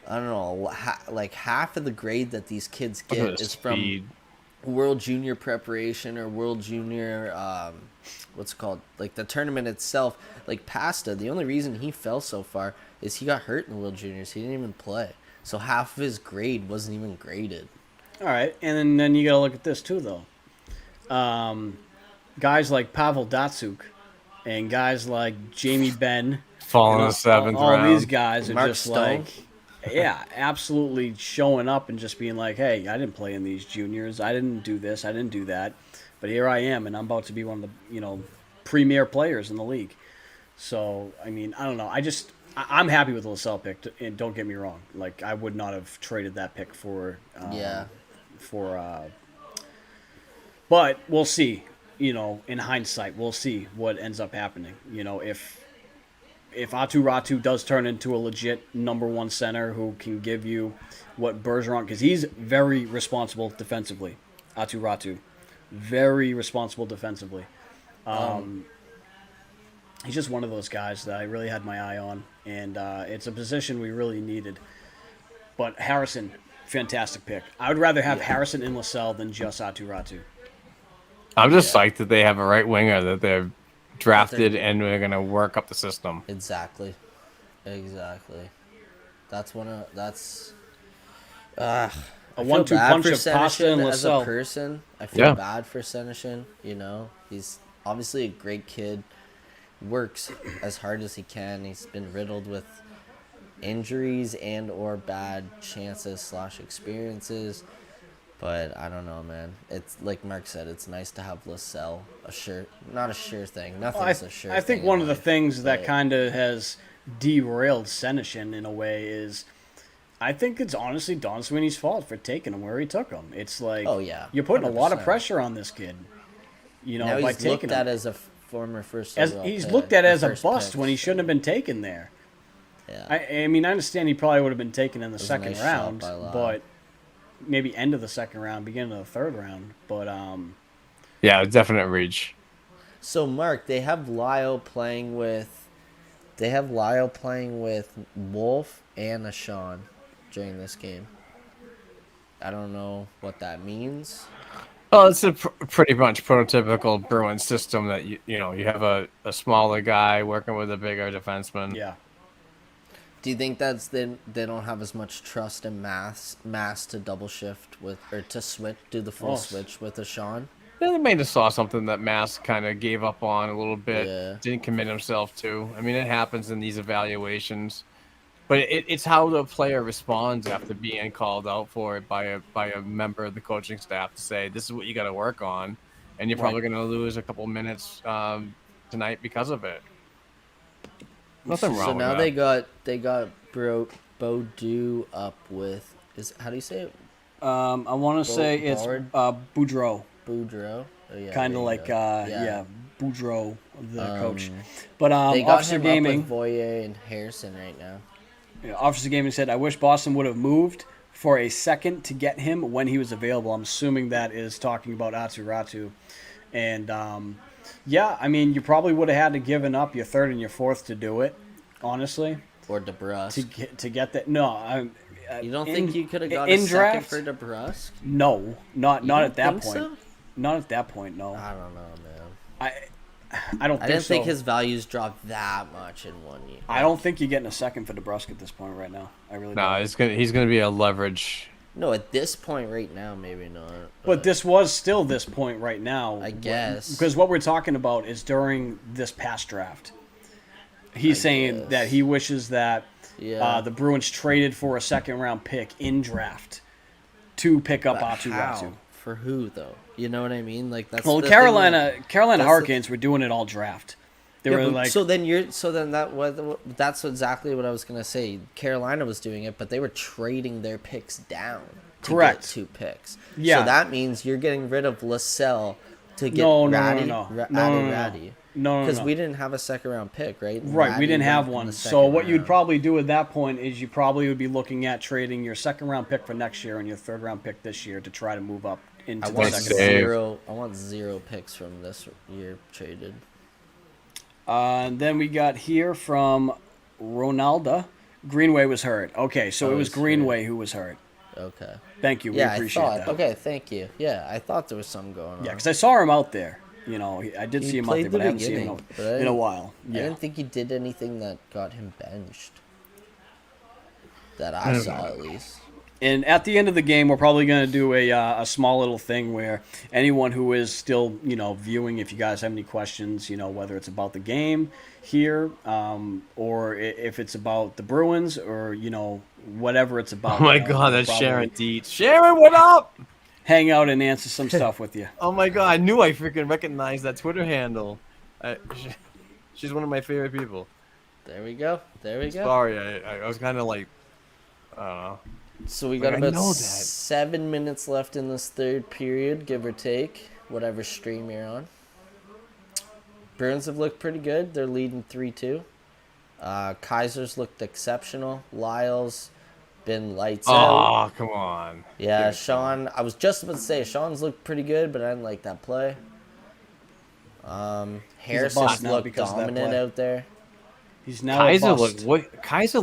I don't know, like half of the grade that these kids Look at get his is from speed. World Junior preparation or World Junior what's it called? Like the tournament itself. Like Pasta, the only reason he fell so far is he got hurt in the World Juniors. He didn't even play. So half of his grade wasn't even graded. All right, and then you got to look at this too, though. guys like Pavel Datsuk and guys like Jamie Benn, Fall and in the seventh all round. these guys are Mark just Stone. like, yeah, absolutely showing up and just being like, hey, I didn't play in these juniors. I didn't do this. I didn't do that. But here I am, and I'm about to be one of the, premier players in the league. So, I mean, I don't know. I'm happy with the LaSalle pick, and don't get me wrong. Like, I would not have traded that pick for, Yeah. but we'll see. In hindsight, we'll see what ends up happening. If Atu Ratu does turn into a legit number one center who can give you what Bergeron, because he's very responsible defensively. Atu Ratu, very responsible defensively. He's just one of those guys that I really had my eye on, and it's a position we really needed. But Harrison, fantastic pick. I would rather have Harrison in LaSalle than just Atu Ratu. I'm just psyched that they have a right winger that they're drafted and we're gonna work up the system. Exactly. That's A I feel 1-2 bad punch for of Pasta and Senyshyn as a LaSalle. person. I feel Yeah. bad for Senyshyn. He's obviously a great kid. Works as hard as he can. He's been riddled with injuries and or bad chances / experiences. But I don't know, man. It's like Mark said. It's nice to have LaSalle not a sure thing. Nothing's a sure. I think thing one in of the life, things that but- kind of has derailed Senyshyn in a way is, I think it's honestly Don Sweeney's fault for taking him where he took him. It's like, Oh, yeah, you're putting a lot of 100%. pressure on this kid. now by he's taking looked him. at as a former first. As overall he's pick, looked at or as a first bust pick, when he so- shouldn't have been taken there. Yeah. I mean, I understand he probably would have been taken in the a second nice shot round, by Lyle. but maybe end of the second round, beginning of the third round. But Yeah, definite reach. So Mark, they have Lyle playing with Wolf and Ashawn during this game. I don't know what that means. Well, it's a pretty much prototypical Bruins system that you have a smaller guy working with a bigger defenseman. yeah, Do you think that's they don't have as much trust in mass to double shift with or to do the full Oh. switch with Ashawn? They may have saw something that Mass kind of gave up on a little bit, Yeah. didn't commit himself to. I mean, it happens in these evaluations, but it's how the player responds after being called out for it by a member of the coaching staff to say, this is what you got to work on, and you're probably going to lose a couple minutes tonight because of it. Nothing wrong So with now that. they got Boudreaux up with how do you say it? I want to say it's Bard? Boudreaux, Boudreaux. Oh, yeah, kind there of you like go. Boudreaux, the coach. But They got Officer him Gaming. up with Voyer and Harrison right now. Officer Gaming said, I wish Boston would have moved for a second to get him when he was available. I'm assuming that is talking about Atu Ratu. And, yeah, I mean, you probably would have had to given up your third and your fourth to do it, honestly. Or DeBrusque. To get that. No. You don't think you could have got in a draft? second for DeBrusque? No. Not don't at that think point. so? Not at that point, no. I don't know, man. I don't I think didn't so. think his values dropped that much in 1 year. I don't think you're getting a second for DeBrusque at this point right now. I really No, don't. he's gonna be a leverage. No, at this point right now, maybe not. But this was still this point right now. I guess. Because what we're talking about is during this past draft. He's saying guess. that he wishes that Yeah. the Bruins traded for a second round pick in draft to pick up But Atu how? Ratu. For who though? You know what I mean? Like that's Well, the Carolina thing that's the- Hurricanes were doing it all draft. They Yeah, were but like, that's exactly what I was gonna say. Carolina was doing it, but they were trading their picks down to Correct. get 2 picks. Yeah. So that means you're getting rid of LaSalle to get No, Ratty. no. Ratty. no, Because we didn't have a second round pick, right? Right, we Ratty didn't went have in one. the So second what you'd round. probably do at that point is you probably would be looking at trading your second round pick for next year and your third round pick this year to try to move up into I the want second Save. round. zero. I want 0 picks from this year traded. And then we got here from Ronaldo. Greenway was hurt. Okay, so Oh, it was he's Greenway who was hurt. Okay. Thank you. We Yeah, I appreciate thought. that. Okay, thank you. Yeah, I thought there was something going on. Yeah, because I saw him out there. You know, I did He see him out played there, but the I haven't seen him beginning, but I in a didn't- while. I Yeah. didn't think he did anything that got him benched. That I I don't saw know. at least. And at the end of the game, we're probably going to do a small little thing where anyone who is still, viewing, if you guys have any questions, whether it's about the game here, or if it's about the Bruins, or whatever it's Oh about. my God, that's Sharon Dietz. Sharon, what up? Hang out and answer some stuff with you. Oh my God, I knew I freaking recognized that Twitter handle. She's one of my favorite people. There we go. There we go. Sorry, I was kind of like, I don't know. So we Like, got I about know that. 7 minutes left in this third period, give or take, whatever stream you're on. Bruins have looked pretty good. They're leading 3-2. Kaiser's looked exceptional. Lyle's been lights out. Oh, come on. Yeah, Give it Sean. I was just about to say Sean's looked pretty good, but I didn't like that play. bust Harrison's now looked because of that dominant play. out there. He's now a bust. Kaiser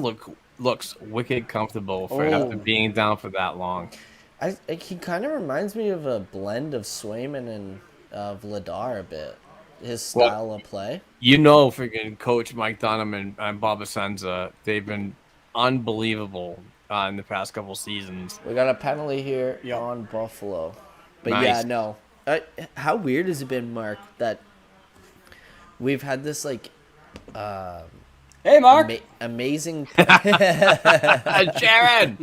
looks wicked comfortable for after being down for that long. He kind of reminds me of a blend of Swayman and Vladar a bit. His style of play. Freaking Coach Mike Dunham and Bob Asenza, they've been unbelievable in the past couple seasons. We got a penalty here Yep. on Buffalo. But Nice. yeah, no. How weird has it been, Mark, that we've had this like Hey, Mark. amazing Sharon,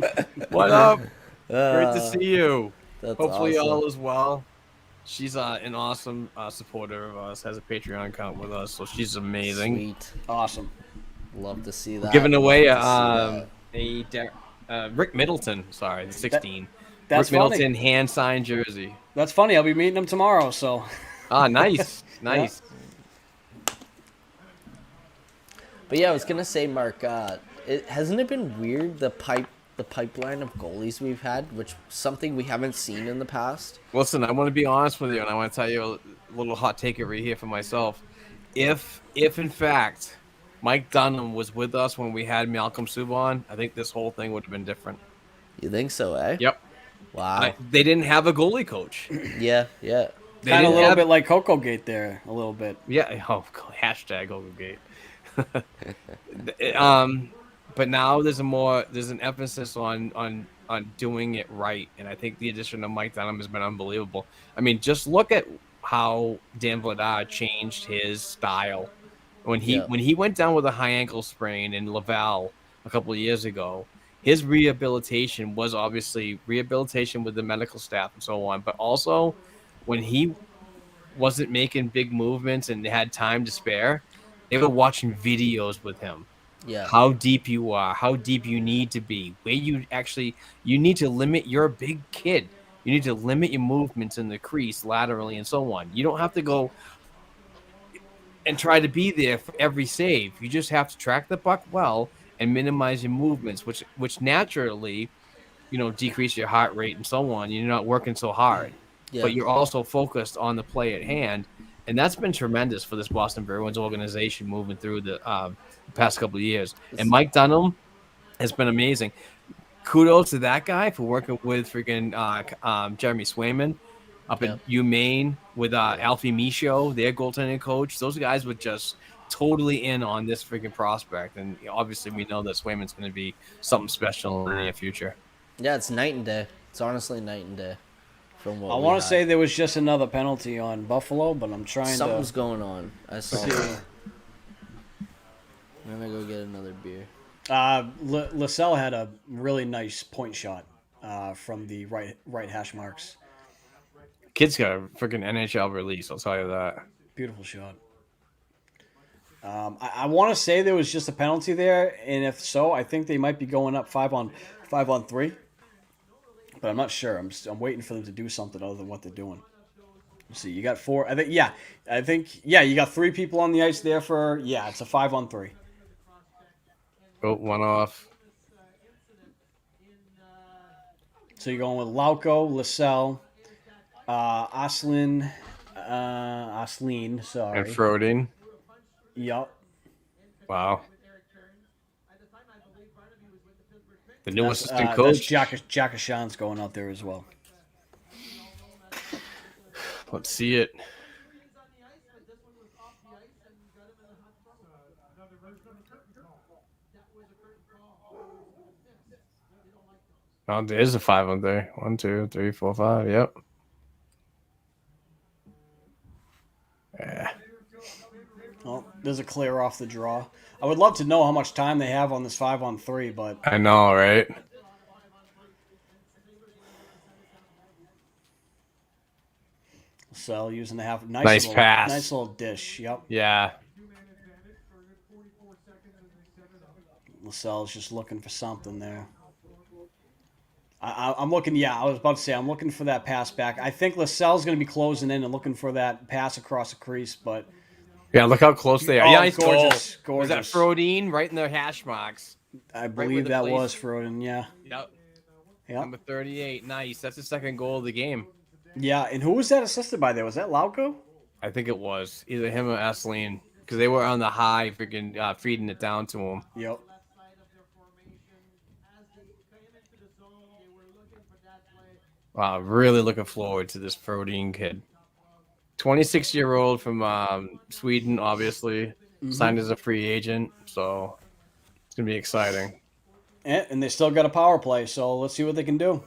what up? Great to see you. That's Hopefully awesome. all is well. She's an awesome supporter of us, has a Patreon account with us, so she's amazing. Sweet. Awesome. Love to see that. Giving away Love to see Rick Middleton, sorry, the 16. That's Rick funny. Middleton hand-signed jersey. That's funny. I'll be meeting him tomorrow, so. Ah, nice, nice. But yeah, I was gonna say, Mark, hasn't it been weird the pipeline of goalies we've had, which something we haven't seen in the past? Listen, I want to be honest with you, and I want to tell you a little hot take right here for myself. If in fact Mike Dunham was with us when we had Malcolm Subban, I think this whole thing would have been different. You think so, eh? Yep. Wow. They didn't have a goalie coach. Yeah. They Kind of a didn't little have- bit like Coco Gate there, a little bit. Yeah. Oh, hashtag Oglegate. But now there's an emphasis on doing it right, and I think the addition of Mike Dunham has been unbelievable. I mean, just look at how Dan Vladar changed his style when he went down with a high ankle sprain in Laval a couple of years ago. His rehabilitation was obviously rehabilitation with the medical staff and so on, but also when he wasn't making big movements and had time to spare, they were watching videos with him. Yeah. How deep you are, how deep you need to be, where you need to limit your big kid. You need to limit your movements in the crease laterally and so on. You don't have to go and try to be there for every save. You just have to track the puck well and minimize your movements, which naturally, decrease your heart rate and so on. You're not working so hard, but you're also focused on the play at hand. And that's been tremendous for this Boston Bruins organization moving through the past couple of years. And Mike Dunham has been amazing. Kudos to that guy for working with freaking Jeremy Swayman up in UMaine with Alfie Michaud, their goaltending coach. Those guys were just totally in on this freaking prospect. And obviously we know that Swayman's going to be something special in the near future. Yeah, it's night and day. It's honestly night and day. From what I want to say there was just another penalty on Buffalo, but I'm trying something's to. going on. I saw. See. I'm gonna go get another beer. Lascelles had a really nice point shot from the right hash marks. Kid's got a freaking NHL release, I'll tell you that. Beautiful shot. I want to say there was just a penalty there, and if so, I think they might be going up 5-on-3. But I'm not sure. I'm waiting for them to do something other than what they're doing. Let's see. You got 4. I think you got 3 people on the ice there for it's a 5-on-3. Oh, one off. So you're going with Lauco, Lascelles, Asselin, sorry. And Froding. Yup. Wow. The new assistant coach. That's Jackashan's going out there as well. Let's see it. Oh, there is a 5 on there. 1, 2, 3, 4, 5. Yep. Yeah. Well, there's a clear off the draw. I would love to know how much time they have on this 5-on-3, but I know, right? Sell using the half. Nice pass. Nice little dish. Yep. Yeah. Lascelles just looking for something there. I'm looking. Yeah, I was about to say I'm looking for that pass back. I think Lascelles going to be closing in and looking for that pass across the crease, but Yeah, look how close they are. Oh, Yeah, nice gorgeous, goal. Was that gorgeous. Frodine right in their hash marks? I where believe the that place- was Froden. Yeah. Yep. Yeah. Number 38. Nice. That's the second goal of the game. Yeah. And who was that assisted by there? Was that Lauko? I think it was either him or Esseline because they were on the high, freaking feeding it down to him. Yep. Wow, really looking forward to this Frodine kid. 26-year-old from Sweden, obviously. Signed as a free agent, so it's going to be exciting. And they still got a power play, so let's see what they can do.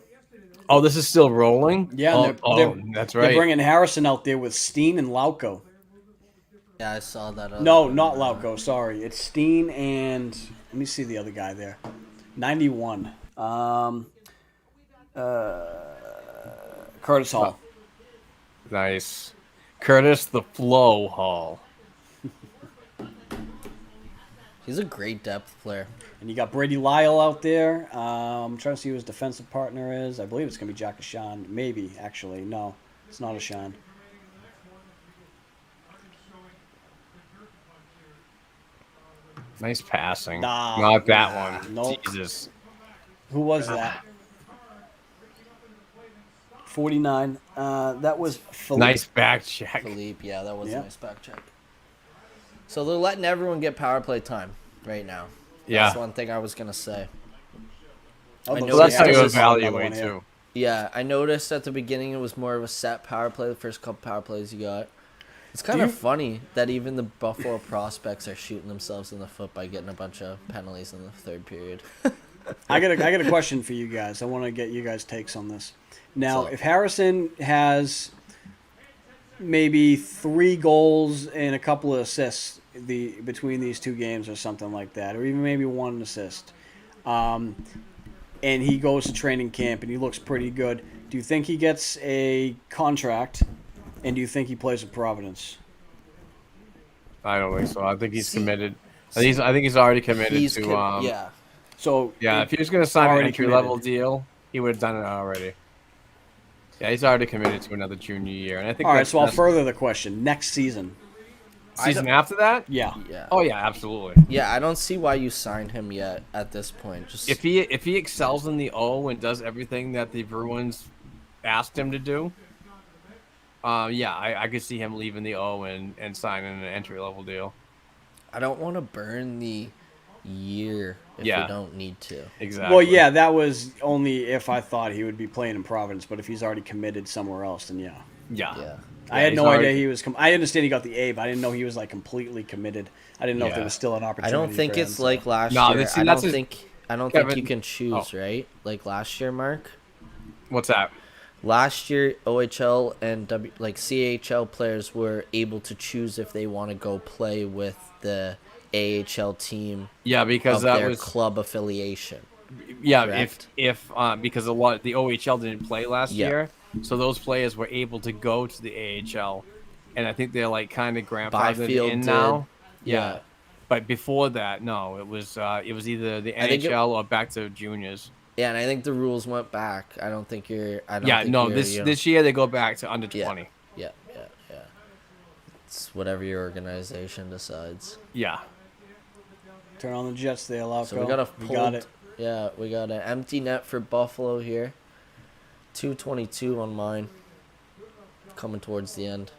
Oh, this is still rolling? Yeah, Oh, They're that's right. bringing Harrison out there with Steen and Lauko. Yeah, I saw that. No, not Lauko. Sorry, it's Steen and let me see the other guy there. 91. Curtis Hall. Nice. Curtis the Flow Hall. He's a great depth player. And you got Brady Lyle out there. I'm trying to see who his defensive partner is. I believe it's going to be Jack Ashan. Maybe, actually. No, it's not Ashan. Nice passing. Nah, Not that one. nope. Jesus. Who was that? 49. That was Philippe. Nice back check. Philippe, yeah, that was Yeah. a nice back check. So they're letting everyone get power play time right now. Yeah. That's one thing I was gonna say. Oh, I look, know So that's how Yeah, you this is evaluate, too. Yeah, I noticed at the beginning it was more of a set power play. The first couple power plays you got. It's kind of you- funny that even the Buffalo prospects are shooting themselves in the foot by getting a bunch of penalties in the third period. I got a question for you guys. I want to get you guys' takes on this. Now, So- if Harrison has maybe 3 goals and a couple of assists between these 2 games or something like that, or even maybe 1 assist, and he goes to training camp and he looks pretty good, do you think he gets a contract, and do you think he plays with Providence? I don't think so. I think he's See- committed. I think he's already committed He's to. yeah. So Yeah, if he was going to sign an already entry-level committed. deal, he would have done it already. Yeah, he's already committed to another junior year, and I think. all right, that's- so I'll that's- further the question. Next season, season after that. yeah. Yeah. Oh yeah, absolutely. Yeah, I don't see why you signed him yet at this point. Just If he excels in the O and does everything that the Bruins asked him to do, yeah, I could see him leaving the O and signing an entry-level deal. I don't want to burn the year if Yeah. we don't need to. Exactly. Well, yeah, that was only if I thought he would be playing in Providence, but if he's already committed somewhere else, then yeah. Yeah. Yeah. I had he's no already- idea he was. I understand he got the A, but I didn't know he was like completely committed. I didn't know if there Yeah. was still an I opportunity. don't think for him, it's so. like last No, year. that's- I that's don't his- think think Kevin- you can choose, right? Like last year, Mark. What's that? Last year, OHL and CHL players were able to choose if they want to go play with the AHL team Yeah, because of that their was club affiliation. yeah. correct? If because the OHL didn't play last Yeah. year, so those players were able to go to the AHL, and I think they're like kind of grandfathered Byfield in did. now. Yeah. But before that, no, it was either the I think NHL or back to juniors. Yeah, and I think the rules went back. I don't think you're. I don't Yeah, think no, you're, this you know- this year they go back to under Yeah. 20. Yeah. It's whatever your organization decides. Yeah. Turn on the Jets there, Lauko. So we got a We got it. Yeah, we got an empty net for Buffalo here. 2:22 on mine. Coming towards the end.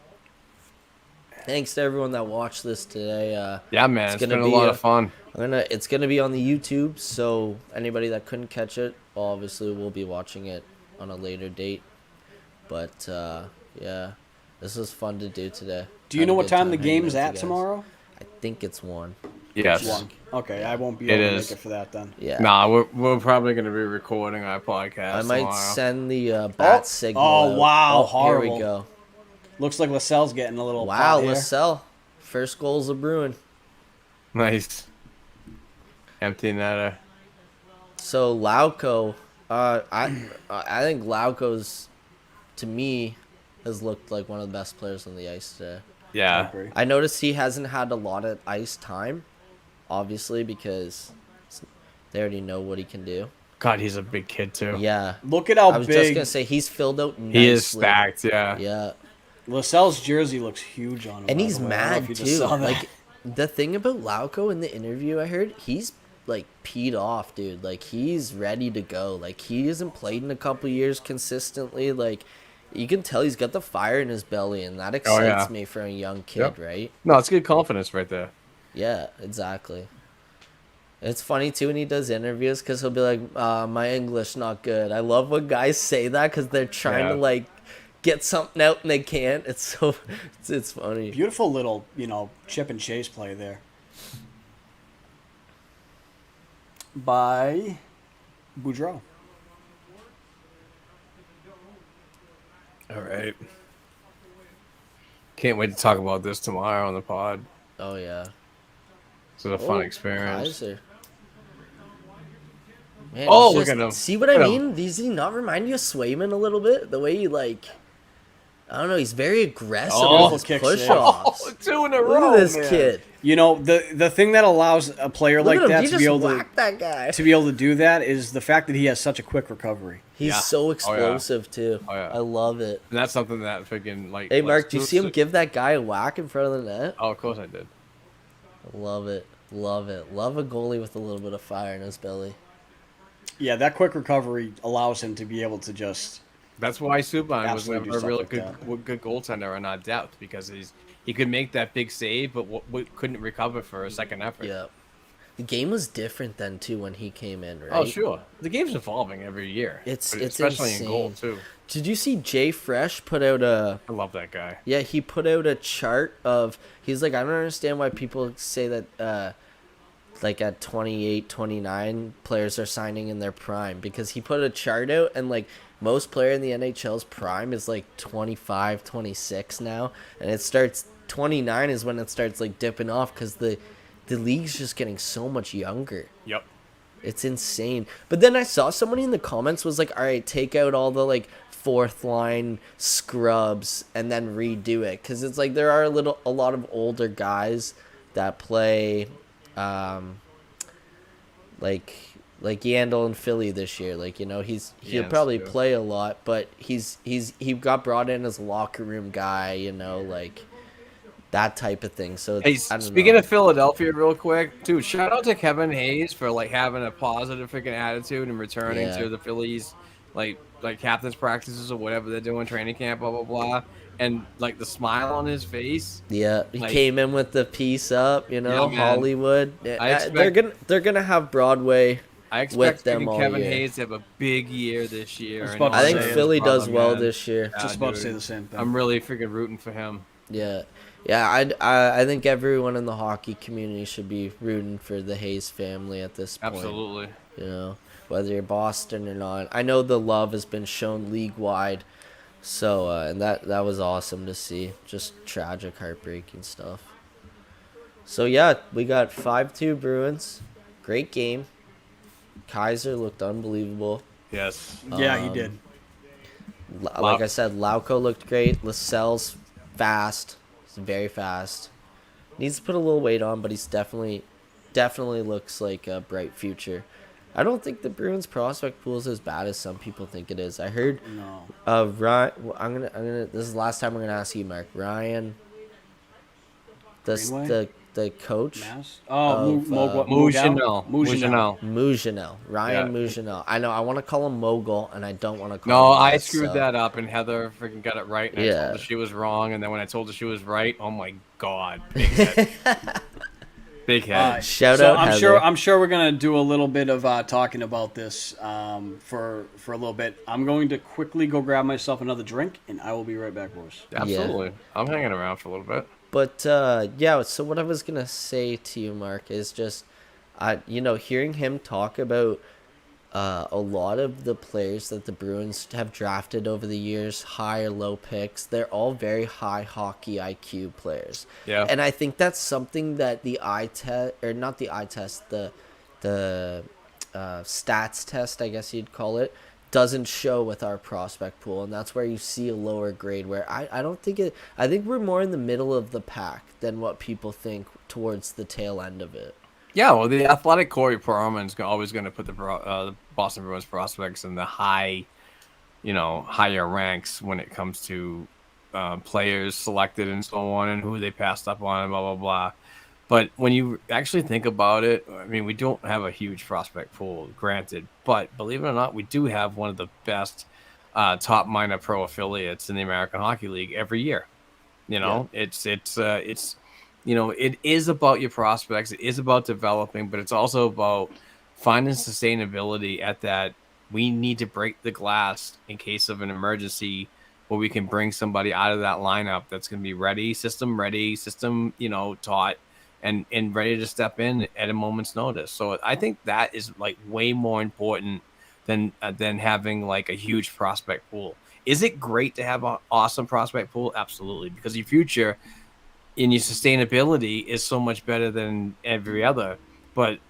Thanks to everyone that watched this today. Yeah, man, It's it's gonna been a be lot a- of fun. It's gonna be on the YouTube, so anybody that couldn't catch it, well, obviously we'll be watching it on a later date. But yeah, this was fun to do today. Do you Had know a what good time the hanging game's out with at you guys. tomorrow? I think it's 1. Yes. one. Okay, I won't be It able to is. make it for that then. Yeah. Nah, we're probably gonna be recording our podcast I might tomorrow. send the bat signal. Oh, out. wow, Oh, here we horrible. go. Looks like Lascelles getting a little Wow, pot here. Lascelles. First goal's a Bruin. Nice. Empty netter. So Lauco, I think Lauco's, to me, has looked like one of the best players on the ice today. I Yeah. agree. I noticed he hasn't had a lot of ice time, obviously, because they already know what he can do. God, he's a big kid too. Yeah. Look at how I was just big gonna say he's filled out nicely. He is stacked. Yeah. Yeah. Lascelles' jersey looks huge on him. And by he's the way. I don't know if mad you just too. saw that. Like the thing about Lauco in the interview I heard, he's like peed off, dude. Like he's ready to go. Like he hasn't played in a couple years consistently. Like you can tell he's got the fire in his belly, and that excites me for a young kid, Yep. right? No, it's good confidence right there. Yeah, exactly. It's funny too when he does interviews because he'll be like, "My English not good." I love when guys say that because they're trying to Yeah. like get something out and they can't. It's so it's funny. Beautiful little, chip and chase play there. By Boudreaux. All right. Can't wait to talk about this tomorrow on the pod. Oh yeah. This is a fun experience. Kaiser. Man, Oh, he's look just- at him. See what I Look at mean? Does he not remind you of Swayman a little bit? The way he I don't know. He's very aggressive Oh, with his kick push-offs. Oh, 2 in a Look row, at this man. kid. The thing that allows a player Look like at him. that He to just be able to whacked that guy. do that is the fact that he has such a quick recovery. He's Yeah. so Oh, yeah. explosive too. Oh, yeah. I love it. And that's something that freaking like. Hey like, Mark, do you see him Snoop- give that guy a whack in front of the net? Oh, of course I did. Love it. Love it. Love a goalie with a little bit of fire in his belly. Yeah, that quick recovery allows him to be able to just. That's why Subban was Absolutely do never a stuff real like good goaltender on our depth because he could make that big save, but couldn't recover for a second effort. Yeah. The game was different then too when he came in, right? Oh, sure. The game's evolving every year. It's especially insane. in goal too. Did you see Jay Fresh put out a I love that guy. Yeah, he put out a chart of he's like, I don't understand why people say that like at 28, 29 players are signing in their prime because he put a chart out and like most player in the NHL's prime is like 25, 26 now, and it starts 29 is when it starts like dipping off cuz the league's just getting so much younger. Yep. It's insane. But then I saw somebody in the comments was like, all right, take out all the like fourth line scrubs and then redo it. Because it's like there are a lot of older guys that play like Yandel in Philly this year. Like, he'll Yes, probably yeah. play a lot, but he got brought in as a locker room guy, like that type of thing. So Hey, I don't speaking know. of Philadelphia, real quick, dude, shout out to Kevin Hayes for like having a positive freaking attitude and returning Yeah. to the Phillies, like captain's practices or whatever they're doing, training camp, blah blah blah, and like the smile on his face. Yeah, he Like- came in with the piece up, Yeah, man. Hollywood. expect- They're gonna have Broadway. I With expect them freaking all Kevin year. Hayes to have a big year this year. was and about to I all think say that it. Philly brother, does well man. this year. Yeah, Just about to dude. say the same thing. I'm really freaking rooting for him. Yeah, I think everyone in the hockey community should be rooting for the Hayes family at this point. Absolutely. Whether you're Boston or not. I know the love has been shown league wide, so and that was awesome to see. Just tragic, heartbreaking stuff. So yeah, we got 5-2 Bruins. Great game. Kaiser looked unbelievable. Yes. Yeah, he did. Like I said, Lauco looked great. Lascelles fast. He's very fast. Needs to put a little weight on, but he's definitely looks like a bright future. I don't think the Bruins prospect pool is as bad as some people think it is. I heard No. Ryan. I'm gonna. This is the last time I'm gonna ask you, Mark. Ryan. Greenway? The coach. Mass? Of, Mujanel. Mujanel. Ryan Yeah. Mujanel. I know. I want to call him Mogul, and I don't want to call No, him I that, screwed so- that up, and Heather freaking got it right, and I Yeah. told her she was wrong, and then when I told her she was right, oh my god, big head. Big head. Shout So out I'm Heather. sure we're gonna do a little bit of talking about this for a little bit. I'm going to quickly go grab myself another drink, and I will be right back, boys. Absolutely. I'm hanging around for a little bit. But yeah, so what I was gonna say to you, Mark, is just, hearing him talk about a lot of the players that the Bruins have drafted over the years, high or low picks, they're all very high hockey IQ players. Yeah. And I think that's something that the eye test, or not the eye test, the stats test, I guess you'd call it, doesn't show with our prospect pool. And that's where you see a lower grade where I don't think it, I think we're more in the middle of the pack than what people think towards the tail end of it. Yeah, well, the athletic Corey Perlman is always going to put the Boston Bruins prospects in the higher ranks when it comes to players selected and so on, and who they passed up on, and blah blah blah. But when you actually think about it, I mean, we don't have a huge prospect pool, granted, but believe it or not, we do have one of the best top minor pro affiliates in the American Hockey League every year. It's it is about your prospects. It is about developing, but it's also about finding sustainability at that. We need to break the glass in case of an emergency where we can bring somebody out of that lineup that's going to be ready, system, taught and ready to step in at a moment's notice. So I think that is like way more important than having like a huge prospect pool. Is it great to have an awesome prospect pool? Absolutely, because your future and your sustainability is so much better than every other. But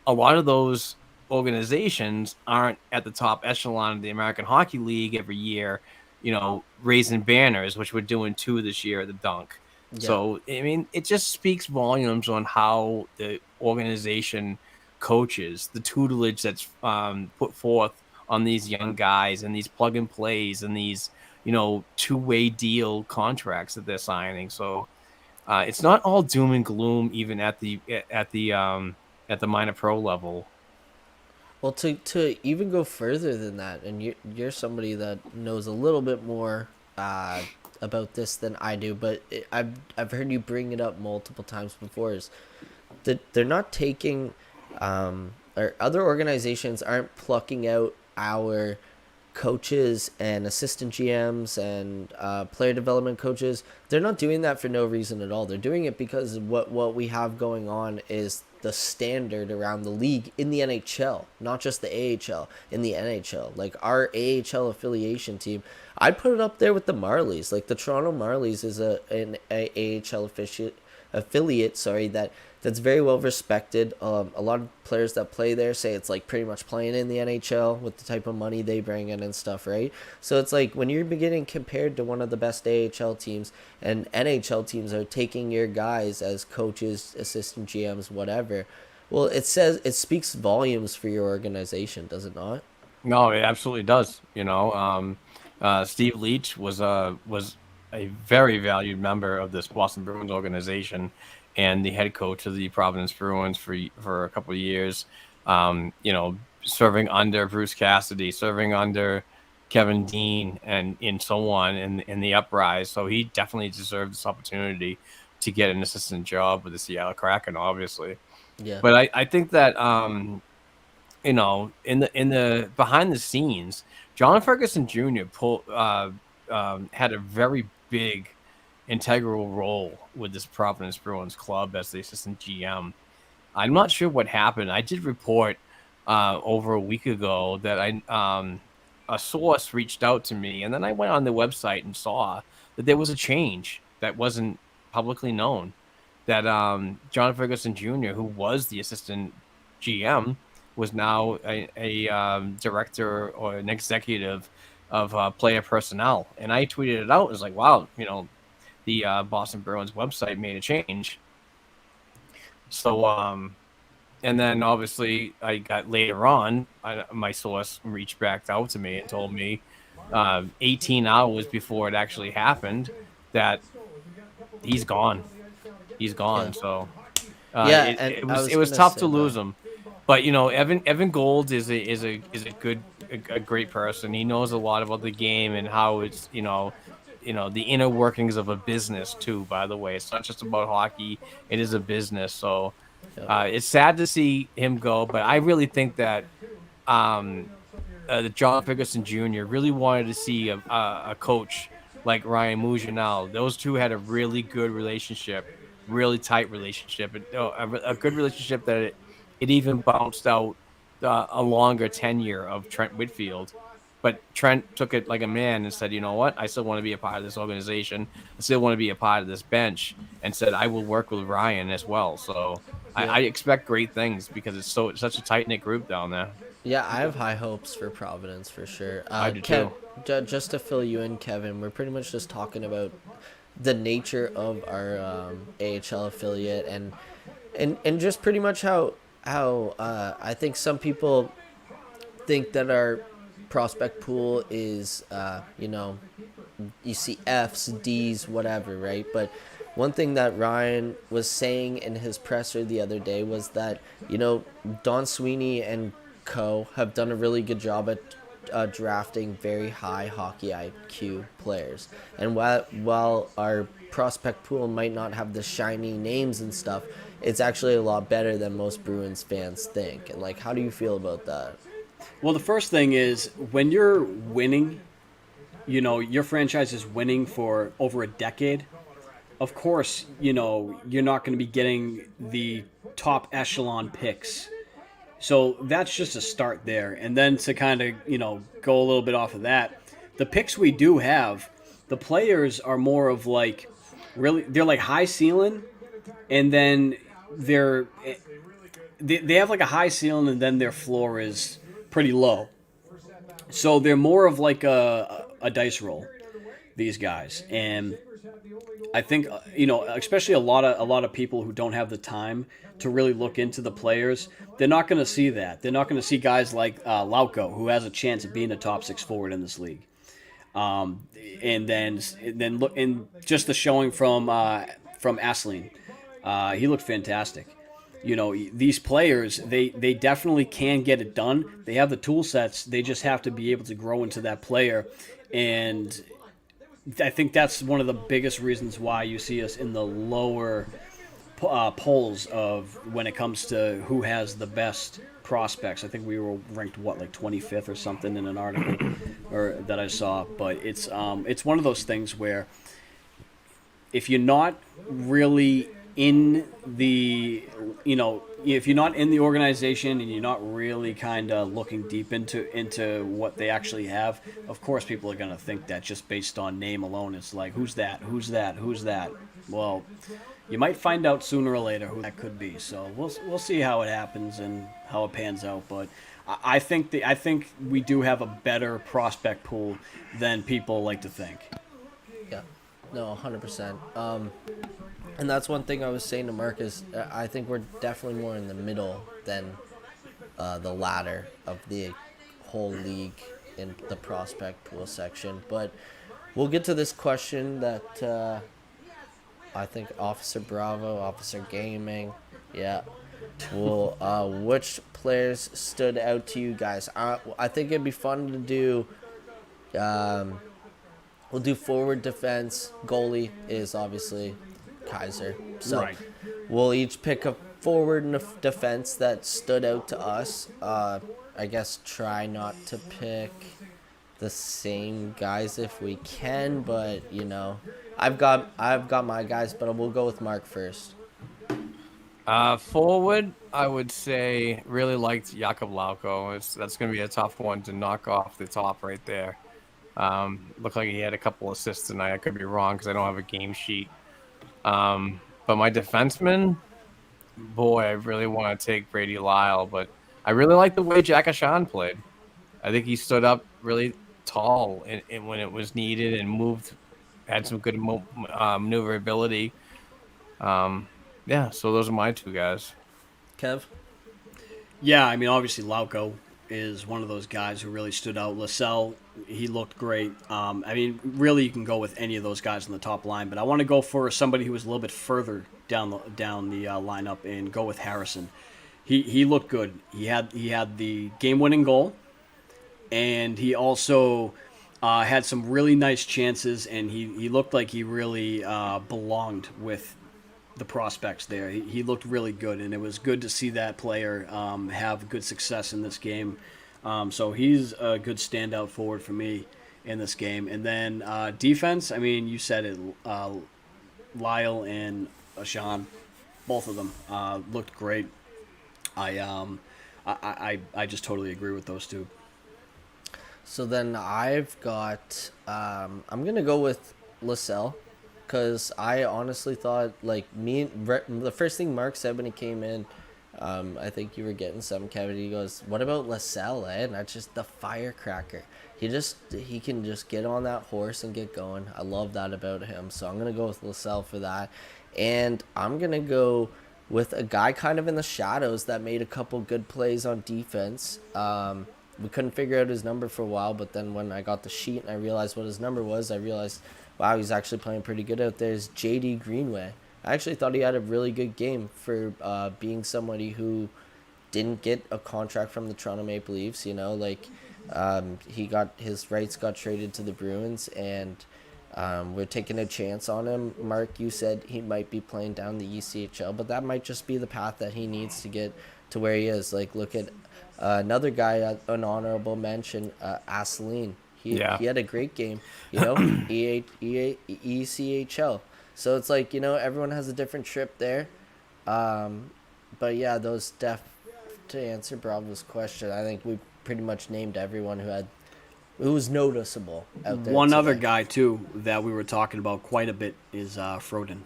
a lot of those organizations aren't at the top echelon of the American Hockey League every year, raising banners, which we're doing 2 this year at the Dunk. Yeah. So, I mean, it just speaks volumes on how the organization coaches, the tutelage that's put forth on these young guys and these plug and plays and these, two-way deal contracts that they're signing. So, it's not all doom and gloom, even at the minor pro level. Well, to even go further than that, and you're somebody that knows a little bit more about this than I do, but I've heard you bring it up multiple times before, is that they're not taking, or other organizations aren't plucking out our coaches and assistant GMs and player development coaches. They're not doing that for no reason at all. They're doing it because what we have going on is the standard around the league in the NHL, not just the AHL, in the NHL. Like our AHL affiliation team, I'd put it up there with the Marlies. Like the Toronto Marlies is an AHL affiliate, that's very well respected. A lot of players that play there say it's like pretty much playing in the NHL with the type of money they bring in and stuff, right? So it's like when you're beginning compared to one of the best AHL teams, and NHL teams are taking your guys as coaches, assistant GMs, whatever. Well, it speaks volumes for your organization, does it not? No, it absolutely does. Steve Leach was a very valued member of this Boston Bruins organization, and the head coach of the Providence Bruins for a couple of years. Serving under Bruce Cassidy, serving under Kevin Dean, and so on in the uprise. So he definitely deserved this opportunity to get an assistant job with the Seattle Kraken, obviously. Yeah. But I think that in the behind the scenes, John Ferguson Jr. had a very big integral role with this Providence Bruins club as the assistant GM. I'm not sure what happened. I did report over a week ago that a source reached out to me, and then I went on the website and saw that there was a change that wasn't publicly known. That John Ferguson Jr., who was the assistant GM, was now a director or an executive of player personnel. And I tweeted it out. It was like, wow, the Boston Bruins website made a change. So, and then obviously I got later on, my source reached back out to me and told me 18 hours before it actually happened that he's gone. He's gone. Yeah. So it was tough to lose him. But Evan Gold is a great person. He knows a lot about the game and how it's the inner workings of a business too. By the way, it's not just about hockey; it is a business. So it's sad to see him go, but I really think that John Ferguson Jr. really wanted to see a coach like Ryan Mougenal. Those two had a really good relationship, really tight relationship, a good relationship that it even bounced out a longer tenure of Trent Whitfield. But Trent took it like a man and said, you know what? I still want to be a part of this organization. I still want to be a part of this bench, and said, I will work with Ryan as well. So Yeah. I expect great things because it's such a tight knit group down there. Yeah, I have high hopes for Providence for sure. I do too. Just to fill you in, Kevin, we're pretty much just talking about the nature of our AHL affiliate and just pretty much how I think some people think that our prospect pool is you see F's, D's, whatever, right? But one thing that Ryan was saying in his presser the other day was that, Don Sweeney and co have done a really good job at drafting very high hockey IQ players. And while our prospect pool might not have the shiny names and stuff, it's actually a lot better than most Bruins fans think. And, how do you feel about that? Well, the first thing is when you're winning, your franchise is winning for over a decade. Of course, you're not going to be getting the top echelon picks. So that's just a start there. And then to kind of, go a little bit off of that, the picks we do have, the players are more of they're like high ceiling, and then they have like a high ceiling, and then their floor is pretty low. So they're more of like a dice roll, these guys. And I think especially a lot of people who don't have the time to really look into the players, they're not going to see that. They're not going to see guys like Lauko, who has a chance of being a top six forward in this league. And then look, and just the showing from Asselin, he looked fantastic. These players, they definitely can get it done. They have the tool sets. They just have to be able to grow into that player. And I think that's one of the biggest reasons why you see us in the lower polls of when it comes to who has the best prospects. I think we were ranked 25th or something in an article or that I saw. But it's one of those things where if you're not really in the if you're not in the organization and you're not really kind of looking deep into what they actually have, of course people are going to think that just based on name alone. It's like, who's that? Well, you might find out sooner or later who that could be. So we'll see how it happens and how it pans out. But I think we do have a better prospect pool than people like to think. Yeah, no, 100%. And that's one thing I was saying to Marcus. I think we're definitely more in the middle than the latter of the whole league in the prospect pool section. But we'll get to this question that I think Officer Bravo, Officer Gaming, yeah. Well, which players stood out to you guys? I think it'd be fun to do. We'll do forward, defense. Goalie is obviously Kaiser. So Right. we'll each pick a forward and a defense that stood out to us. I guess try not to pick the same guys if we can, but I've got my guys, but we'll go with Mark first. Forward, I would say really liked Jakub Lauko. That's going to be a tough one to knock off the top right there. Looked like he had a couple assists tonight. I could be wrong because I don't have a game sheet. But my defenseman, boy, I really want to take Brady Lyle, but I really like the way Jack Ashan played. I think he stood up really tall and when it was needed and moved, had some good maneuverability. Yeah, so those are my two guys. Kev? Yeah, I mean, obviously Lauko is one of those guys who really stood out. Lascelles, he looked great. I mean, really, you can go with any of those guys on the top line, but I want to go for somebody who was a little bit further down the lineup and go with Harrison. He looked good. He had the game-winning goal, and he also had some really nice chances, and he looked like he really belonged with the prospects there. He looked really good, and it was good to see that player have good success in this game. So he's a good standout forward for me. in this game. And then defense, I mean, you said it, Lyle and Ashan, both of them looked great. I I just totally agree with those two. So then I've got I'm gonna go with LaSalle, because I honestly thought, like, the first thing Mark said when he came in, I think you were getting some, Kevin. He goes, "What about LaSalle?" And that's just the firecracker. He can just get on that horse and get going. I love that about him. So I'm gonna go with LaSalle for that, and I'm gonna go with a guy kind of in the shadows that made a couple good plays on defense. We couldn't figure out his number for a while, but then when I got the sheet and I realized what his number was, I realized, wow, he's actually playing pretty good out there. Is JD Greenway. I actually thought he had a really good game for being somebody who didn't get a contract from the Toronto Maple Leafs. You know, like, he got his rights got traded to the Bruins, and we're taking a chance on him. Mark, you said he might be playing down the ECHL, but that might just be the path that he needs to get to where he is. Like, look at another guy, an honorable mention, Asseline. He had a great game, you know, ECHL. So it's like, you know, everyone has a different trip there. But yeah, to answer Bravo's question, I think we pretty much named everyone who was noticeable out there. One other guy too that we were talking about quite a bit is Froden.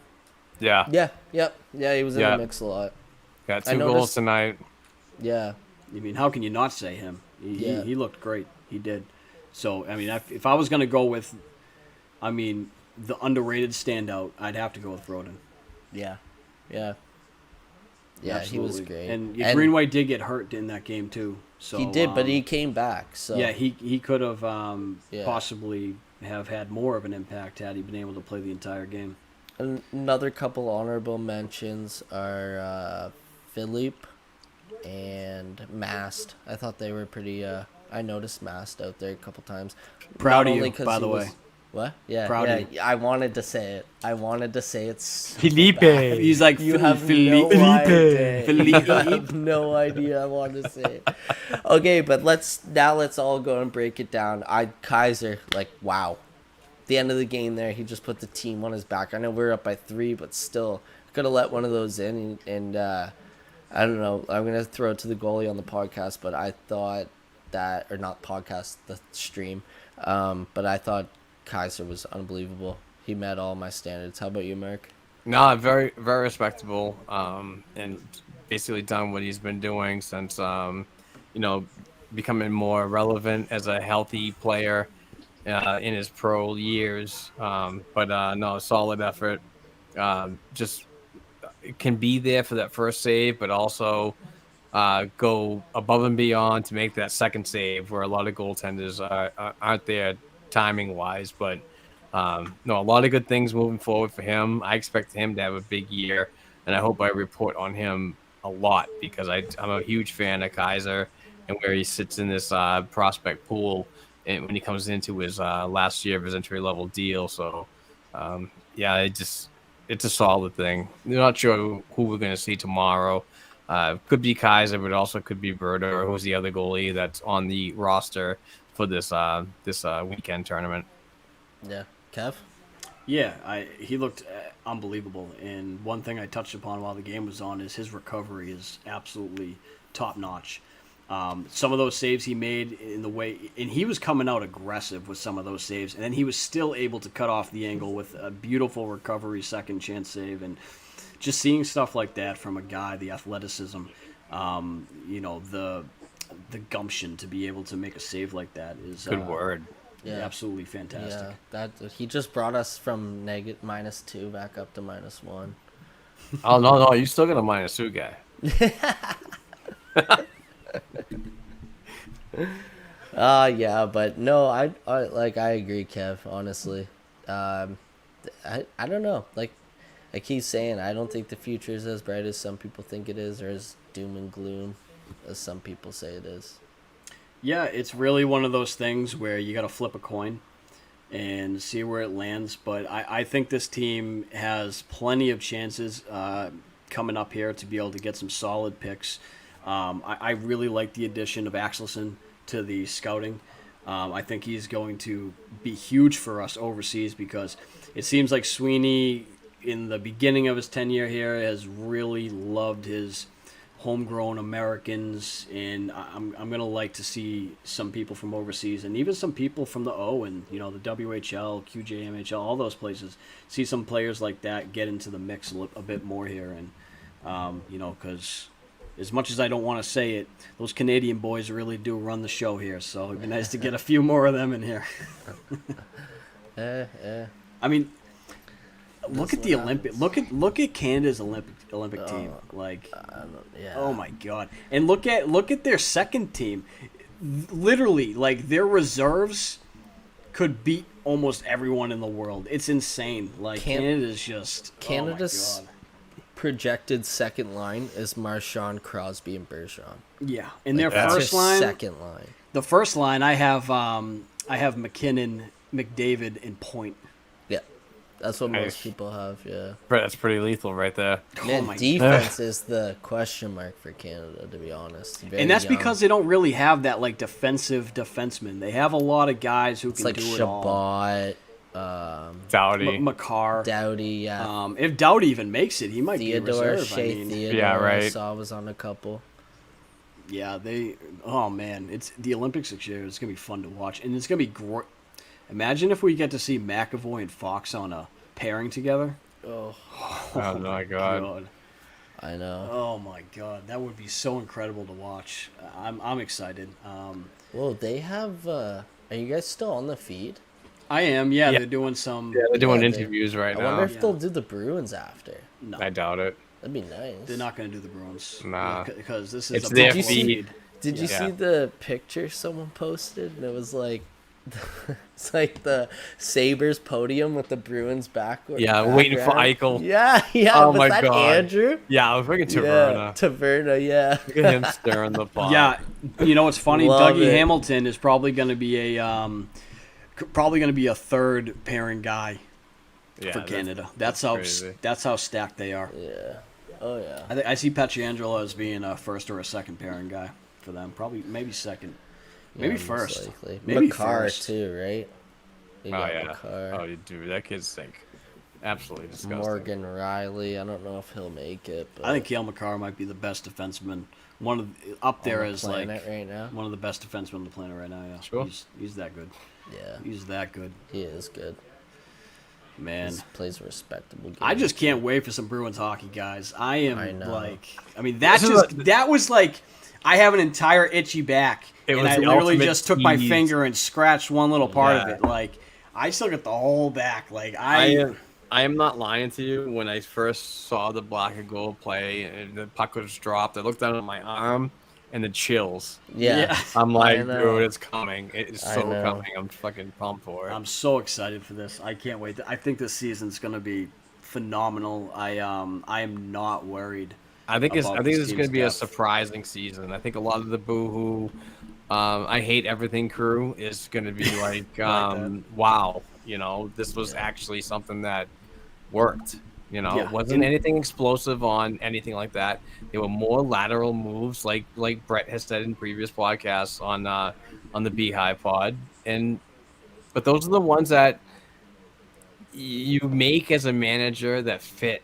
Yeah. Yeah, yep. Yeah, he was in the mix a lot. Got 2 goals tonight. Yeah. I mean, how can you not say him? Yeah. He looked great. He did. So, I mean, if I was going to go with, I mean, the underrated standout, I'd have to go with Froden. Yeah. Yeah. Yeah, Absolutely. he was great. And Greenway did get hurt in that game too. So he did, but he came back. So yeah, he could have possibly have had more of an impact had he been able to play the entire game. Another couple honorable mentions are Philippe and Mast. I thought they were pretty. I noticed Mast out there a couple times. Proud of you, by the way. What? Yeah, Proud of yeah. I wanted to say it. So Felipe. bad. He's like You have Felipe. no idea. Felipe. You have no idea. I want to say it. Okay, but let's all go and break it down. Kaiser, like, wow. The end of the game there, he just put the team on his back. I know we're up by 3, but still could have let one of those in. And I don't know. I'm gonna throw it to the goalie on the podcast, but I thought that, or not podcast, the stream. But I thought Kaiser was unbelievable. He met all my standards. How about you, Mark? No, very, very respectable. And basically done what he's been doing since, becoming more relevant as a healthy player in his pro years. No, solid effort. Just can be there for that first save, but also go above and beyond to make that second save, where a lot of goaltenders aren't there timing wise. But a lot of good things moving forward for him. I expect him to have a big year, and I hope I report on him a lot, because I'm a huge fan of Kaiser and where he sits in this prospect pool, and when he comes into his last year of his entry level deal. So it's a solid thing. I'm not sure who we're going to see tomorrow. Could be Kaiser, but also could be Berta, or who's the other goalie that's on the roster for this weekend tournament. Yeah, Kev? Yeah, he looked unbelievable. And one thing I touched upon while the game was on is his recovery is absolutely top notch. Some of those saves he made in the way, and he was coming out aggressive with some of those saves, and then he was still able to cut off the angle with a beautiful recovery, second chance save, and just seeing stuff like that from a guy, the athleticism, the gumption to be able to make a save like that is Good word. Yeah. Absolutely fantastic. Yeah, that he just brought us from -2 back up to -1. Oh no, you still got a -2 guy. Yeah, but no, I agree, Kev. Honestly, I don't know. Like I keep saying, I don't think the future is as bright as some people think it is, or as doom and gloom as some people say it is. Yeah, it's really one of those things where you got to flip a coin and see where it lands. But I think this team has plenty of chances coming up here to be able to get some solid picks. I really like the addition of Axelson to the scouting. I think he's going to be huge for us overseas because it seems like Sweeney, in the beginning of his tenure here, has really loved his homegrown Americans, and I'm gonna like to see some people from overseas and even some people from the O and the WHL, QJMHL, all those places. See some players like that get into the mix a bit more here, and because as much as I don't want to say it, those Canadian boys really do run the show here. So it'd be nice to get a few more of them in here. I mean, look at the Olympic. Look at Canada's Olympic team. Like, Yeah. oh my god! And look at their second team. Literally, like their reserves could beat almost everyone in the world. It's insane. Like Canada's just Canada's oh my god. projected second line is Marchand, Crosby, and Bergeron. Yeah, and their That's first their line. second line. The first line, I have McKinnon, McDavid, and Point. Yeah, that's what Nice. most people have. Yeah. That's pretty lethal right there. Man, my defense is the question mark for Canada, to be honest. Very And that's young. because they don't really have that like defensive defenseman. They have a lot of guys who it's can like do it all. Shabbat, Doughty. Makar. Doughty, yeah. If Dowd even makes it, he might be Theodore, reserve. Shea Theodore, Yeah, I right. saw was on a couple. Yeah, they. Oh man, it's the Olympics next year. It's gonna be fun to watch, and it's gonna be great. Imagine if we get to see McAvoy and Fox on a pairing together. Oh, Oh my god. I know. Oh my god, that would be so incredible to watch. I'm excited. Well, they have. Are you guys still on the feed? I am. Yeah, Yeah. they're doing some. Yeah, they're doing Yeah, interviews right I now. wonder if Yeah. they'll do the Bruins after. No, I doubt it. That'd be nice. they're not going to do the Bruins. Nah. because this It's is a their Buffalo feed. feed. Did you Yeah. see the picture someone posted? And it was like, it's like the Sabres podium with the Bruins backward. Yeah, waiting for background. Eichel. Yeah, yeah. Oh was my that God. Andrew? Yeah, I was freaking Yeah, Taverna. Taverna. Yeah. Look at him stirring the pot. Yeah, you know what's funny? Love Dougie it. Hamilton is probably going to be a third pairing guy Yeah, for Canada. That's how crazy. stacked they are. Yeah. Oh yeah. I see Pietrangelo as being a first or a second pairing guy for them. Probably maybe second, maybe Yeah, most first, likely. maybe Makar first. too, right? You Oh got yeah. Makar. Oh, dude, that kid's stink. Absolutely disgusting. Morgan Riley. I don't know if he'll make it. But I think Cale Makar might be the best defenseman. One of up there on the as like planet right now. one of the best defensemen on the planet right now. Yeah, Sure. He's that good. Yeah, He's that good, he is good. man. He plays a respectable game. I just can't wait for some Bruins hockey, guys. I am I know. like, I mean, that This is just that was like, I have an entire itchy back, It and was I the literally ultimate just took my tease. finger and scratched one little part of Yeah. it. Like, I still got the whole back. Like, I am not lying to you. When I first saw the black and gold play and the puck was dropped, I looked down at my arm and the chills. Yeah. Yeah. I'm like, know. dude, it's coming. It's I so know. coming. I'm fucking pumped for it. I'm so excited for this. I can't wait. I think this season's gonna be phenomenal. I am not worried. I think about this this is going team's to be a depth. surprising season. I think a lot of the boohoo, I hate everything crew is going to be like, that. wow, this was actually something that worked. Yeah. It wasn't anything explosive on anything like that. There were more lateral moves, like Brett has said in previous podcasts on the B-Hive pod, but those are the ones that you make as a manager that fit.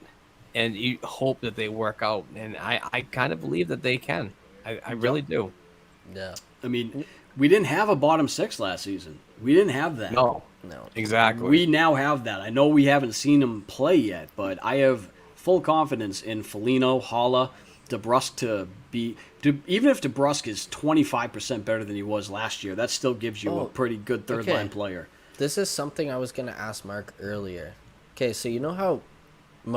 And you hope that they work out, and I kind of believe that they can. I really do. Yeah. I mean, we didn't have a bottom six last season. We didn't have that. No, No. exactly. We now have that. I know we haven't seen him play yet, but I have full confidence in Foligno, Holla, DeBrusk even if DeBrusk is 25% better than he was last year, that still gives you a Oh, pretty good third okay. line player. This is something I was gonna ask Mark earlier. Okay, so you know how a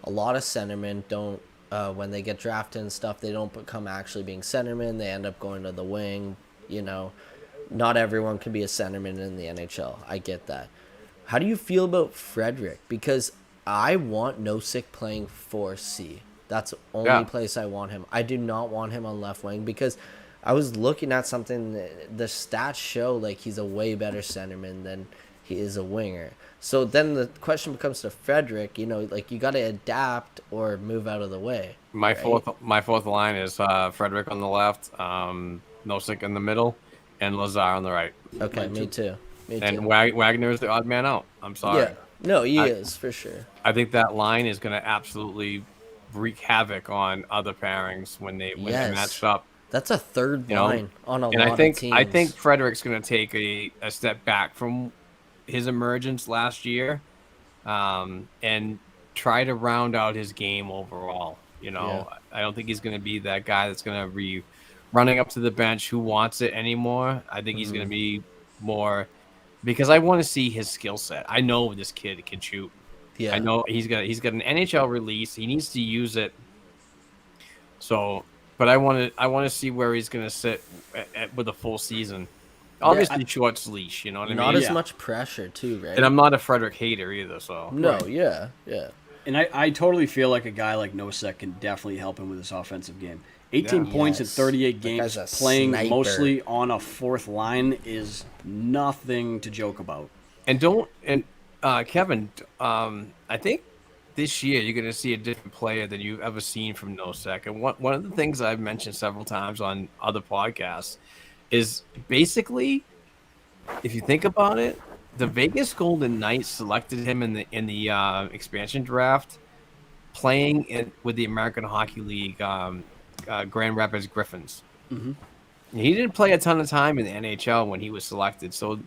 lot of centermen don't when they get drafted and stuff, they don't become actually being centermen. They end up going to the wing. Not everyone can be a centerman in the NHL. I get that. How do you feel about Frederick? Because I want Nosek playing 4C. That's the only Yeah. place I want him. I do not want him on left wing because I was looking at something. The stats show like he's a way better centerman than he is a winger. So then the question becomes to Frederick, you got to adapt or move out of the way. My right? fourth line is Frederick on the left, Nosek in the middle, and Lazar on the right. Okay, me too. And Wagner is the odd man out. I'm sorry. Yeah, no, he I- is for sure. I think that line is going to absolutely wreak havoc on other pairings when they match up. That's a third line on a And lot I think of teams. I think Frederick's going to take a step back from his emergence last year, and try to round out his game overall. I don't think he's going to be that guy that's going to be running up to the bench who wants it anymore. I think he's going to be more, because I want to see his skill set. I know this kid can shoot. Yeah. I know he's got an NHL release. He needs to use it. So, but I want to see where he's going to sit with a full season. Obviously, short leash. You know what I mean? Not as much pressure too, right? And I'm not a Frederick hater either. So no, Right. yeah. And I totally feel like a guy like Nosek can definitely help him with his offensive game. 18 points in Yes. 38 That games, guy's a playing sniper. mostly on a fourth line is nothing to joke about. And Kevin, I think this year you're going to see a different player than you've ever seen from Nosek. And one of the things I've mentioned several times on other podcasts is basically, if you think about it, the Vegas Golden Knights selected him in the expansion draft, playing with the American Hockey League Grand Rapids Griffins. Mm-hmm. He didn't play a ton of time in the NHL when he was selected, so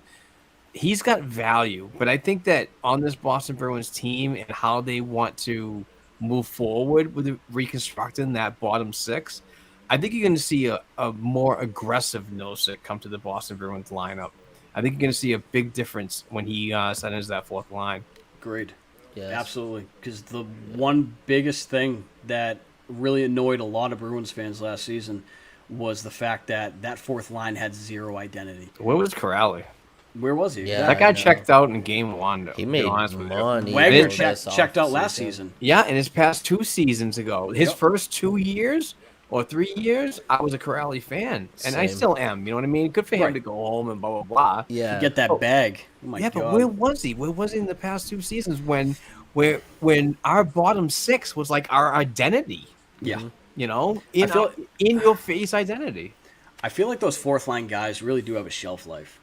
he's got value. But I think that on this Boston Bruins team and how they want to move forward with reconstructing that bottom six, I think you're going to see a more aggressive Nosek come to the Boston Bruins lineup. I think you're going to see a big difference when he centers that fourth line. Agreed. Yes. Absolutely. Because the one biggest thing that really annoyed a lot of Bruins fans last season was the fact that fourth line had zero identity. Where was Corrali? Where was he? Yeah. That guy I know. checked out in game one. He made money. Wagner this checked out last offseason. season. Yeah, in his past 2 seasons ago. His Yep. first 2 years or 3 years, I was a Corrali fan. And I Same. still am. You know what I mean? Good for him Right. to go home and blah, blah, blah. Yeah. Get that bag. Oh my yeah, God. but where was he? Where was he in the past 2 seasons when our bottom six was like our identity? Yeah. You know? In your face identity. I feel like those fourth line guys really do have a shelf life,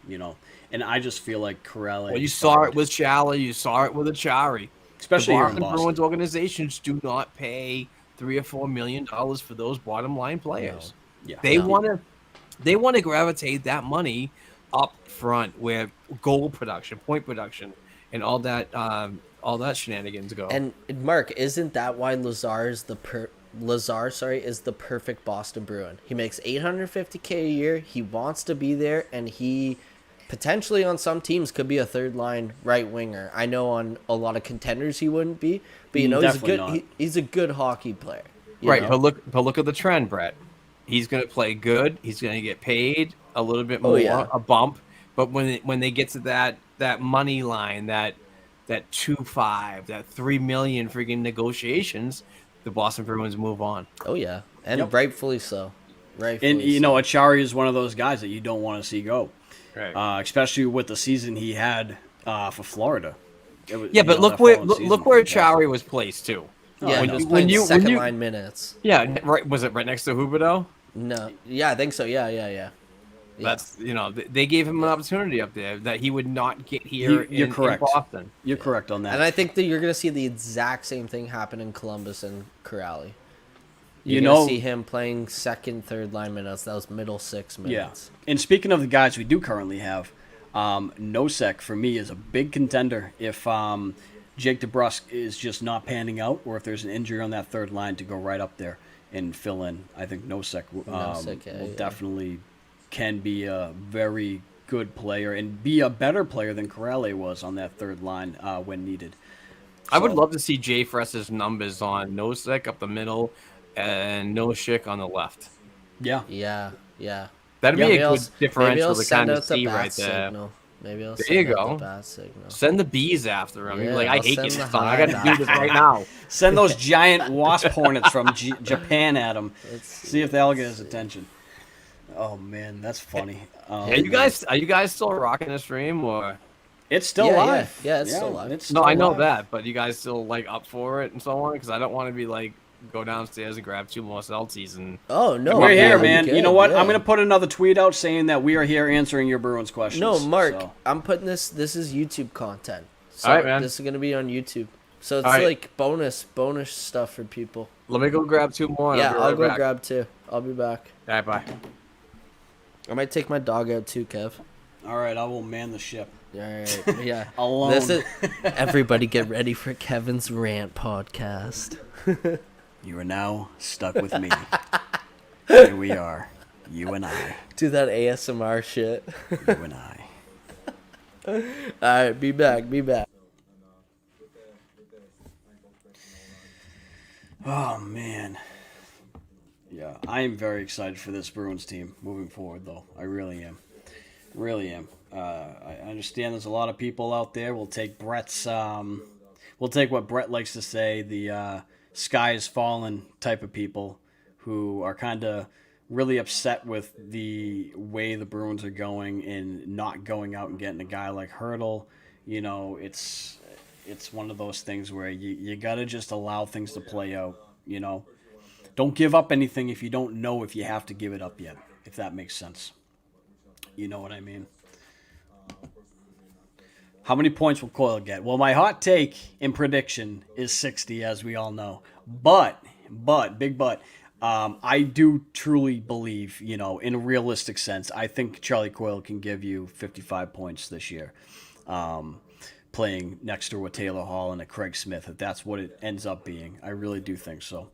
and I just feel like Corelli. Well, you saw it with Chali. You saw it with Achari. especially the here in Boston Boston. Bruins organizations do not pay $3 or $4 million for those bottom line players. Yeah. They want to gravitate that money up front where goal production, point production, and all that shenanigans go. And Mark, isn't that why Lazar is the perfect Boston Bruin? He makes $850K a year. He wants to be there, and he potentially on some teams could be a third line right winger. I know on a lot of contenders he wouldn't be, but he's a good hockey player. Right, but look at the trend, Brett. He's going to play good. He's going to get paid a little bit more, a bump. But when they get to that money line, that 2.5, that $3 million freaking negotiations, the Boston Bruins move on. Oh yeah, and rightfully so. And Achari is one of those guys that you don't want to see go, right? Especially with the season he had for Florida. But look where Achari was placed too. Yeah, when he was you- playing second line minutes. Yeah, right. Was it right next to Huberdeau? No, yeah, I think so. Yeah. That's they gave him an opportunity up there that he would not get here in Boston. You're correct on that. And I think that you're going to see the exact same thing happen in Columbus and Corrali. You're going to see him playing second, third line minutes, those middle 6 minutes. Yeah. And speaking of the guys we do currently have, Nosek for me is a big contender if Jake DeBrusk is just not panning out, or if there's an injury on that third line to go right up there and fill in. I think Nosek will definitely can be a very good player and be a better player than Corelli was on that third line when needed. I would love to see Jay Fress's numbers on Nosek up the middle and Nosek on the left. Yeah. That'd be a good differential to kind of see right there. Signal. Maybe I'll there you go. The bat signal. Send the bees after him. Yeah, Like, I I'll hate send you, the son. I got to hive do this right now. Send those giant wasp hornets from Japan at him. See if they'll get his attention. Oh man, that's funny. Are you guys still rocking the stream or? It's still Yeah, live. yeah, it's still live. It's No, still I know live. that, but you guys still like up for it and so on? Because I don't want to be like go downstairs and grab 2 more Celtics and Oh no, We're here, yeah, man. good, You know what? yeah. I'm gonna put another tweet out saying that we are here answering your Bruins questions. No, Mark, So. I'm putting this. This is YouTube content. So All right, man. this is gonna be on YouTube. So it's All right. like bonus stuff for people. let me go grab 2 more. And Yeah, I'll be I'll right go back. grab 2. I'll be back. All right, bye. I might take my dog out too, Kev. All right, I will man the ship. All right, yeah. Alone. This is everybody get ready for Kevin's rant podcast. You are now stuck with me. Here we are, you and I. Do that ASMR shit. You and I. All right, be back. Be back. Oh man. Yeah, I am very excited for this Bruins team moving forward, though. I really am. Really am. I understand there's a lot of people out there. We'll take Brett's. We'll take what Brett likes to say, the sky is fallen type of people who are kind of really upset with the way the Bruins are going and not going out and getting a guy like Hurdle. You know, it's one of those things where you got to just allow things to play out, you know. Don't give up anything if you don't know if you have to give it up yet, if that makes sense. You know what I mean? How many points will Coyle get? Well, my hot take in prediction is 60, as we all know. But, big but, I do truly believe, you know, in a realistic sense, I think Charlie Coyle can give you 55 points this year. Playing next to a Taylor Hall and a Craig Smith, if that's what it ends up being. I really do think so.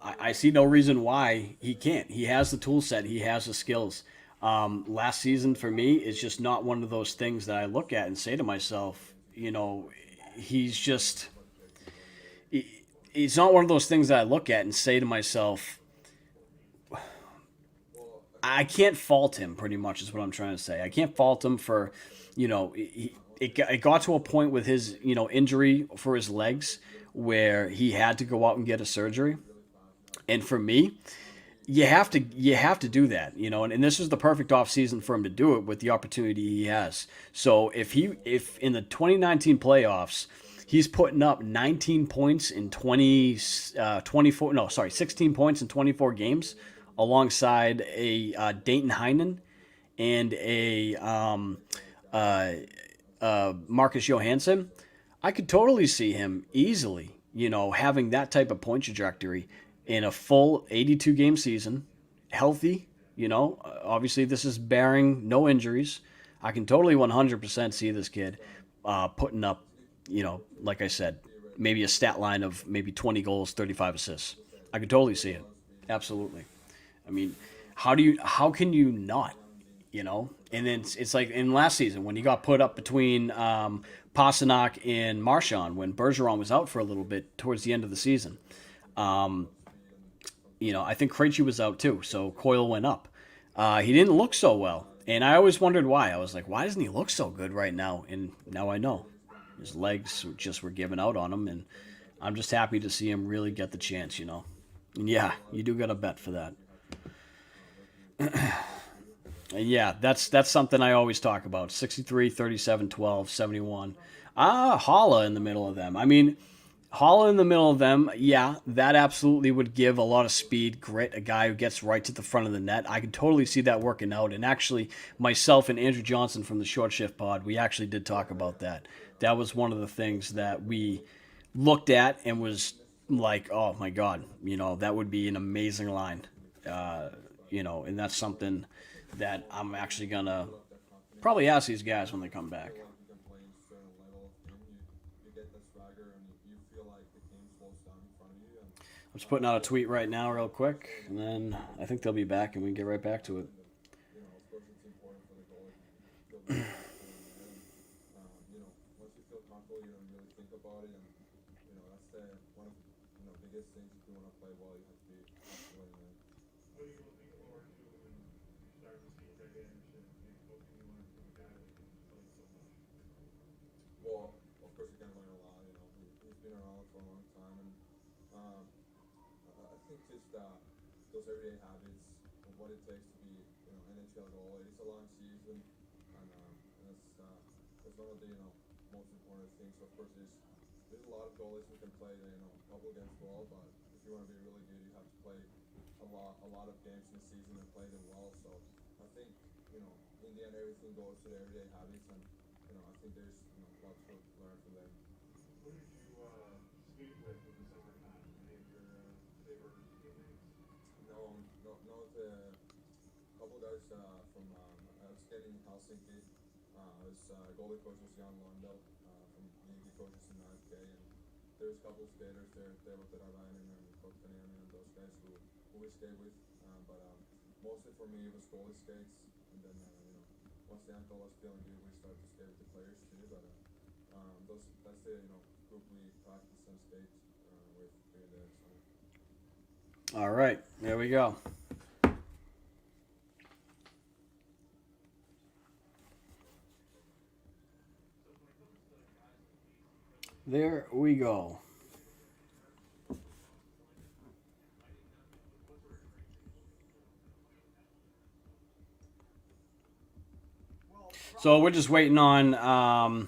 I see no reason why he can't. He has the tool set. He has the skills. Last season for me is just not one of those things that I look at and say to myself, you know, he's not one of those things that I look at and say to myself, I can't fault him, pretty much is what I'm trying to say. I can't fault him for, you know, it got to a point with his, you know, injury for his legs where he had to go out and get a surgery. And for me, you have to do that, you know, and this is the perfect off season for him to do it with the opportunity he has. So if in the 2019 playoffs, he's putting up 19 points in 16 points in 24 games alongside a Dayton Heinen and a Marcus Johansson, I could totally see him easily, you know, having that type of point trajectory in a full 82 game season, healthy, you know. Obviously this is bearing no injuries. I can totally 100% see this kid putting up, you know, like I said, maybe a stat line of maybe 20 goals, 35 assists. I could totally see it. Absolutely. I mean, how can you not, you know? And then it's like in last season when he got put up between Pasternak and Marchand when Bergeron was out for a little bit towards the end of the season. You know, I think Krejci was out too, so Coyle went up. He didn't look so well, and I always wondered why. I was like, why doesn't he look so good right now? And now I know. His legs just were giving out on him, and I'm just happy to see him really get the chance, you know. And yeah, you do got a bet for that. Yeah, that's something I always talk about. 63, 37, 12, 71. Holla in the middle of them. I mean, Holla in the middle of them, yeah, that absolutely would give a lot of speed, grit, a guy who gets right to the front of the net. I could totally see that working out. And actually, myself and Andrew Johnson from the Short Shift Pod, we actually did talk about that. That was one of the things that we looked at and was like, oh my God, you know, that would be an amazing line. You know, and that's something that I'm actually going to probably ask these guys when they come back. I'm just putting out a tweet right now real quick, and then I think they'll be back and we can get right back to it. it's one of the most important things. Of course, there's a lot of goalies who can play double against wall, but if you want to be really good, you have to play a lot of games in the season and play them well. So I think in the end, everything goes to the everyday habits, and I think there's lots to learn from them. Who did you speak with the summertime? Any of your favorite teammates? No, the couple guys from I was skating in Helsinki. Goalie coach was Jan Lundell from he coaches in IFK, and there's a couple of skaters there, Teuvo Teräväinen and Kotkaniemi and those guys who we skate with. But mostly for me it was goalie skates, and then once the ankle was feeling good, we started to skate with the players too. But that's the group we practice and skate with during the summer. All right, there we go. There we go. So we're just waiting on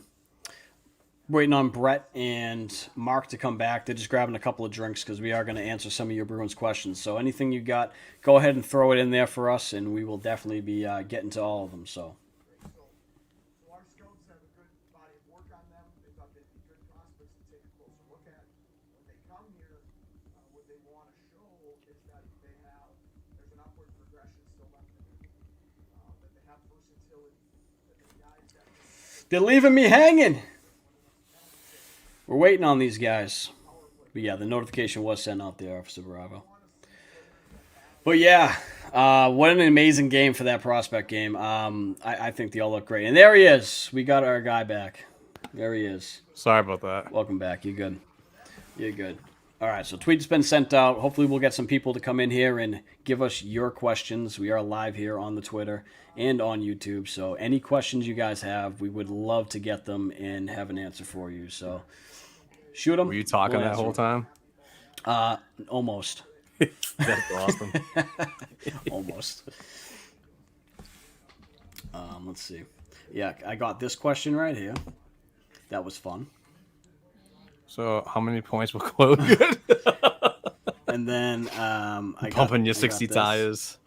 Brett and Mark to come back. They're just grabbing a couple of drinks because we are going to answer some of your Bruins questions. So anything you got, go ahead and throw it in there for us, and we will definitely be getting to all of them. So. Our scouts have a good body of work on them. They thought they'd be good prospects to take a closer look at. When they come here, what they want to show is that there's an upward progression still left in them. That they have versatility. That the guys that They're leaving me hanging. We're waiting on these guys. But yeah, the notification was sent out there, Officer Bravo. But yeah, what an amazing game for that prospect game. I think they all look great. And there he is. We got our guy back. There he is. Sorry about that. Welcome back. You're good. You're good. All right, so tweet's been sent out. Hopefully we'll get some people to come in here and give us your questions. We are live here on the Twitter and on YouTube. So any questions you guys have, we would love to get them and have an answer for you. So shoot them. Were you talking that whole time? Almost. That's awesome. Almost. Let's see. Yeah, I got this question right here. That was fun. So how many points will Chloe get? And then Pumping your 60 tires.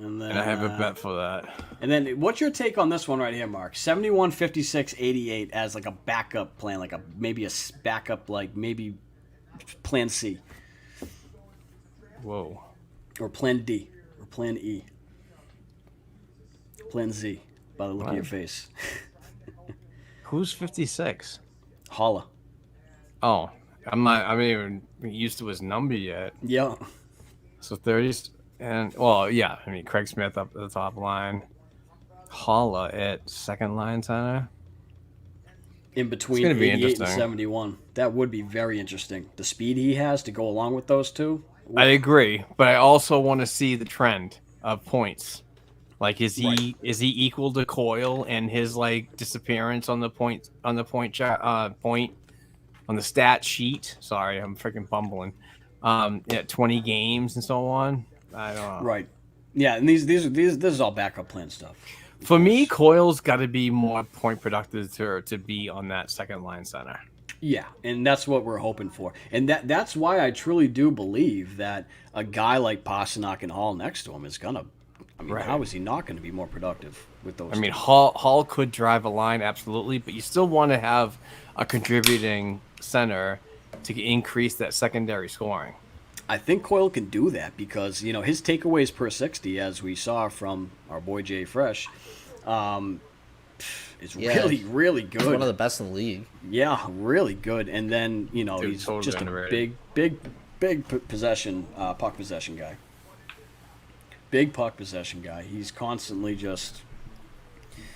And then And I have a bet for that. And then what's your take on this one right here, Mark? 71, 56, 88 as like a backup plan, like maybe a backup, like maybe plan C. Whoa. Or plan D. Or plan E. Plan Z, by the look of your face. Who's 56? Holla. Oh, I'm not even used to his number yet. Yeah. So 30s, and well, yeah. I mean, Craig Smith up at the top line, Holla at second line center. In between It's gonna be 88 and interesting. 71. That would be very interesting. The speed he has to go along with those two. I agree, but I also want to see the trend of points. Like, is he Right. is he equal to Coyle and his like disappearance on the point on the stat sheet? Sorry, I'm freaking bumbling. Yeah, 20 games and so on. I don't know. Right. Yeah, and this is all backup plan stuff. For me, Coyle's got to be more point productive to be on that second line center. Yeah, and that's what we're hoping for. And that's why I truly do believe that a guy like Pasternak and Hall next to him is going to, I mean, Right. how is he not going to be more productive with those I mean, two? Hall could drive a line, absolutely, but you still want to have a contributing center to increase that secondary scoring. I think Coyle can do that because, his takeaways per 60, as we saw from our boy Jay Fresh, is really, really good. He's one of the best in the league. Yeah, really good. And then, Dude, he's totally just a underrated. big possession, puck possession guy. Big puck possession guy. He's constantly just,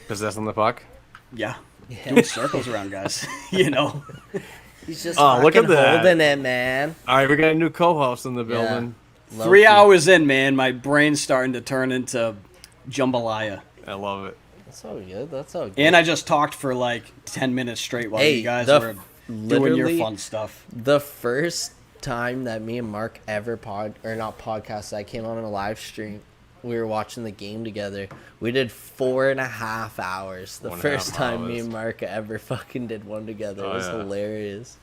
Possessing the puck. yeah, doing circles around guys, He's just Oh, look at fucking that. holding it, man. All right, we got a new co-host in the building. Love 3 to- hours in, man, my brain's starting to turn into jambalaya. I love it. That's all good. That's all good. And I just talked for like 10 minutes straight while Hey, you guys the were doing your literally- fun stuff. The first time that me and Mark ever not podcast, I came on a live stream. we were watching the game together. We did 4.5 hours. The 4.5 first time me hours. and Mark ever fucking did one together. It Oh, was yeah. hilarious.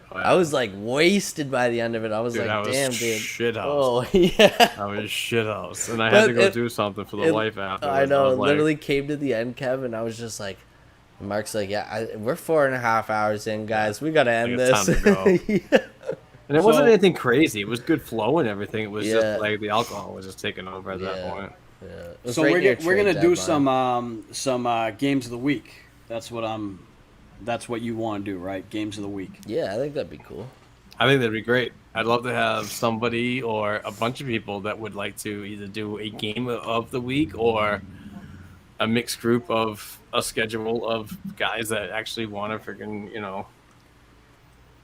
Oh, I was like wasted by the end of it. I was Dude, like, I was damn, dude. shithoused. Oh, yeah. I was shithouse, and I had But to go it- do something for the wife after. I know. was It like, literally came to the end, Kev, and I was just like, Mark's like, yeah, we're 4.5 hours in, guys. We got to end it's this. time to go. Yeah. And it wasn't So- anything crazy. It was good flow and everything. It was Yeah. just like the alcohol was just taking over at Yeah. that point. Yeah. It was So right we're near we're gonna trade do deadline. some games of the week. That's what you want to do, right? Games of the week. Yeah, I think that'd be cool. I think that'd be great. I'd love to have somebody or a bunch of people that would like to either do a game of the week or a mixed group of a schedule of guys that actually want to freaking,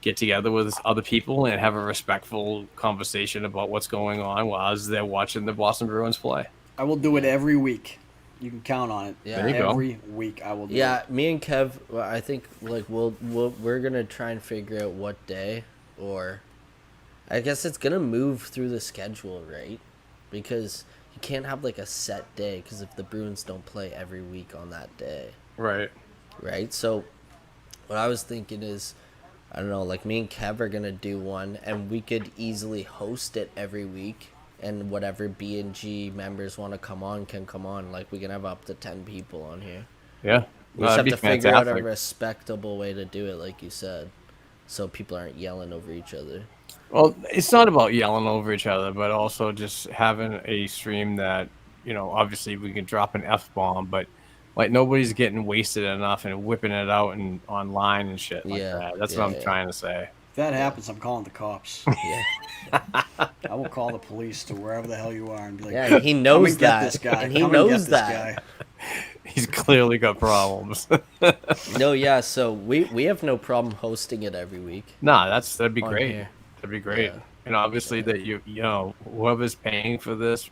get together with other people and have a respectful conversation about what's going on while they're watching the Boston Bruins play. I will do it every week. You can count on it. Yeah. There you go. Every week I will do Yeah, it. me and Kev, well, I think like we're gonna try and figure out what day, or I guess it's gonna move through the schedule, right? Because you can't have like a set day, because if the Bruins don't play every week on that day, Right. right? So what I was thinking is, I don't know, like me and Kev are gonna do one, and we could easily host it every week, and whatever B&G members want to come on can come on. Like we can have up to 10 people on here. Yeah. We just That'd have be to figure out a fantastic. respectable way to do it, like you said, so people aren't yelling over each other. Well, it's not about yelling over each other, but also just having a stream that, obviously we can drop an F-bomb, but like nobody's getting wasted enough and whipping it out and online and shit like Yeah, that. That's yeah, what I'm yeah. trying to say. If that happens, I'm calling the cops. Yeah, I will call the police to wherever the hell you are and be like, yeah, he "Come knows and get that, this guy. and he Come knows get this that. guy." He's clearly got problems. No, yeah. So we have no problem hosting it every week. Nah, that'd be On great. here. That'd be great. Yeah. And obviously that whoever's paying for this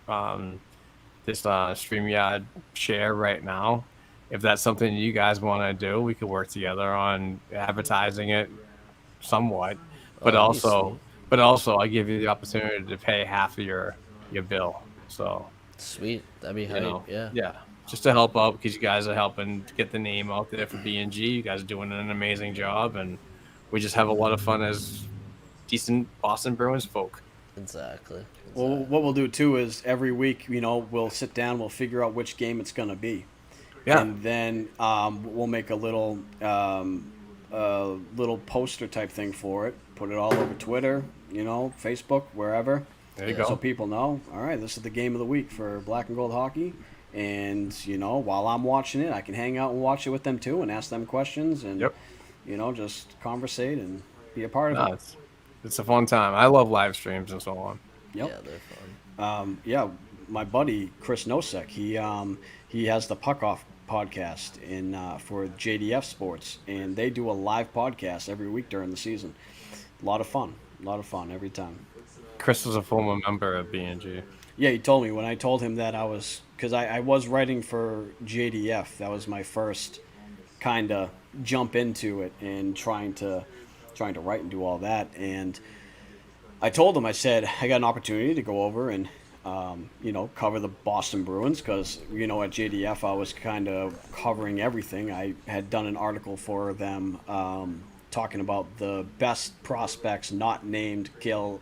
StreamYard share right now, if that's something you guys want to do, we could work together on advertising it somewhat. But that'd be also I give you the opportunity to pay half of your bill. So Sweet, that'd be you hype. know, Yeah. just to help out because you guys are helping get the name out there for B&G. You guys are doing an amazing job, and we just have a lot of fun as decent Boston Bruins folk. Exactly. Well, what we'll do too is every week, we'll sit down, we'll figure out which game it's gonna be. Yeah. And then we'll make a little poster type thing for it. Put it all over Twitter, Facebook, wherever. There you Yeah. go. So people know, all right, this is the game of the week for Black and Gold Hockey. And, while I'm watching it, I can hang out and watch it with them too and ask them questions and, Yep. just conversate and be a part of No, it. it's a fun time. I love live streams and so on. Yep. Yeah, they're fun. Yeah, my buddy Chris Nosek, he has the Puck Off podcast for JDF Sports, and they do a live podcast every week during the season. A lot of fun every time. Chris was a former member of B&G. Yeah, he told me when I told him that because I was writing for JDF. That was my first kind of jump into it and trying to write and do all that. And I told him, I said, I got an opportunity to go over and, cover the Boston Bruins because, at JDF I was kind of covering everything. I had done an article for them talking about the best prospects not named Gil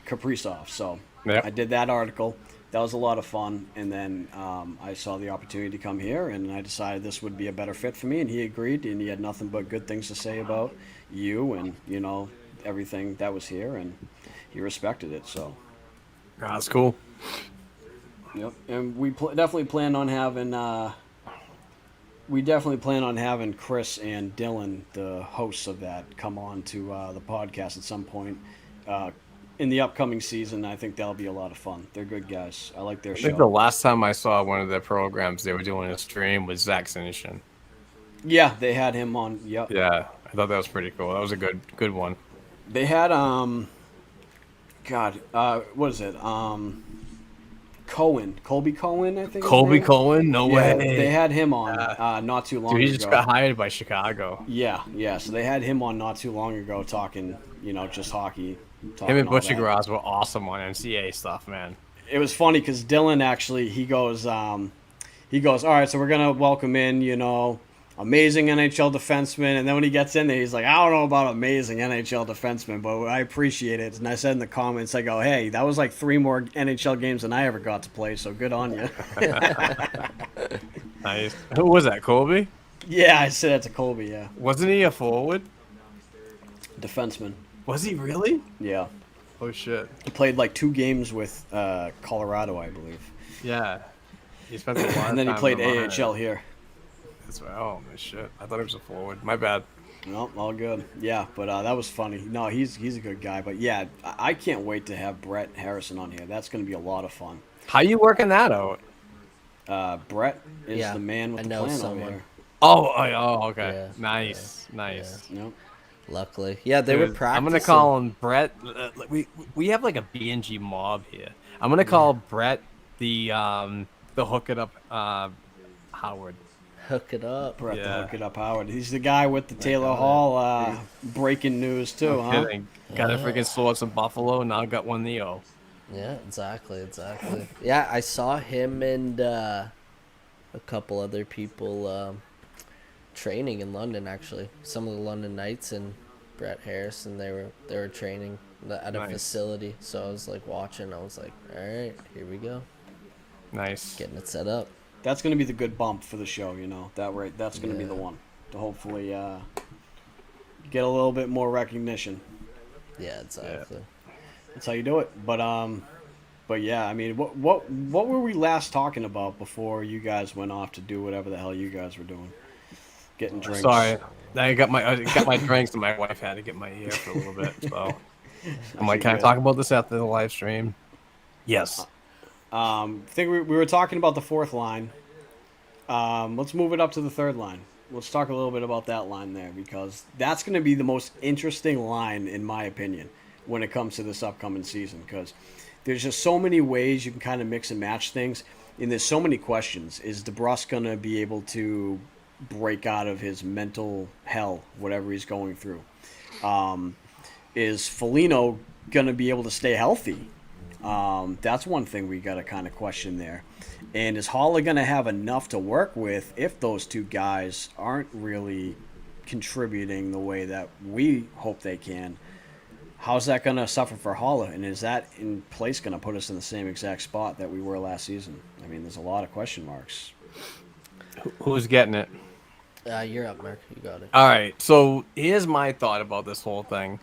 Kaprizov. So Yep. I did that article. That was a lot of fun. And then I saw the opportunity to come here, and I decided this would be a better fit for me. And he agreed, and he had nothing but good things to say about you and everything that was here, and he respected it. So. That's cool. Yep, and we definitely plan on having. We definitely plan on having Chris and Dylan, the hosts of that, come on to the podcast at some point in the upcoming season. I think that'll be a lot of fun. They're good guys. I like their I show. think the last time I saw one of their programs, they were doing a stream with Zach Sinishin. Yeah, they had him on. Yep. Yeah, I thought that was pretty cool. That was a good one. They had what is it? Colby Cohen, I think. his Colby name? Cohen? No Yeah, way. they had him on not too long Dude, he ago. just got hired by Chicago. Yeah. So they had him on not too long ago talking, just hockey. Him and Butcher Graz were awesome on NCAA stuff, man. it was funny because Dylan actually he goes, all right, so we're gonna welcome in, amazing NHL defenseman, and then when he gets in there, he's like, I don't know about amazing NHL defenseman, but I appreciate it. And I said in the comments, I go, hey, that was like 3 more NHL games than I ever got to play, so good on you. Nice. Who was that? Colby? Yeah, I said that to Colby. Yeah, Wasn't he a forward? defenseman. Was he really? Yeah, Oh shit. he played like 2 games with Colorado, I believe, Yeah. He spent a lot of and then he time played in the minor. AHL here. That's right. Oh my shit. I thought he was a forward. My bad. No, all good. Yeah, but that was funny. No, he's a good guy. But yeah, I can't wait to have Brett Harrison on here. That's going to be a lot of fun. How you working that out? Brett is Yeah, the man with I the know plan someone. over here. Oh, okay. Yeah, Nice. Nice. Yep. Luckily, yeah, they were Dude, practicing. I'm gonna call him Brett. We have like a B&G mob here. I'm gonna call Brett the hook it up Howard. Hook it up. Brett the Yeah. Hook It Up Howard. He's the guy with the Taylor Hall breaking news too, No huh? kidding. Got a freaking source in Buffalo. Now got one Neo. Yeah, exactly. Yeah, I saw him and a couple other people training in London. Actually, some of the London Knights and Brett Harrison. They were training at a Nice. facility. So I was like watching. I was like, all right, here we go, Nice. getting it set up. That's going to be the good bump for the show, That's going to be the Yeah. one to hopefully get a little bit more recognition. Yeah, exactly. That's how you do it. But yeah, I mean, what were we last talking about before you guys went off to do whatever the hell you guys were doing? Getting drinks. Sorry, I got my drinks, and my wife had to get my ear for a little bit. So I'm like, can I good. talk about this after the live stream? Yes. I think we were talking about the 4th line. Let's move it up to the 3rd line. Let's talk a little bit about that line there because that's going to be the most interesting line, in my opinion, when it comes to this upcoming season because there's just so many ways you can kind of mix and match things, and there's so many questions. Is DeBrusque going to be able to break out of his mental hell, whatever he's going through? Is Foligno going to be able to stay healthy? That's one thing we got to kind of question there. And is Haller going to have enough to work with if those 2 guys aren't really contributing the way that we hope they can? How's that going to suffer for Haller? And is that in place going to put us in the same exact spot that we were last season? I mean, there's a lot of question marks. Who's getting it? You're up, Mark. You got it. All right. So here's my thought about this whole thing.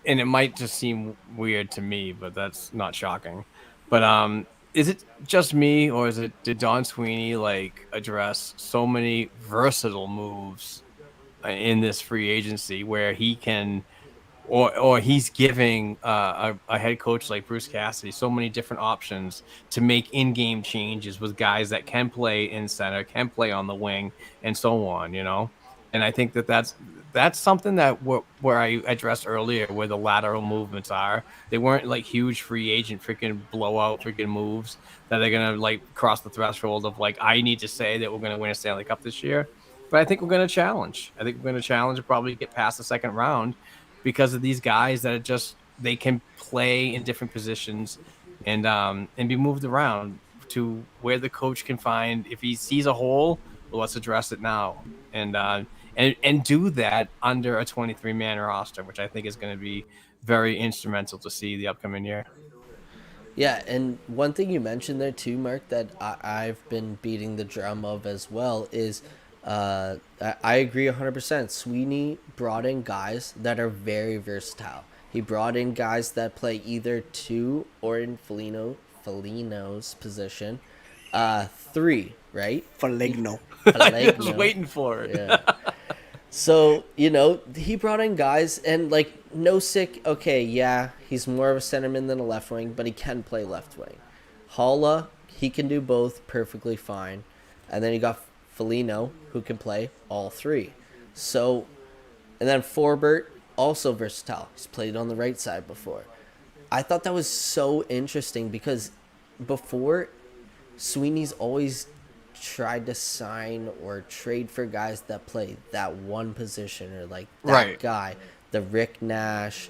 It might just seem weird to me, but that's not shocking. But is it just me, or did Don Sweeney address so many versatile moves in this free agency where he can, or he's giving a head coach like Bruce Cassidy so many different options to make in-game changes with guys that can play in center, can play on the wing, and so on, And I think that's something that where I addressed earlier, where the lateral movements are. They weren't like huge free agent freaking blowout freaking moves that they're gonna cross the threshold of I need to say that we're gonna win a Stanley Cup this year. But I think we're gonna challenge. I think we're gonna challenge and probably get past the second round because of these guys that are just they can play in different positions and be moved around to where the coach can find if he sees a hole. Well, let's address it now and do that under a 23-man roster, which I think is going to be very instrumental to see the upcoming year. Yeah, and one thing you mentioned there too, Mark, that I've been beating the drum of as well is I agree 100%. Sweeney brought in guys that are very versatile. He brought in guys that play either 2 or in Foligno's position, 3, right? Foligno. I was waiting for it. Yeah. So, he brought in guys and Nosek, okay, yeah, he's more of a centerman than a left wing, but he can play left wing. Haula, he can do both perfectly fine. And then you got Foligno, who can play all 3. So, and then Forbert, also versatile. He's played on the right side before. I thought that was so interesting because before, Sweeney's always tried to sign or trade for guys that play that one position or that Right. guy, the Rick Nash,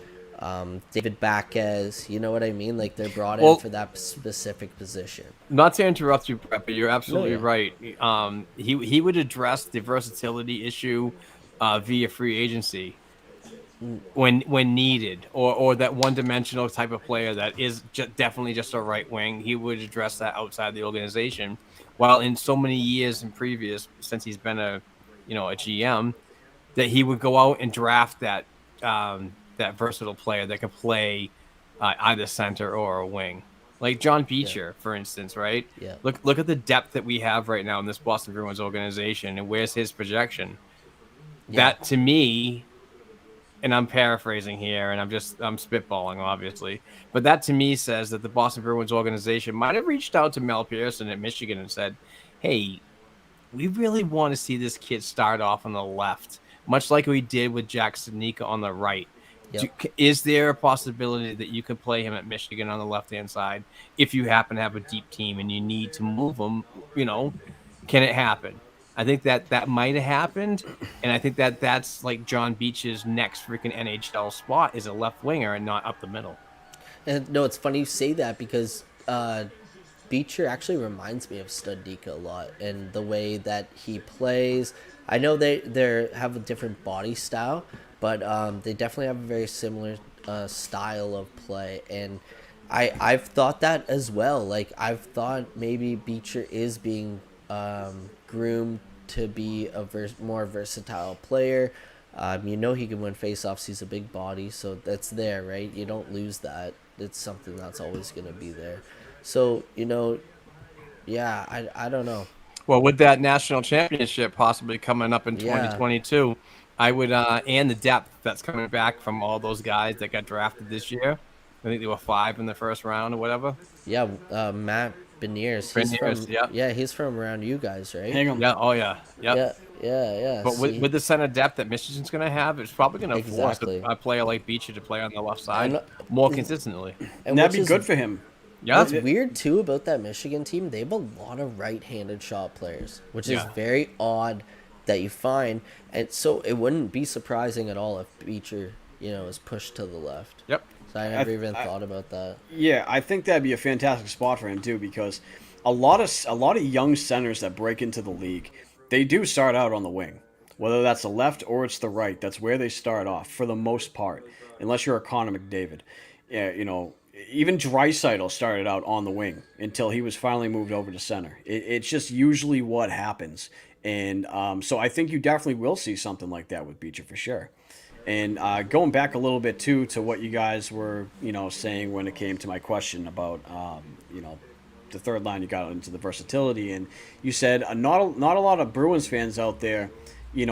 David Baquez. You know what I mean? Like they're brought in Well, for that specific position. not to interrupt you, Brett, but you're absolutely yeah. right. He would address the versatility issue via free agency when needed, or that one dimensional type of player that is definitely just a right wing. He would address that outside the organization. While in so many years in previous, since he's been a GM, that he would go out and draft that versatile player that could play either center or a wing, like John Beecher, for instance. Right? Yeah. Look at the depth that we have right now in this Boston Bruins organization, and where's his projection? Yeah. That to me, and I'm paraphrasing here, and I'm spitballing, obviously, but that to me says that the Boston Bruins organization might have reached out to Mel Pearson at Michigan and said, "Hey, we really want to see this kid start off on the left, much like we did with Jack Studnicka on the right. Yep. Is there a possibility that you can play him at Michigan on the left-hand side if you happen to have a deep team and you need to move him? Can it happen?" I think that might have happened, and I think that's like John Beach's next freaking NHL spot is a left winger and not up the middle. And no, it's funny you say that because Beecher actually reminds me of Studnicka a lot, and the way that he plays. I know they have a different body style, but they definitely have a very similar style of play, and I've thought that as well. Like I've thought maybe Beecher is being groomed to be a more versatile player. He can win faceoffs. He's a big body, so that's there, right? You don't lose that. It's something that's always going to be there. So, yeah, I don't know. Well, with that national championship possibly coming up in Yeah. 2022, I would and the depth that's coming back from all those guys that got drafted this year. I think there were 5 in the first round or whatever. Yeah, Matt Beniers. He's Beniers, from, yeah. yeah, he's from around you guys, right? Hingham. Yeah. Oh yeah. Yep. Yeah. But See? with the center depth that Michigan's going to have, it's probably going to Exactly. force a player like Beecher to play on the left side And- more consistently. and That'd which be is- good for him. Yeah. What's weird too about that Michigan team, they have a lot of right-handed shot players, which is Yeah. very odd that you find, and so it wouldn't be surprising at all if Beecher, is pushed to the left. Yep. So I never even thought about that. Yeah, I think that'd be a fantastic spot for him too, because a lot of young centers that break into the league, they do start out on the wing, whether that's the left or it's the right. That's where they start off for the most part, unless you're a Connor McDavid. Yeah, even Draisaitl started out on the wing until he was finally moved over to center. It's just usually what happens, and so I think you definitely will see something like that with Beecher for sure. And going back a little bit too to what you guys were, saying when it came to my question about, the third line, you got into the versatility, and you said not a lot of Bruins fans out there,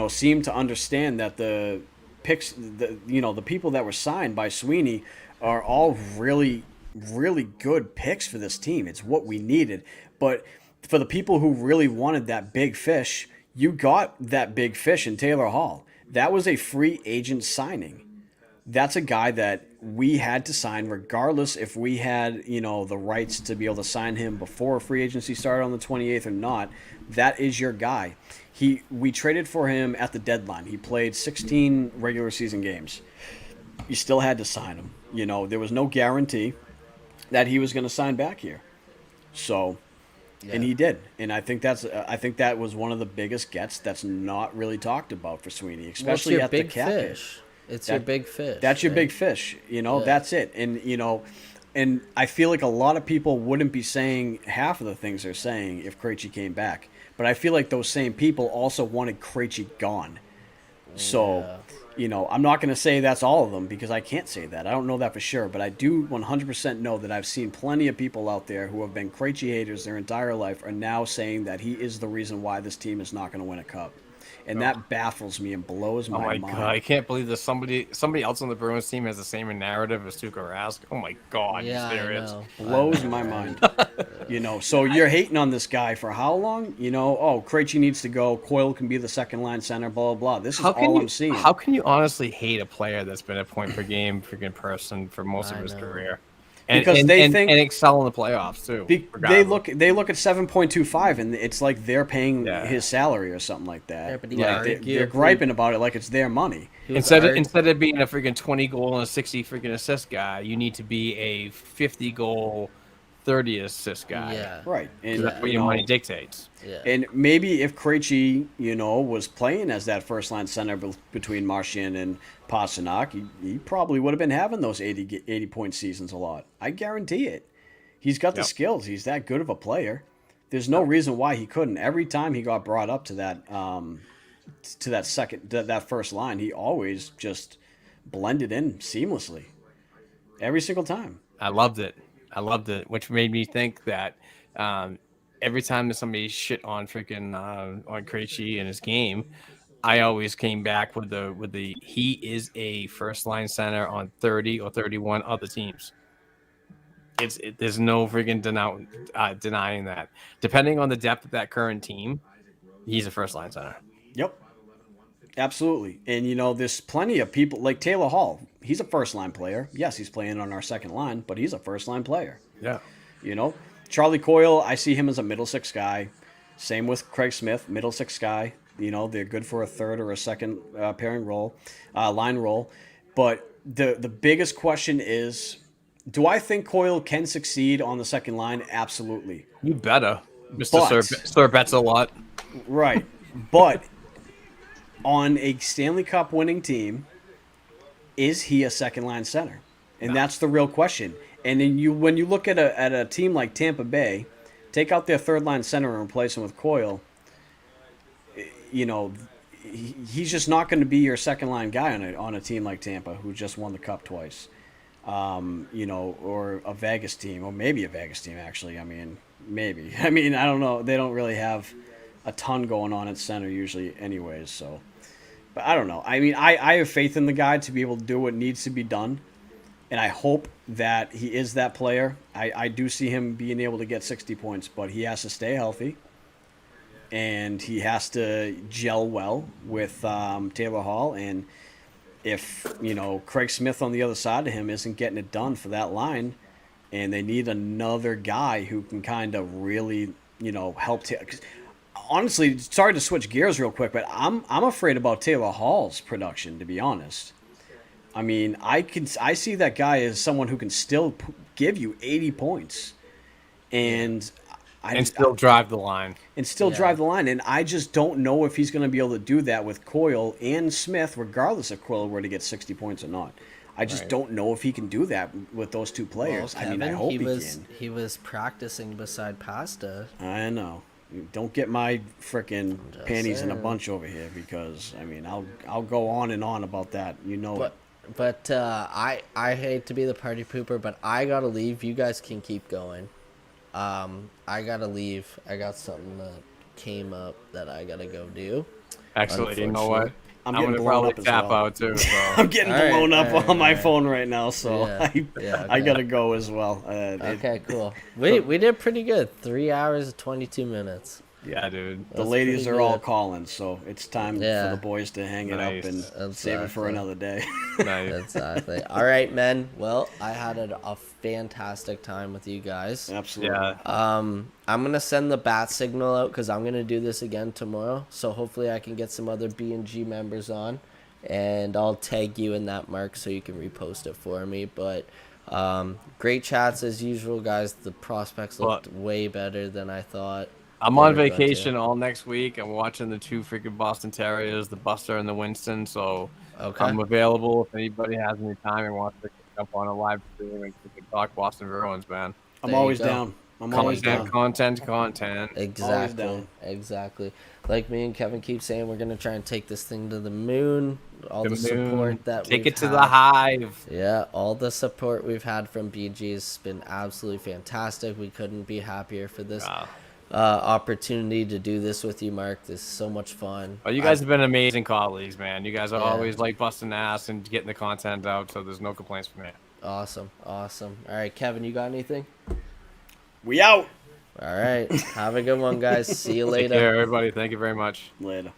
seem to understand that the picks, the people that were signed by Sweeney are all really, really good picks for this team. It's what we needed. But for the people who really wanted that big fish, you got that big fish in Taylor Hall. That was a free agent signing. That's a guy that we had to sign regardless if we had, the rights to be able to sign him before free agency started on the 28th or not. That is your guy. We traded for him at the deadline. He played 16 regular season games. You still had to sign him. There was no guarantee that he was going to sign back here. So, and he did. And I think that was one of the biggest gets that's not really talked about for Sweeney, especially your at the big cap hit. fish? It's your big fish. That's your right? big fish. That's it. And I feel like a lot of people wouldn't be saying half of the things they're saying if Krejci came back. But I feel like those same people also wanted Krejci gone. So, I'm not going to say that's all of them because I can't say that. I don't know that for sure. But I do 100% know that I've seen plenty of people out there who have been Krejci haters their entire life are now saying that he is the reason why this team is not going to win a cup. And that baffles me and blows my mind. God, I can't believe that somebody else on the Bruins team has the same narrative as Tuukka Rask. Oh my God, Yeah, he's I serious. know. Blows my mind. So you're hating on this guy for how long? Krejci needs to go. Coyle can be the second line center, blah, blah, blah. This is all I'm seeing. How can you honestly hate a player that's been a point per game freaking person for most of his career? Because they think and excel in the playoffs too. they regardless. look at 7.25 and it's like they're paying Yeah. his salary or something like that. Yeah, but he like they're arguably- griping about it like it's their money. He was Instead of being a freaking 20 goal and a 60 freaking assist guy, you need to be a 50 goal, 30 assist guy. Yeah. Right. And That's what you your know, money dictates. Yeah. and maybe if Krejci, was playing as that first line center between Marchand and Pasternak, he probably would have been having those 80 point seasons a lot. I guarantee it. He's got the Yep. skills. He's that good of a player. There's no reason why he couldn't. Every time he got brought up to that that first line, he always just blended in seamlessly. Every single time. I loved it. Which made me think that every time that somebody shit on freaking on Krejci and his game, I always came back with the he is a first line center on 30 or 31 other teams. There's no freaking denying that. Depending on the depth of that current team, he's a first line center. Yep. Absolutely. And, there's plenty of people like Taylor Hall. He's a first line player. Yes, he's playing on our second line, but he's a first line player. Yeah. Charlie Coyle, I see him as a middle six guy. Same with Craig Smith, middle six guy. They're good for a third or a second pairing role, line role. But the biggest question is, do I think Coyle can succeed on the second line? Absolutely. You better, Mr. But- Sir Bets a lot. Right. But on a Stanley Cup winning team, is he a second line center? And that's the real question. And then when you look at a team like Tampa Bay, take out their third line center and replace him with Coyle, he's just not going to be your second line guy on a team like Tampa, who just won the Cup twice. Or a Vegas team, or maybe a Vegas team, actually. Maybe. I don't know. They don't really have a ton going on at center usually anyways, so. But I don't know. I have faith in the guy to be able to do what needs to be done, and I hope that he is that player. I do see him being able to get 60 points, but he has to stay healthy, and he has to gel well with Taylor Hall, and if, Craig Smith on the other side of him isn't getting it done for that line, and they need another guy who can kind of really, help. Honestly, sorry to switch gears real quick, but I'm afraid about Taylor Hall's production, to be honest. I see that guy as someone who can still give you 80 points, and still drive the line. Drive the line. And I just don't know if he's going to be able to do that with Coyle and Smith, regardless if Coyle were to get 60 points or not. I just don't know if he can do that with those two players. Well, I hope he can. He was practicing beside Pasta. I know. Don't get my frickin' panties in a saying. bunch over here, because I'll go on and on about that. But I hate to be the party pooper, but I gotta leave. You guys can keep going. I gotta leave. I got something that came up that I gotta go do. Actually, you know what? I'm I'm getting gonna blown probably up as tap well. out too. So. I'm getting All right, blown up all right, on my all right. phone right now, so Yeah, I okay. gotta go as well. Okay, cool. We did pretty good. 3 hours and 22 minutes. Yeah, dude. The That's ladies pretty are all good. calling, so it's time Yeah. for the boys to hang it Nice. up and save it for Exactly. another day. Nice. Exactly. All right, men. Well, I had a fantastic time with you guys. Absolutely. Yeah. I'm gonna send the bat signal out because I'm gonna do this again tomorrow. So hopefully I can get some other B&G members on, and I'll tag you in that, Mark, so you can repost it for me. But great chats as usual, guys. The prospects looked way better than I thought. I'm they on were going to. vacation all next week. I'm watching the two freaking Boston Terriers, the Buster and the Winston. So Okay. I'm available if anybody has any time and wants to jump on a live stream and we can talk Boston Bruins, man. I'm There you always go. down. I'm always down. Content. Exactly. down. Exactly. Like me and Kevin keep saying, we're gonna try and take this thing to the moon. All the The support moon. that Take we've it to had. the hive. Yeah, all the support we've had from BG has been absolutely fantastic. We couldn't be happier for this Wow. opportunity to do this with you, Mark. This is so much fun. Well, you guys have been amazing colleagues, man. You guys are Yeah. always like busting ass and getting the content out, so there's no complaints from me. Awesome. All right, Kevin, you got anything? We out. All right, have a good one, guys. See you Take later. care, everybody. Thank you very much. Later.